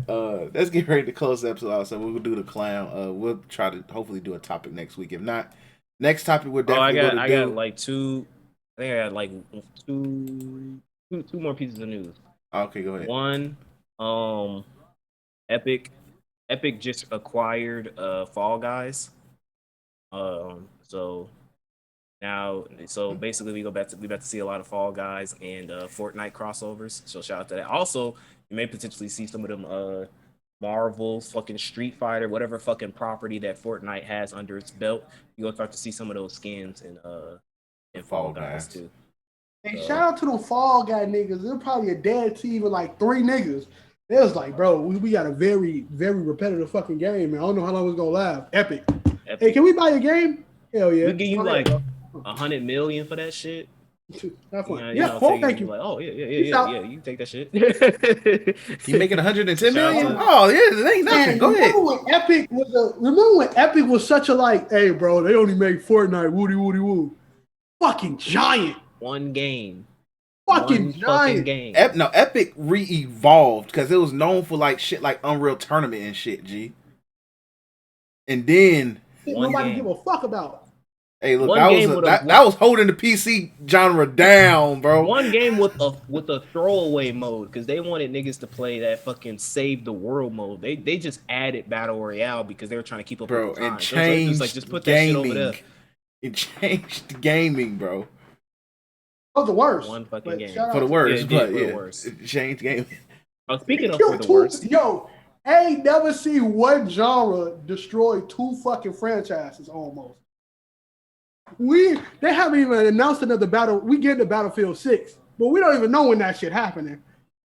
let's get ready to close the episode out. So we'll do the clown. We'll try to hopefully do a topic next week. If not, next topic we're definitely going to do. I got like two. I think I got like two more pieces of news. Okay, go ahead. One, Epic just acquired Fall Guys. So basically we about to see a lot of Fall Guys and Fortnite crossovers. So shout out to that. Also, you may potentially see some of them Marvel, fucking Street Fighter, whatever fucking property that Fortnite has under its belt. You're gonna start to see some of those skins in Fall Guys too. Hey, shout out to them Fall Guy niggas. They're probably a dead team with like 3 niggas. It was like, bro, we got a very, very repetitive fucking game, man. I don't know how long it's gonna last. Epic. Hey, can we buy a game? Hell yeah. We give you like 100 million for that shit. That's fun. Thank you. Like, oh yeah. You can take that shit. You making 110 million? Oh yeah, it ain't nothing. Go ahead. Remember when Epic was such a like, hey bro, they only make Fortnite, woody woo. Fucking giant. One game. Fucking giant. Game. Epic re-evolved because it was known for like shit like Unreal Tournament and shit, G. And then nobody give a fuck about. Hey, look, that was holding the PC genre down, bro. One game with a throwaway mode because they wanted niggas to play that fucking save the world mode. They just added battle royale because they were trying to keep up with the time. And changed so just put that shit over there. It changed gaming, bro. For the worst. One fucking game. For the worst, yeah, but yeah, it changed gaming. Speaking of for the worst. Yo, I ain't never seen one genre destroy 2 fucking franchises almost. They haven't even announced another battle. We get to Battlefield 6, but we don't even know when that shit happening.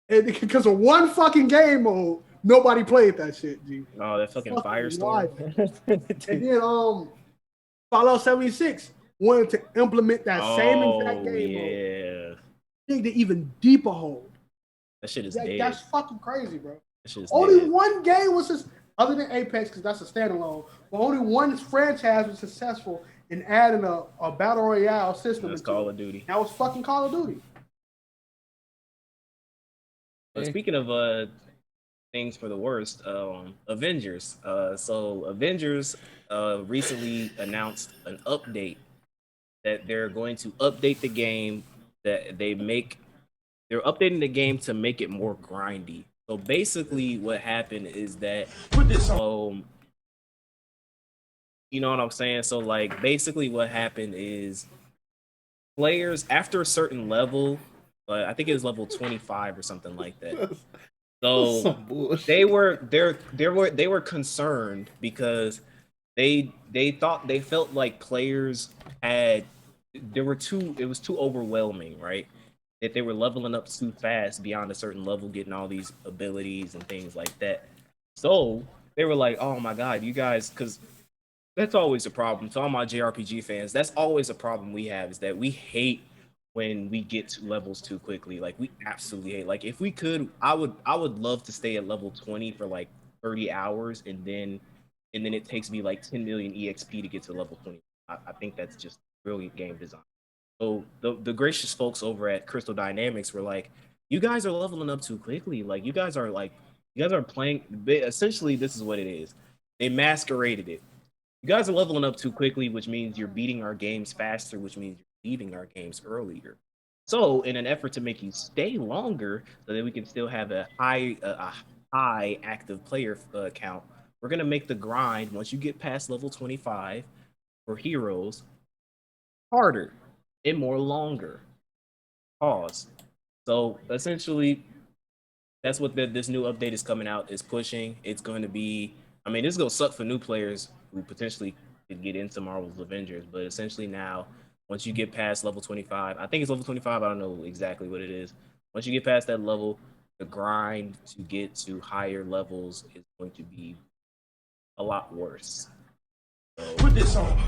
And because of one fucking game mode, nobody played that shit, G. Oh, that fucking Firestorm. And then Fallout 76 wanted to implement that same exact game mode. Dig the even deeper hole. That shit is dead. That's fucking crazy, bro. Only dead. One game was other than Apex, because that's a standalone, but only one franchise was successful in adding a battle royale system. That's Call of Duty. That was fucking Call of Duty. But speaking of things for the worst, Avengers. So Avengers recently announced an update that they're going to update the game. They're updating the game to make it more grindy. So basically, what happened is that you know what I'm saying? So like basically what happened is players after a certain level, I think it was level 25 or something like that. So they were concerned because they felt like players it was too overwhelming, right? That they were leveling up too fast beyond a certain level, getting all these abilities and things like that. So they were like, oh my God, you guys, because That's always a problem. To all my JRPG fans, that's always a problem we have is that we hate when we get to levels too quickly. Like we absolutely hate. Like if we could, I would love to stay at level 20 for like 30 hours and then it takes me like 10 million EXP to get to level 20. I think that's just brilliant game design. So the gracious folks over at Crystal Dynamics were like, "You guys are leveling up too quickly. Like you guys are playing. Essentially, this is what it is. They masqueraded it. You guys are leveling up too quickly, which means you're beating our games faster, which means you're leaving our games earlier. So, in an effort to make you stay longer, so that we can still have a high active player count, we're gonna make the grind once you get past level 25 for heroes harder and more longer. Pause. So essentially, that's what this new update is coming out is pushing. It's going to be, I mean, this is gonna suck for new players who potentially could get into Marvel's Avengers, but essentially now, once you get past level 25, I think it's level 25. I don't know exactly what it is. Once you get past that level, the grind to get to higher levels is going to be a lot worse. Put this on.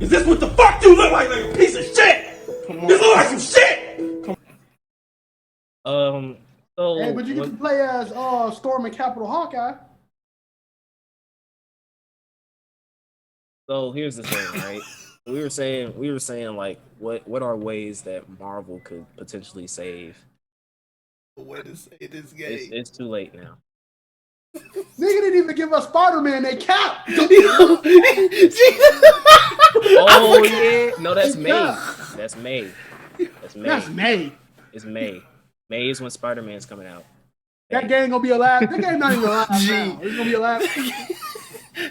Is this what the fuck you look like a piece of shit? This look like some shit. So Hey, but you get to play as Storm and Capital Hawkeye. So here's the thing, right? We were saying like what are ways that Marvel could potentially save. Way to say this game. It's too late now. Nigga didn't even give us Spider-Man. They cap. Oh yeah, no, that's May. That's May. That's May. That's May. It's May. May is when Spider-Man's coming out. That game gonna be alive. That game not even alive now. It's gonna be alive.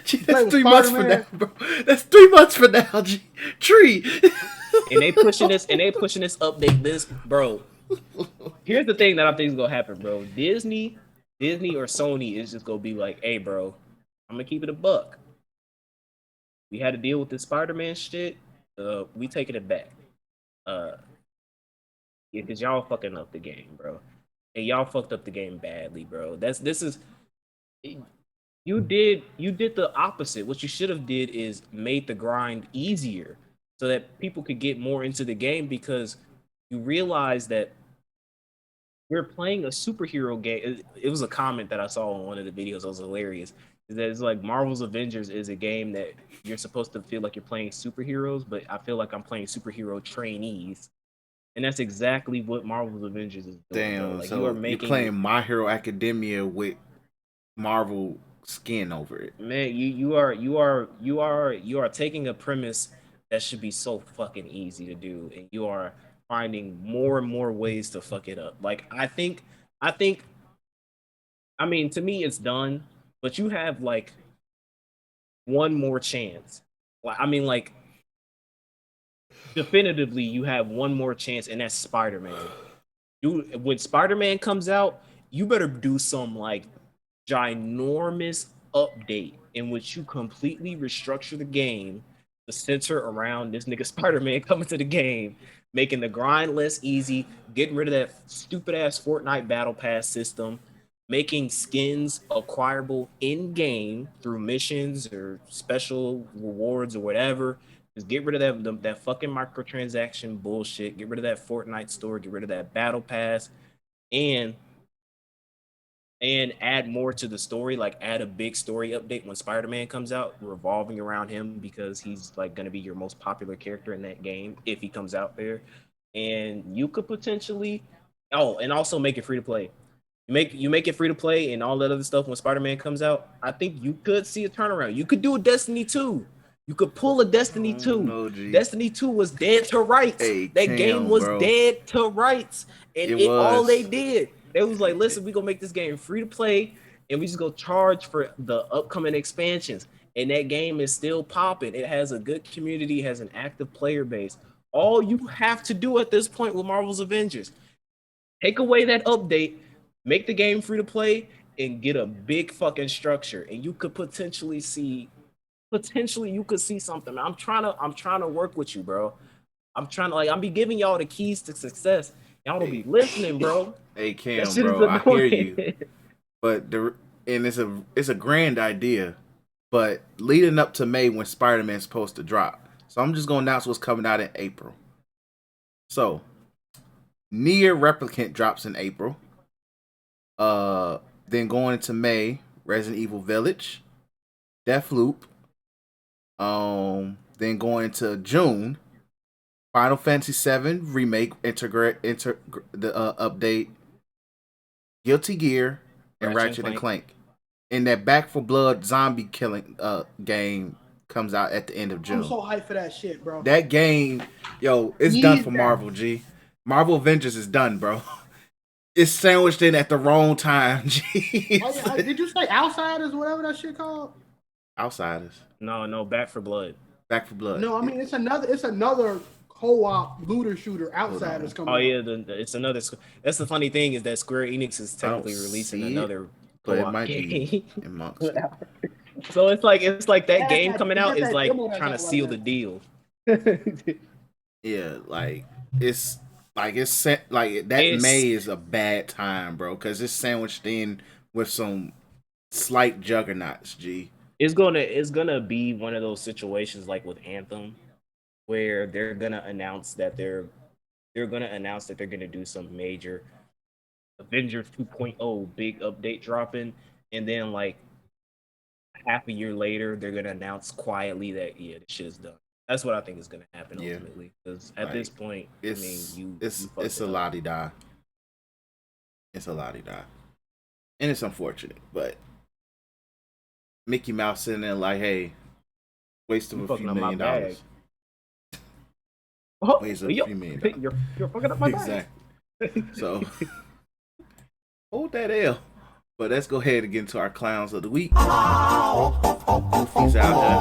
Gee, that's 3 months from now, bro. That's 3 months from now, G. Tree. And they pushing this update this, bro. Here's the thing that I think is gonna happen, bro. Disney or Sony is just gonna be like, hey bro, I'm gonna keep it a buck. We had to deal with this Spider-Man shit. We taking it back. Yeah, cause y'all fucking up the game, bro. And y'all fucked up the game badly, bro. You did the opposite. What you should have did is made the grind easier so that people could get more into the game because you realize that we're playing a superhero game. It was a comment that I saw in one of the videos. It was hilarious. Is that it's like Marvel's Avengers is a game that you're supposed to feel like you're playing superheroes, but I feel like I'm playing superhero trainees. And that's exactly what Marvel's Avengers is doing. Damn, like so you're playing My Hero Academia with Marvel skin over it. Man, you are taking a premise that should be so fucking easy to do, and you are finding more and more ways to fuck it up. Like I mean, to me it's done, but you have like one more chance. Like I mean, like definitively you have one more chance, and that's Spider-Man. When Spider-Man comes out, you better do some like ginormous update in which you completely restructure the game to center around this nigga Spider-Man coming to the game, making the grind less easy, getting rid of that stupid ass Fortnite Battle Pass system, making skins acquirable in game through missions or special rewards or whatever. Just get rid of that fucking microtransaction bullshit. Get rid of that Fortnite store. Get rid of that Battle Pass, and add more to the story. Like add a big story update when Spider-Man comes out, revolving around him because he's like going to be your most popular character in that game if he comes out there. And you could potentially, and also make it free to play. You make it free to play and all that other stuff when Spider-Man comes out. I think you could see a turnaround. You could do a Destiny 2. You could pull a Destiny 2. No, Destiny 2 was dead to rights. Hey, that game was dead to rights. And it all they did. They was like, listen, we gonna make this game free to play, and we just go charge for the upcoming expansions. And that game is still popping. It has a good community, has an active player base. All you have to do at this point with Marvel's Avengers, take away that update, make the game free to play, and get a big fucking structure. And you could potentially see something. I'm trying to work with you, bro. I'm be giving y'all the keys to success. Y'all don't be listening, bro. Hey Cam, bro, I hear you. But it's a grand idea, but leading up to May when Spider-Man's supposed to drop. So I'm just gonna announce what's coming out in April. So Nier Replicant drops in April. Then going into May, Resident Evil Village, Deathloop. Then going into June, Final Fantasy VII Remake update, Guilty Gear, and Ratchet and Clank. And that Back 4 Blood zombie killing game comes out at the end of June. I'm so hyped for that shit, bro. That game, yo, it's done for Marvel, G. Marvel Avengers is done, bro. It's sandwiched in at the wrong time, G. Did you say Outsiders or whatever that shit called? Outsiders. No, Back 4 Blood. Back 4 Blood. No, I mean it's another co-op looter shooter. Outsiders coming. Oh yeah, it's another. That's the funny thing is that Square Enix is technically releasing another co-op game. In months. So it's like that game coming out is like trying to seal the deal. Yeah, it's May is a bad time, bro, because it's sandwiched in with some slight juggernauts, G. It's gonna be one of those situations like with Anthem, where they're gonna announce that they're gonna do some major Avengers 2.0 big update dropping, and then like half a year later they're gonna announce quietly that this shit is done. That's what I think is gonna happen ultimately. Because at this point, it's a la-di-da. It's a la-di-da. And it's unfortunate, but Mickey Mouse sitting there like, hey, waste of a few $1 million. Waste of a few $1 million. You're fucking up my bag. Exactly. So hold that L. But let's go ahead and get into our clowns of the week. Goofy's out there.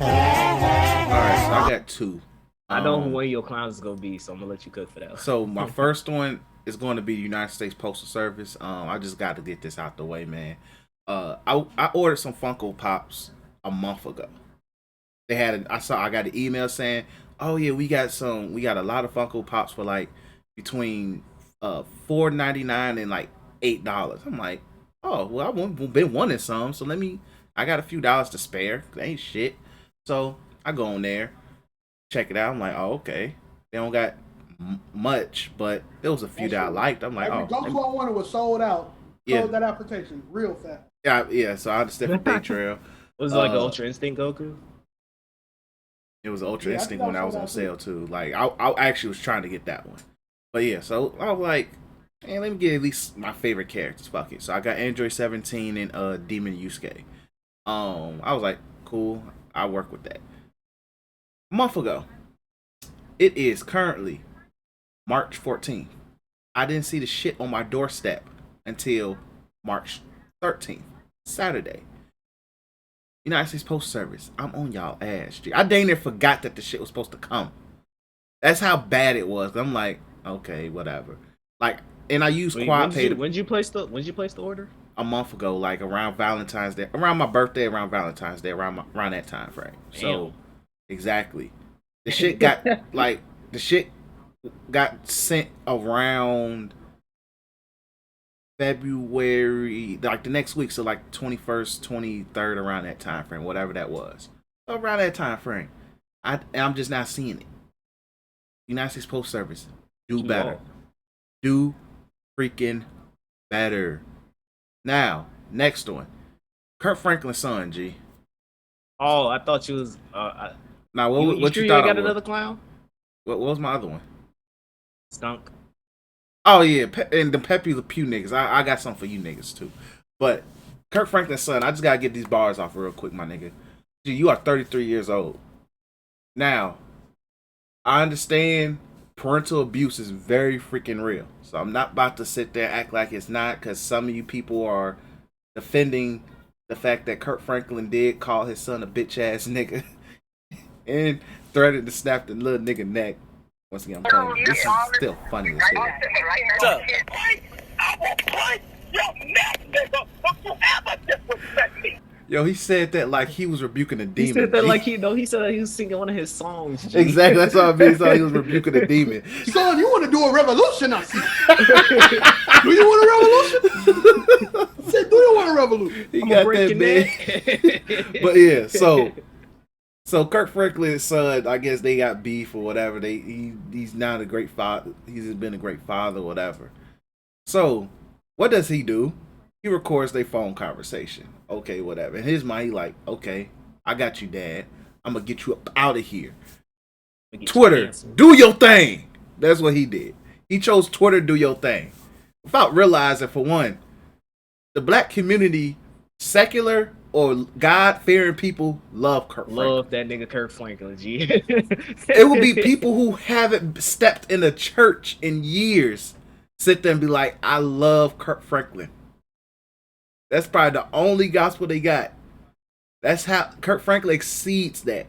Alright, so I got two. I know who one of your clowns is gonna be, so I'm gonna let you cook for that. So my first one is going to be the United States Postal Service. I just got to get this out the way, man. I ordered some Funko Pops a month ago. I got an email saying, oh yeah, we got a lot of Funko Pops for like between $4.99 and like $8. I'm like, oh well, I've been wanting some, so I got a few dollars to spare. They ain't shit. So I go on there, check it out. I'm like, oh okay, they don't got much, but there was a few that I liked. I'm like, Goku I wanted was sold out. Sold that application real fast. Yeah. So I just did a Day Trail. Was it like an Ultra Instinct Goku? It was Ultra Instinct when I was on sale too. Like I actually was trying to get that one. But yeah, so I was like, man, let me get at least my favorite characters. Fuck it. So I got Android 17 and Demon Yusuke. I was like, cool, I'll work with that. A month ago, it is currently March 14th. I didn't see the shit on my doorstep until March 13th, Saturday. United States Postal Service, I'm on y'all ass, G. I dang near forgot that the shit was supposed to come. That's how bad it was. I'm like, okay, whatever. Like, and I used Quad Pay. When did you place the order? A month ago, like around Valentine's Day, around my birthday, around Valentine's Day, around that time frame. So, exactly, the shit got sent around February, like the next week, so like 21st, 23rd, around that time frame, whatever that was. Around that time frame, I'm just not seeing it. United States Postal Service, do better. Do freaking better. Now, next one. Kurt Franklin's son, G. Oh, I thought you was. Now, what sure you thought? You got another clown? What was my other one? Skunk. Oh yeah, and the Pepe Le Pew niggas. I got something for you niggas too. But Kurt Franklin's son, I just gotta get these bars off real quick, my nigga. G, you are 33 years old. Now, I understand parental abuse is very freaking real. So I'm not about to sit there and act like it's not, because some of you people are defending the fact that Kurt Franklin did call his son a bitch ass nigga and threatened to snap the little nigga neck. Once again, I'm telling you, this is still funny as shit. What's up? I will punch your neck, nigga, if you ever disrespect me. Yo, he said that like he was rebuking a demon. He said that G. like he said that he was singing one of his songs. G. Exactly, that's all I mean. So he was rebuking a demon. Son, you want to do a revolution? I see. Do you want a revolution? I said, do you want a revolution? He I'm got that breaking big. But yeah, so Kirk Franklin's son, I guess they got beef or whatever. He's not a great father. He's been a great father, or whatever. So what does he do? He records their phone conversation. Okay, whatever. In his mind, he like, okay, I got you, Dad. I'm gonna get you up out of here. Twitter, do your thing. That's what he did. He chose Twitter, do your thing, without realizing, for one, the black community, secular or God-fearing people, love Kirk Franklin. Love that nigga Kirk Franklin, G. It will be people who haven't stepped in a church in years sit there and be like, I love Kirk Franklin. That's probably the only gospel they got. That's how Kirk Franklin exceeds that.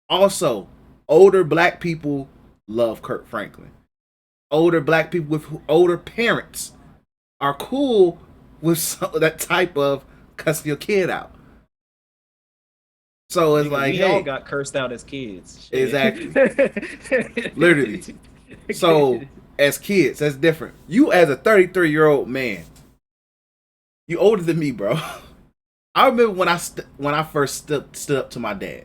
Also, older black people love Kirk Franklin. Older black people with older parents are cool with that type of cussing your kid out. So it's like, we hey, all got cursed out as kids. Shit. Exactly. Literally. So as kids, that's different. You as a 33-year-old man, you older than me, bro. I remember when I first stood up to my dad.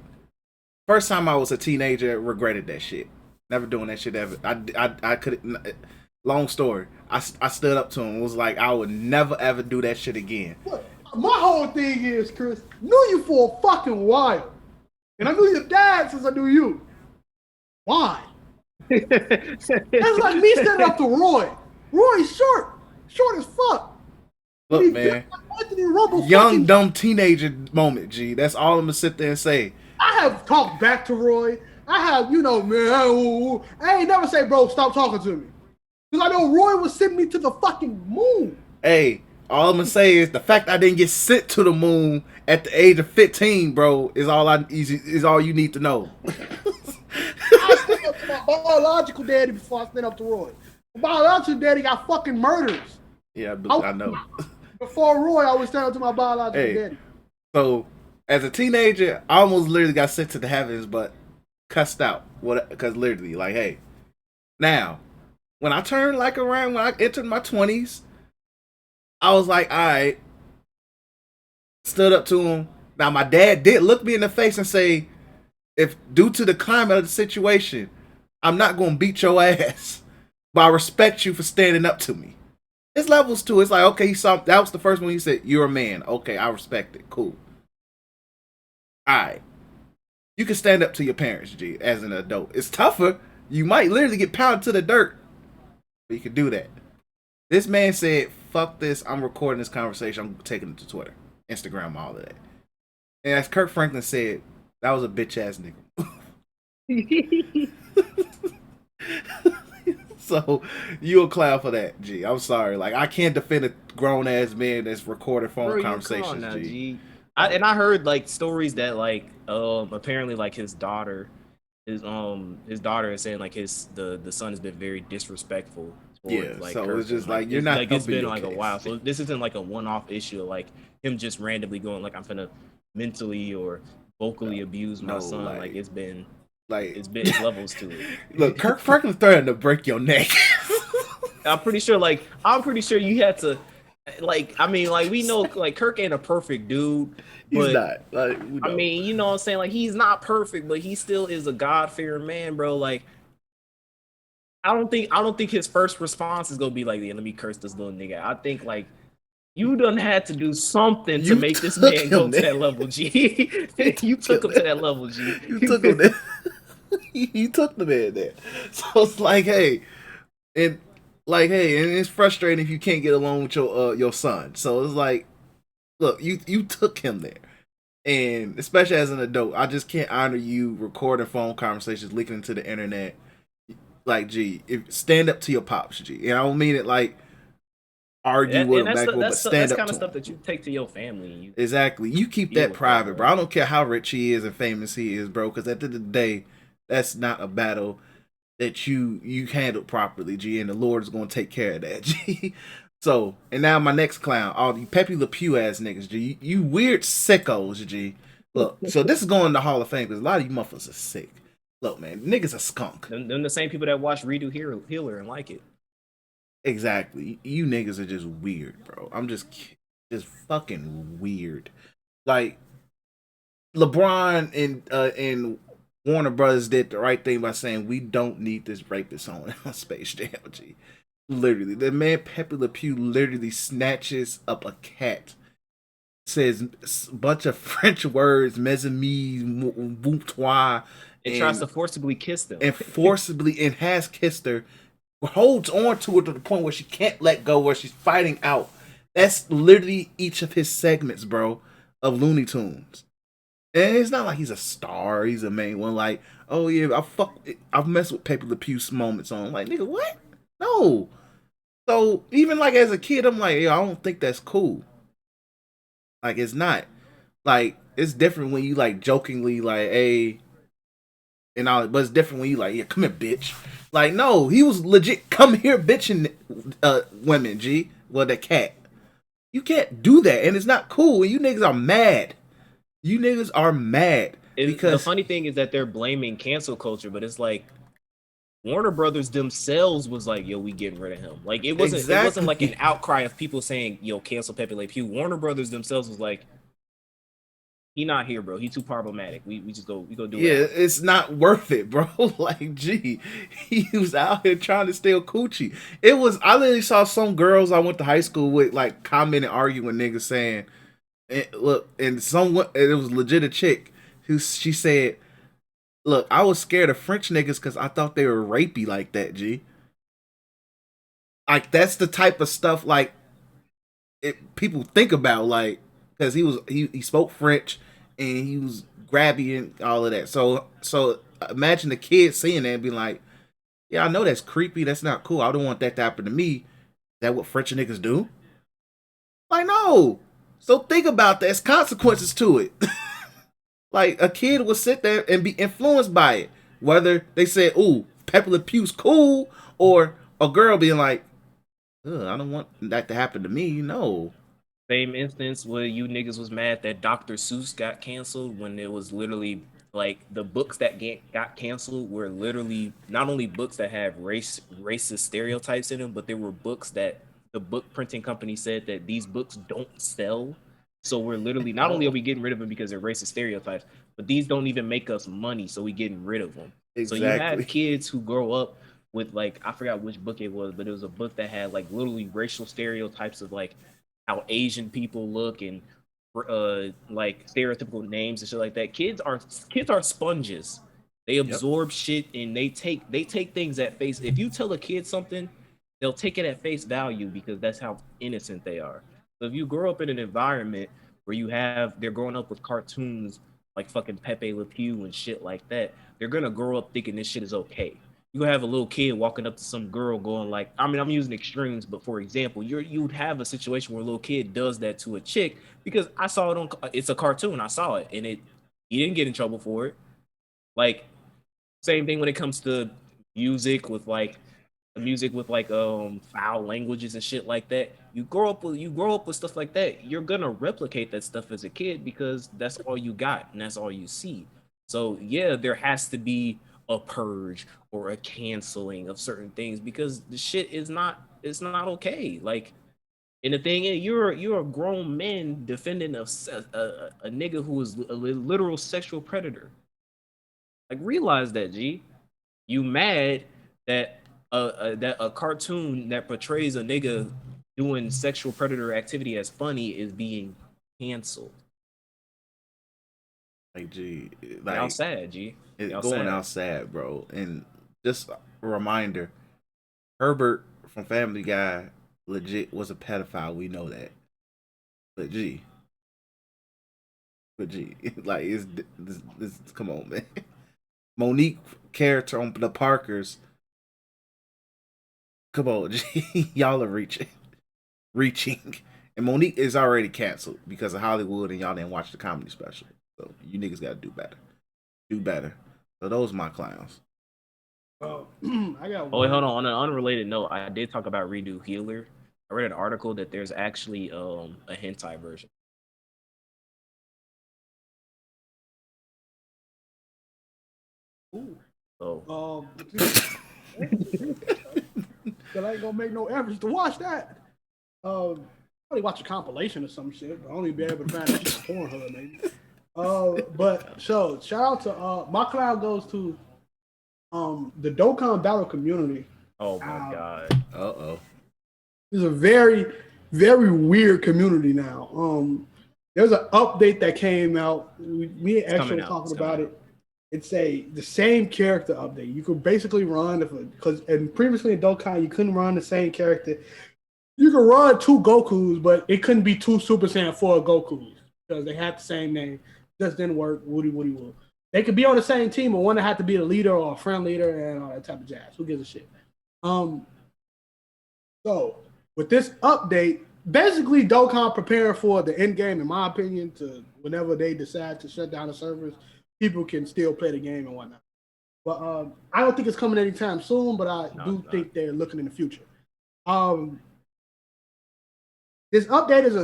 First time I was a teenager, regretted that shit. Never doing that shit ever. I couldn't. Long story. I stood up to him and was like, I would never ever do that shit again. Look, my whole thing is, Chris, knew you for a fucking while. And I knew your dad since I knew you. Why? That's like me standing up to Roy. Roy's short as fuck. Look, He's man. like Anthony Rumble Young, fucking- dumb teenager moment, G. That's all I'm gonna sit there and say. I have talked back to Roy. I have, man, I ain't never say, bro, stop talking to me. Because I know Roy was sending me to the fucking moon. Hey, all I'm gonna say is the fact I didn't get sent to the moon at the age of 15, bro, is all you need to know. I stand up to my biological daddy before I stand up to Roy. My biological daddy got fucking murders. Yeah, I know. Before Roy, I was standing up to my biological Hey. daddy. So, as a teenager, I almost literally got sent to the heavens, but cussed out. Because literally, like, hey. Now, when I turned like around, when I entered my 20s, I was like, all right. Stood up to him. Now, my dad did look me in the face and say, if due to the climate of the situation, I'm not going to beat your ass, but I respect you for standing up to me. There's levels to it. It's like, okay, that was the first one he said, you're a man. Okay, I respect it. Cool. Alright. You can stand up to your parents, G, as an adult. It's tougher. You might literally get pounded to the dirt. But you can do that. This man said, fuck this, I'm recording this conversation, I'm taking it to Twitter, Instagram, all of that. And as Kirk Franklin said, that was a bitch ass nigga. So you a clown for that, G. I'm sorry. Like, I can't defend a grown ass man that's recording phone conversations, now, G. I heard like stories that like apparently like his daughter is saying like the son has been very disrespectful. Yeah, like, so Kirk, it's just and, like you're not like it's helping been your like case. a while. So this isn't like a one-off issue of like him just randomly going like I'm gonna mentally or vocally abuse my son. Like it's been levels to it. Look, Kirk Franklin threatened to break your neck. I'm pretty sure you had to like I mean like we know like Kirk ain't a perfect dude. He's but, not. Like, I mean, you know what I'm saying? Like he's not perfect, but he still is a God-fearing man, bro. Like I don't think his first response is gonna be like, yeah, let me curse this little nigga. I think like you done had to do something to make this man go to that level, G. You took him to that level, G. You took him there. You took the man there. So it's like, hey, and it's frustrating if you can't get along with your son. So it's like, look, you took him there. And especially as an adult, I just can't honor you recording phone conversations, leaking into the internet. Like, G, stand up to your pops, G. And I don't mean it like argue with him, but stand up kind to of stuff him. that you take to your family. Exactly. You keep that private, bro. I don't care how rich he is and famous he is, bro, because at the end of the day, that's not a battle that you handled properly, G, and the Lord is going to take care of that, G. So, and now my next clown, all you Pepe Le Pew ass niggas, G. You weird sickos, G. Look, so this is going in the Hall of Fame because a lot of you motherfuckers are sick. Look, man, niggas a skunk. Them the same people that watch Redo Healer and like it. Exactly. You niggas are just weird, bro. I'm just fucking weird. Like LeBron and Warner Brothers did the right thing by saying we don't need this rapist on Space Jam. G. Literally, the man Pepe Le Pew literally snatches up a cat, says a bunch of French words, mes amis, bon toi, It tries to forcibly kiss them. and forcibly and has kissed her, holds on to it to the point where she can't let go, where she's fighting out. That's literally each of his segments, bro, of Looney Tunes. And it's not like he's a star, he's a main one. Like, oh yeah, I've messed with Pepe Le Pew's moments on. Like, nigga, what? No. So even like as a kid, I'm like, yo, I don't think that's cool. Like, it's not. Like, it's different when you like jokingly like, hey, and all, but it's different when you like, yeah, come here, bitch. Like, no, he was legit come here bitching women, G. Well, the cat. You can't do that, and it's not cool. And you niggas are mad. You niggas are mad. Because the funny thing is that they're blaming cancel culture, but it's like Warner Brothers themselves was like, "Yo, we getting rid of him." Like it wasn't like an outcry of people saying, "Yo, cancel Pepe Le Pew." Warner Brothers themselves was like, "He not here, bro. He too problematic. We go do it." Yeah, it's not worth it, bro. Like, gee, he was out here trying to steal coochie. I literally saw some girls I went to high school with like comment and argue with niggas saying, look, and it was legit a chick she said, look, I was scared of French niggas because I thought they were rapey like that, G. Like, that's the type of stuff, like, people think about, like, because he spoke French and he was grabby and all of that. So imagine the kid seeing that and be like, yeah, I know that's creepy. That's not cool. I don't want that to happen to me. Is that what French niggas do? Like, no. So think about that. There's consequences to it. Like, a kid will sit there and be influenced by it. Whether they say, ooh, Pepe Le Pew's cool, or a girl being like, I don't want that to happen to me. No. Same instance where you niggas was mad that Dr. Seuss got canceled when it was literally like the books that got canceled were literally not only books that have racist stereotypes in them, but there were books that the book printing company said that these books don't sell. So we're literally not only are we getting rid of them because they're racist stereotypes, but these don't even make us money, so we getting rid of them. Exactly. So you have kids who grow up with like I forgot which book it was, but it was a book that had like literally racial stereotypes of like how Asian people look and like stereotypical names and shit like that. Kids are sponges. They absorb shit and they take things at face. If you tell a kid something, they'll take it at face value because that's how innocent they are. So if you grow up in an environment where they're growing up with cartoons like fucking Pepe Le Pew and shit like that, they're gonna grow up thinking this shit is okay. You have a little kid walking up to some girl going like, I mean, I'm using extremes, but for example, you'd have a situation where a little kid does that to a chick because I saw it it's a cartoon. I saw it and he didn't get in trouble for it. Like same thing when it comes to music with foul languages and shit like that. You grow up with stuff like that. You're gonna replicate that stuff as a kid because that's all you got and that's all you see. So yeah, there has to be a purge or a canceling of certain things because the shit is not it's not okay. Like, and the thing is, you're a grown man defending a nigga who is a literal sexual predator. Like, realize that, G. You mad that a cartoon that portrays a nigga doing sexual predator activity as funny is being canceled. Like, G, like, Y'all sad, G. It's Y'all going sad. out sad, bro. And just a reminder, Herbert from Family Guy legit was a pedophile. We know that. But G, like, this come on, man. Monique character on the Parkers. Come on, G. Y'all are reaching. And Monique is already canceled because of Hollywood and y'all didn't watch the comedy special. So you niggas gotta do better. Do better. So those are my clowns. I got one. Oh wait, hold on. On an unrelated note, I did talk about Redo Healer. I read an article that there's actually a hentai version. Ooh. So But I ain't gonna make no efforts to watch that. Probably watch a compilation or some shit, but I only be able to find that shit on Pornhub, maybe. But so shout out to my cloud goes to the Dokkan Battle community. oh my god. It's a very, very weird community now. There's an update that came out. Me and Extra were talking about it. It's the same character update. You could basically run and previously in Dokkan you couldn't run the same character. You could run 2 Gokus, but it couldn't be 2 Super Saiyan 4 Gokus because they had the same name. Just didn't work. Woody woo. They could be on the same team, but one that had to be a leader or a friend leader and all that type of jazz. Who gives a shit? So with this update, basically Dokkan preparing for the end game, in my opinion, to whenever they decide to shut down the servers, people can still play the game and whatnot. But I don't think it's coming anytime soon, but I do think they're looking in the future. This update is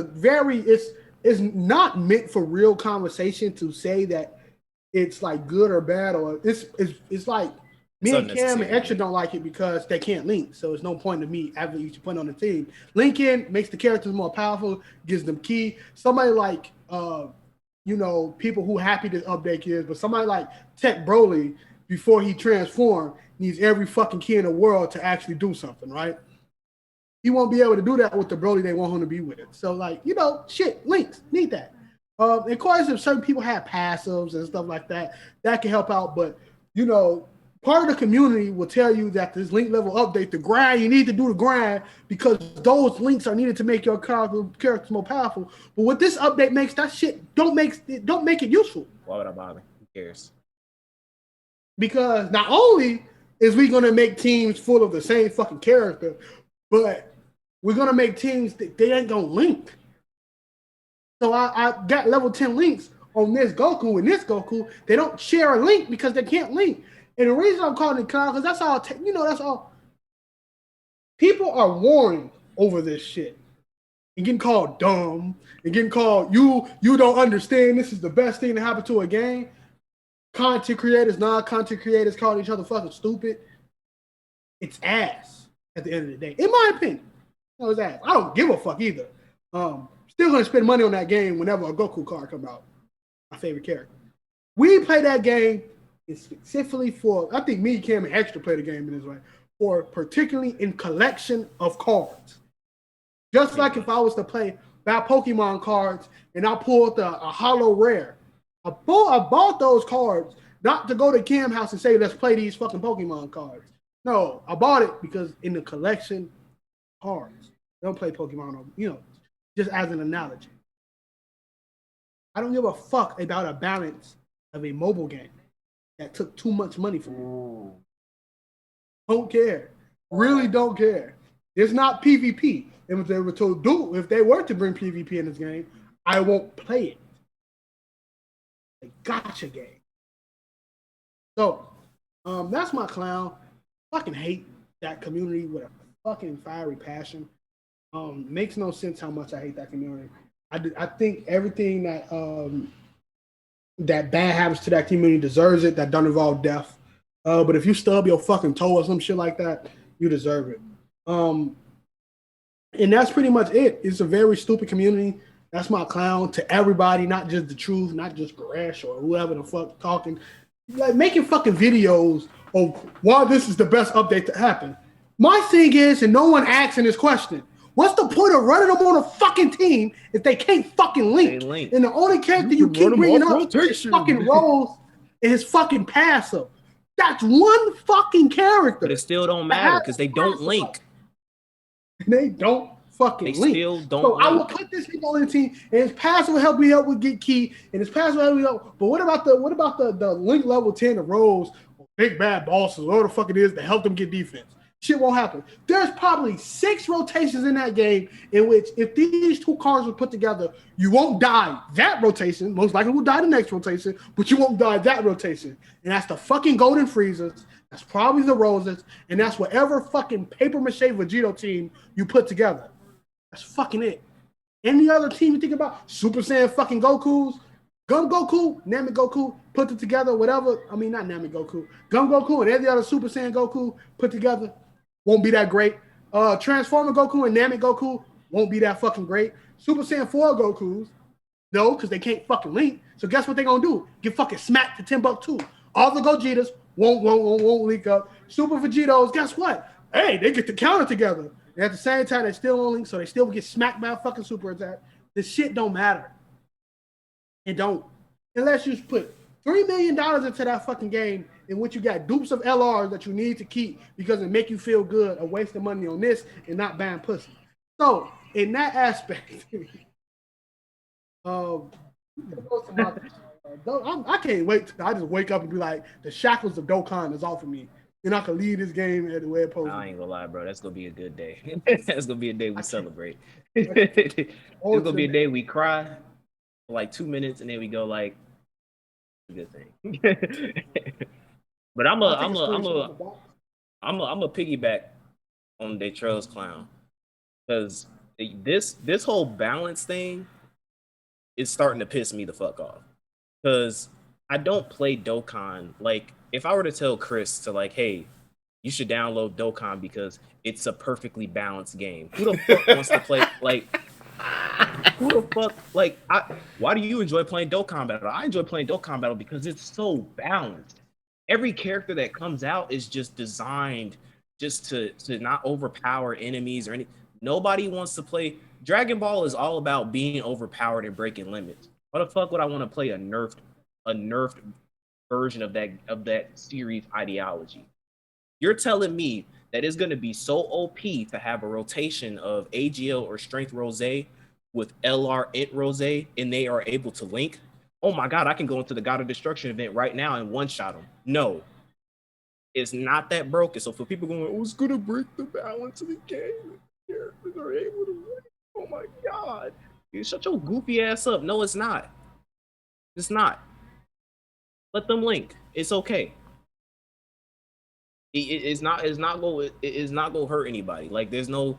it's not meant for real conversation to say that it's like good or bad, or it's like me and Cam and Extra don't like it because they can't link. So it's no point to me after you put on the team. Linking makes the characters more powerful, gives them key. Somebody like people who happy this update is, but somebody like Tech Broly, before he transformed, needs every fucking key in the world to actually do something, right? He won't be able to do that with the Broly they want him to be with it. So, links need that. Of course, if certain people have passives and stuff like that, that can help out. But, part of the community will tell you that this link level update, the grind, you need to do the grind because those links are needed to make your characters more powerful. But what this update makes, that shit don't make it useful. Why would I bother? Who cares? Because not only is we going to make teams full of the same fucking character, but we're going to make teams that they ain't going to link. So I got level 10 links on this Goku and this Goku. They don't share a link because they can't link. And the reason I'm calling it clown, because that's all. People are warring over this shit. And getting called dumb. And getting called, you don't understand, this is the best thing to happen to a game. Content creators, non-content creators calling each other fucking stupid. It's ass at the end of the day. In my opinion. It's ass. I don't give a fuck either. Still gonna spend money on that game whenever a Goku card come out. My favorite character. We play that game specifically for, I think me, Cam, and Extra play the game in this way, for particularly in collection of cards. Just like if I was to play bad Pokemon cards and I pulled a hollow rare. I bought those cards not to go to Cam's house and say, let's play these fucking Pokemon cards. No, I bought it because in the collection cards. Don't play Pokemon, just as an analogy. I don't give a fuck about a balance of a mobile game that took too much money from me. Don't care. Really don't care. It's not PvP. If they were to bring PvP in this game, I won't play it. A gotcha game. So, that's my clown. Fucking hate that community with a fucking fiery passion. Makes no sense how much I hate that community. I think everything that that bad happens to that community deserves it. That don't involve death. But if you stub your fucking toe or some shit like that, you deserve it. And that's pretty much it. It's a very stupid community. That's my clown to everybody, not just the truth, not just Gresh or whoever the fuck talking. Like making fucking videos of why this is the best update to happen. My thing is, and no one asking this question, what's the point of running them on a fucking team if they can't fucking link? And the only character you keep bringing up is fucking Rose and his fucking passive. That's one fucking character. But it still don't matter because they don't link. They don't fucking link. Still don't so link. I will put this nigga on the team, and his passive will help me out with get key, and his passive will help me out. But what about the link level 10 of Rose, or big bad bosses, whatever the fuck it is, to help them get defense? Shit won't happen. There's probably 6 rotations in that game in which if these 2 cards were put together, you won't die that rotation. Most likely will die the next rotation, but you won't die that rotation. And that's the fucking Golden Freezers. That's probably the Roses. And that's whatever fucking paper mache Vegito team you put together. That's fucking it. Any other team you think about, Super Saiyan fucking Gokus, Gum Goku, Namek Goku, put it together, whatever. I mean, not Namek Goku, Gum Goku and every other Super Saiyan Goku put together won't be that great. Transformer Goku and Namek Goku won't be that fucking great. Super Saiyan 4 Gokus, no, because they can't fucking link. So guess what they're gonna do? Get fucking smacked to Timbuktu. All the Gogetas won't link up. Super Vegetos, guess what? Hey, they get the counter together. And at the same time, they still won't link, so they still get smacked by a fucking super attack. This shit don't matter. It don't. Unless you put $3 million into that fucking game in which you got dupes of LRs that you need to keep because it make you feel good of wasting money on this and not buying pussy. So in that aspect, I can't wait till I just wake up and be like, the shackles of Dokkan is off of me. And I can leave this game the way it's supposed to. I ain't gonna lie, bro. That's gonna be a good day. That's gonna be a day we celebrate. It's gonna be a day we cry for like 2 minutes and then we go like, a good thing. But I'm a piggyback on Detrail's clown because this whole balance thing is starting to piss me the fuck off because I don't play Dokkan. Like, if I were to tell Chris to like, hey, you should download Dokkan because it's a perfectly balanced game. Who the fuck wants to play like? Who the fuck like? Why do you enjoy playing Dokkan Battle? I enjoy playing Dokkan Battle because it's so balanced. Every character that comes out is just designed just to not overpower enemies or any. Nobody wants to play. Dragon Ball is all about being overpowered and breaking limits. Why the fuck would I want to play a nerfed version of that series ideology? You're telling me that it's going to be so OP to have a rotation of AGL or Strength Rose with LR Int Rose and they are able to link? Oh my god, I can go into the God of Destruction event right now and one-shot them. No. It's not that broken. So for people going, oh, it's going to break the balance of the game. Characters are able to win. Oh my god. You shut your goofy ass up. No, it's not. It's not. Let them link. It's okay. It's not gonna hurt anybody. Like there's no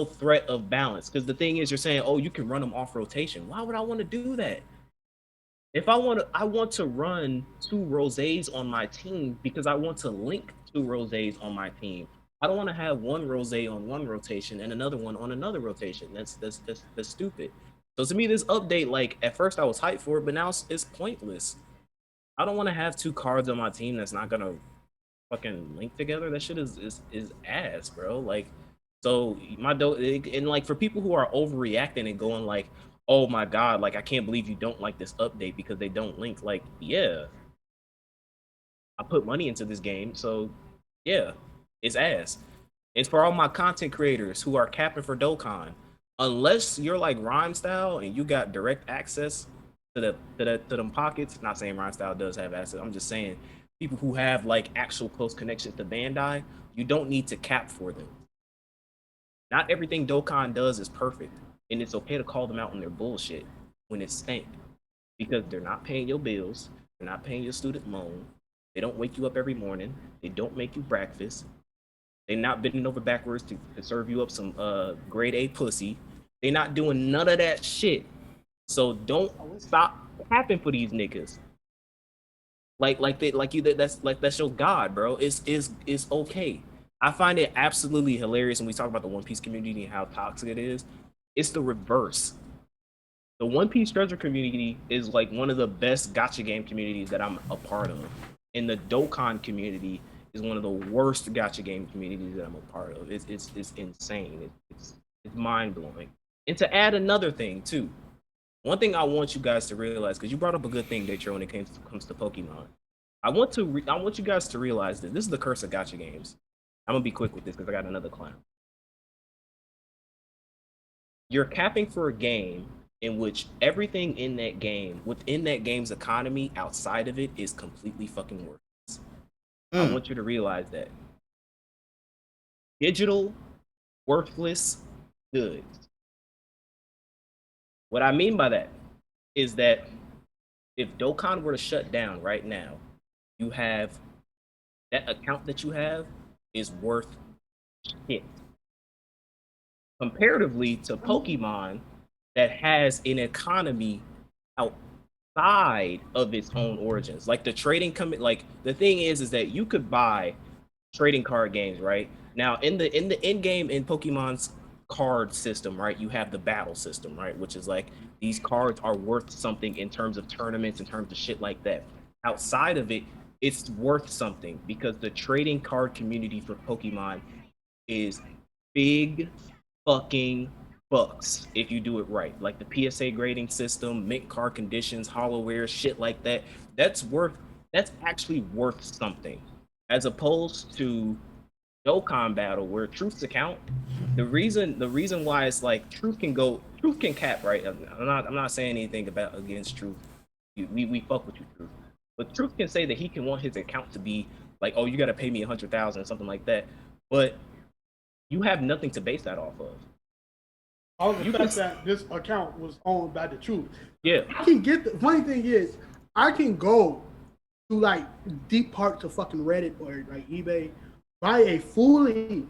threat of balance. Because the thing is, you're saying, oh, you can run them off rotation. Why would I want to do that? If I want to run 2 Rosés on my team because I want to link 2 Rosés on my team. I don't want to have 1 Rosé on one rotation and another one on another rotation. That's stupid. So to me, this update, like at first I was hyped for it, but now it's pointless. I don't want to have 2 cards on my team that's not gonna fucking link together. That shit is ass, bro. Like, so and like for people who are overreacting and going like, oh my god, like I can't believe you don't like this update because they don't link. Like, yeah, I put money into this game, so yeah, it's ass. It's for all my content creators who are capping for Dokkan. Unless you're like Rhyme Style and you got direct access to them pockets. Not saying Rhyme Style does have access. I'm just saying people who have like actual close connections to Bandai, you don't need to cap for them. Not everything Dokkan does is perfect, and it's okay to call them out on their bullshit when it's stank, because they're not paying your bills, they're not paying your student loan, they don't wake you up every morning, they don't make you breakfast, they're not bending over backwards to serve you up some grade A pussy, they're not doing none of that shit. So don't stop capping for these niggas. That's your god, bro. It's okay. I find it absolutely hilarious when we talk about the One Piece community and how toxic it is. It's the reverse. The One Piece treasure community is like one of the best gacha game communities that I'm a part of. And the Dokkan community is one of the worst gacha game communities that I'm a part of. It's insane. It's mind blowing. And to add another thing too, one thing I want you guys to realize, because you brought up a good thing, Datro, when it comes to Pokemon. I want you guys to realize that this is the curse of gacha games. I'm gonna be quick with this because I got another clown. You're capping for a game in which everything in that game, within that game's economy, outside of it, is completely fucking worthless. I want you to realize that. Digital, worthless goods. What I mean by that is that if Dokkan were to shut down right now, you have that account that you have is worth shit. comparatively to Pokemon that has an economy outside of its own origins. Like the like the thing is that you could buy trading card games, right? Now in the end game in Pokemon's card system, right? You have the battle system, right? Which is like these cards are worth something in terms of tournaments, in terms of shit like that. Outside of it, it's worth something because the trading card community for Pokemon is big fucking bucks if you do it right. Like the PSA grading system, mint card conditions, hollowware, shit like that. That's worth that's actually worth something. As opposed to Dokkan Battle where truth's account. The reason why it's like truth can cap, right? I'm not saying anything about against truth. We fuck with you, truth. But truth can say that he can want his account to be like, oh, you gotta pay me 100,000 something like that. But you have nothing to base that off of. All the You fact can, that this account was owned by the truth. yeah, I can get the funny thing is, I can go to like deep parts of fucking Reddit or like eBay, buy a fully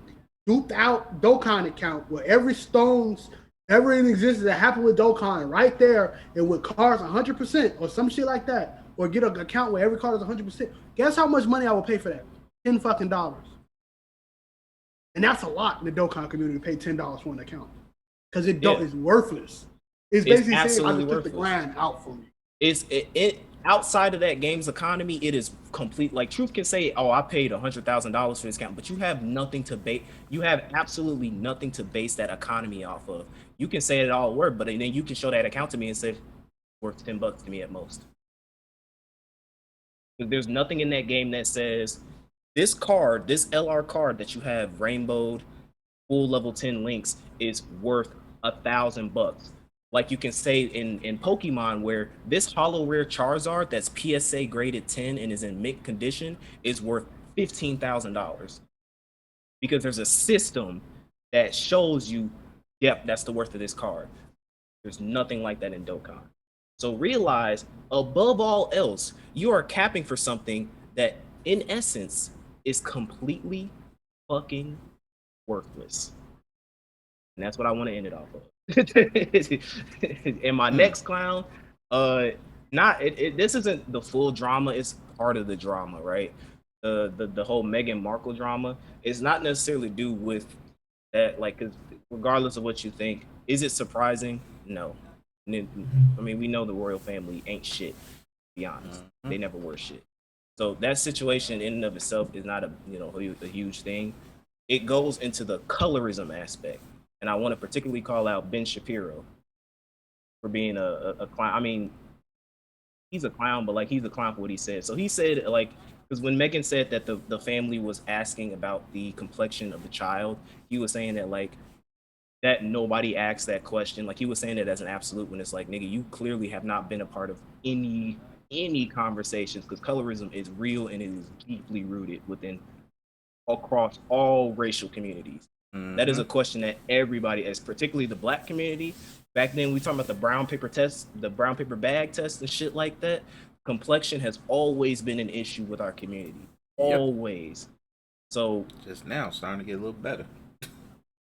duped out Dokkan account where every stones ever in existence that happened with Dokkan right there and with cards 100% or some shit like that, or get an account where every card is 100%. Guess how much money I will pay for that? $10 fucking. And that's a lot in the Dokkan community to pay $10 for an account because it's worthless. It's it's basically saying I absolutely just took the worthless. grind out for me. It outside of that game's economy, it is complete. Like truth can say, "Oh, I paid $100,000 for this account," but you have nothing to base. You have absolutely nothing to base that economy off of. You can say it all work, but then you can show that account to me and say, "Worth $10 to me at most." There's nothing in that game that says this card, this LR card that you have rainbowed full level 10 links is worth $1,000. Like you can say in Pokemon where this hollow rare Charizard that's PSA graded 10 and is in mint condition is worth $15,000 because there's a system that shows you, yep, that's the worth of this card. There's nothing like that in Dokkan. So realize, above all else, you are capping for something that, in essence, is completely fucking worthless. And that's what I want to end it off of. And my next clown, not this isn't the full drama, it's part of the drama, right? The whole Meghan Markle drama is not necessarily due with that, like, 'cause regardless of what you think, is it surprising? No. I mean, we know the royal family ain't shit, to be honest. They never were shit. So that situation in and of itself is not a huge thing. It goes into the colorism aspect. And I want to particularly call out Ben Shapiro for being a clown. I mean, he's a clown, but like he's a clown for what he said. So he said, like, because when Megan said that the family was asking about the complexion of the child, he was saying that like that nobody asked that question. Like he was saying it as an absolute when it's like, nigga, you clearly have not been a part of any conversations because colorism is real and it is deeply rooted within across all racial communities. That is a question that everybody, as particularly the black community, back then we talking about the brown paper test, the brown paper bag test and shit like that. Complexion has always been an issue with our community. Always. So just now starting to get a little better.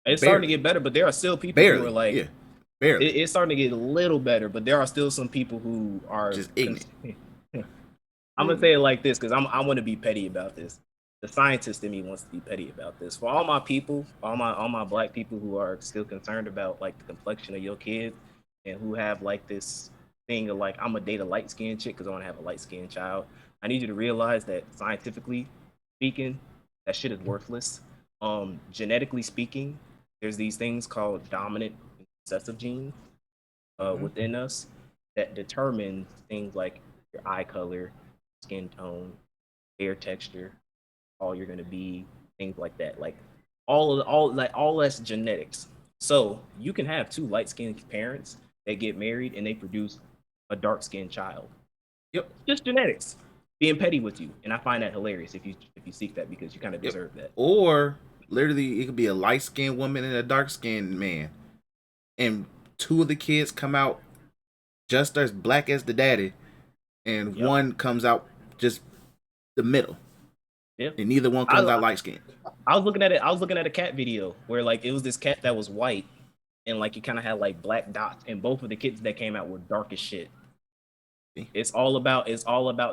It's starting to get better, but there are still people who are like, barely. It's starting to get a little better, but there are still some people who are just ignorant. I'm gonna say it like this because I want to be petty about this. The scientist in me wants to be petty about this. For all my people, all my black people who are still concerned about like the complexion of your kid and who have like this thing of like I'm gonna date a light skinned chick because I want to have a light skinned child. I need you to realize that scientifically speaking, that shit is worthless. Genetically speaking, there's these things called dominant and recessive genes within us that determine things like your eye color, skin tone, hair texture, all you're gonna be, things like that. Like all that's genetics. So you can have two light skinned parents that get married and they produce a dark skinned child. Yep. Just genetics. Being petty with you. And I find that hilarious if you seek that because you kind of deserve that. Or literally it could be a light skinned woman and a dark skinned man. And two of the kids come out just as black as the daddy, and one comes out just the middle. Yep. And neither one comes out light skinned. I was looking at it. I was looking at a cat video where like it was this cat that was white, and like you kind of had like black dots, and both of the kids that came out were dark as shit. It's all about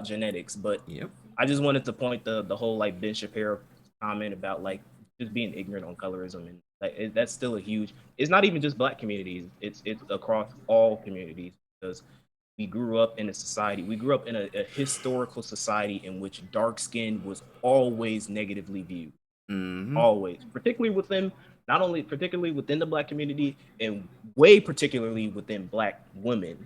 genetics. But Yep. I just wanted to point the whole like Ben Shapiro comment about like just being ignorant on colorism, and like that's still a huge. It's not even just black communities. It's across all communities because we grew up in a society. We grew up in a historical society in which dark skin was always negatively viewed. Mm-hmm. Always, particularly within not only particularly within the black community, and way particularly within black women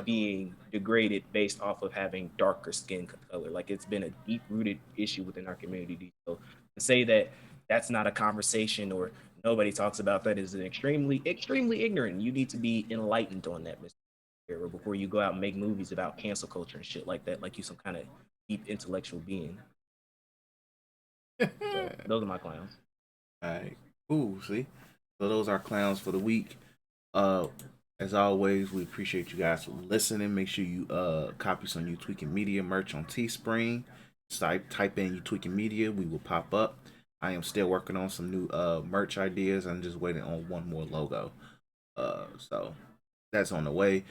being degraded based off of having darker skin color. Like it's been a deep rooted issue within our community. So to say that that's not a conversation or nobody talks about that is an extremely ignorant. You need to be enlightened on that, Mr. Shapiro, before you go out and make movies about cancel culture and shit like that, like you some kind of deep intellectual being. So, those are my clowns. All right. Ooh, see? So those are clowns for the week. As always, we appreciate you guys for listening. Make sure you copy some You Tweaking Media merch on Teespring. Type in You Tweaking Media, we will pop up. I am still working on some new merch ideas. I'm just waiting on one more logo. So that's on the way.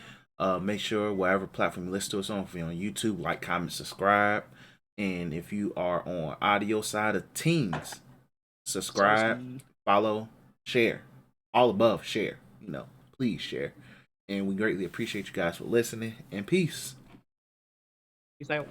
Make sure wherever platform you listen to us on, if you're on YouTube, like, comment, subscribe. And if you are on audio side of teens, subscribe, follow, share. All above, share. Please share. And we greatly appreciate you guys for listening. And peace. Peace out.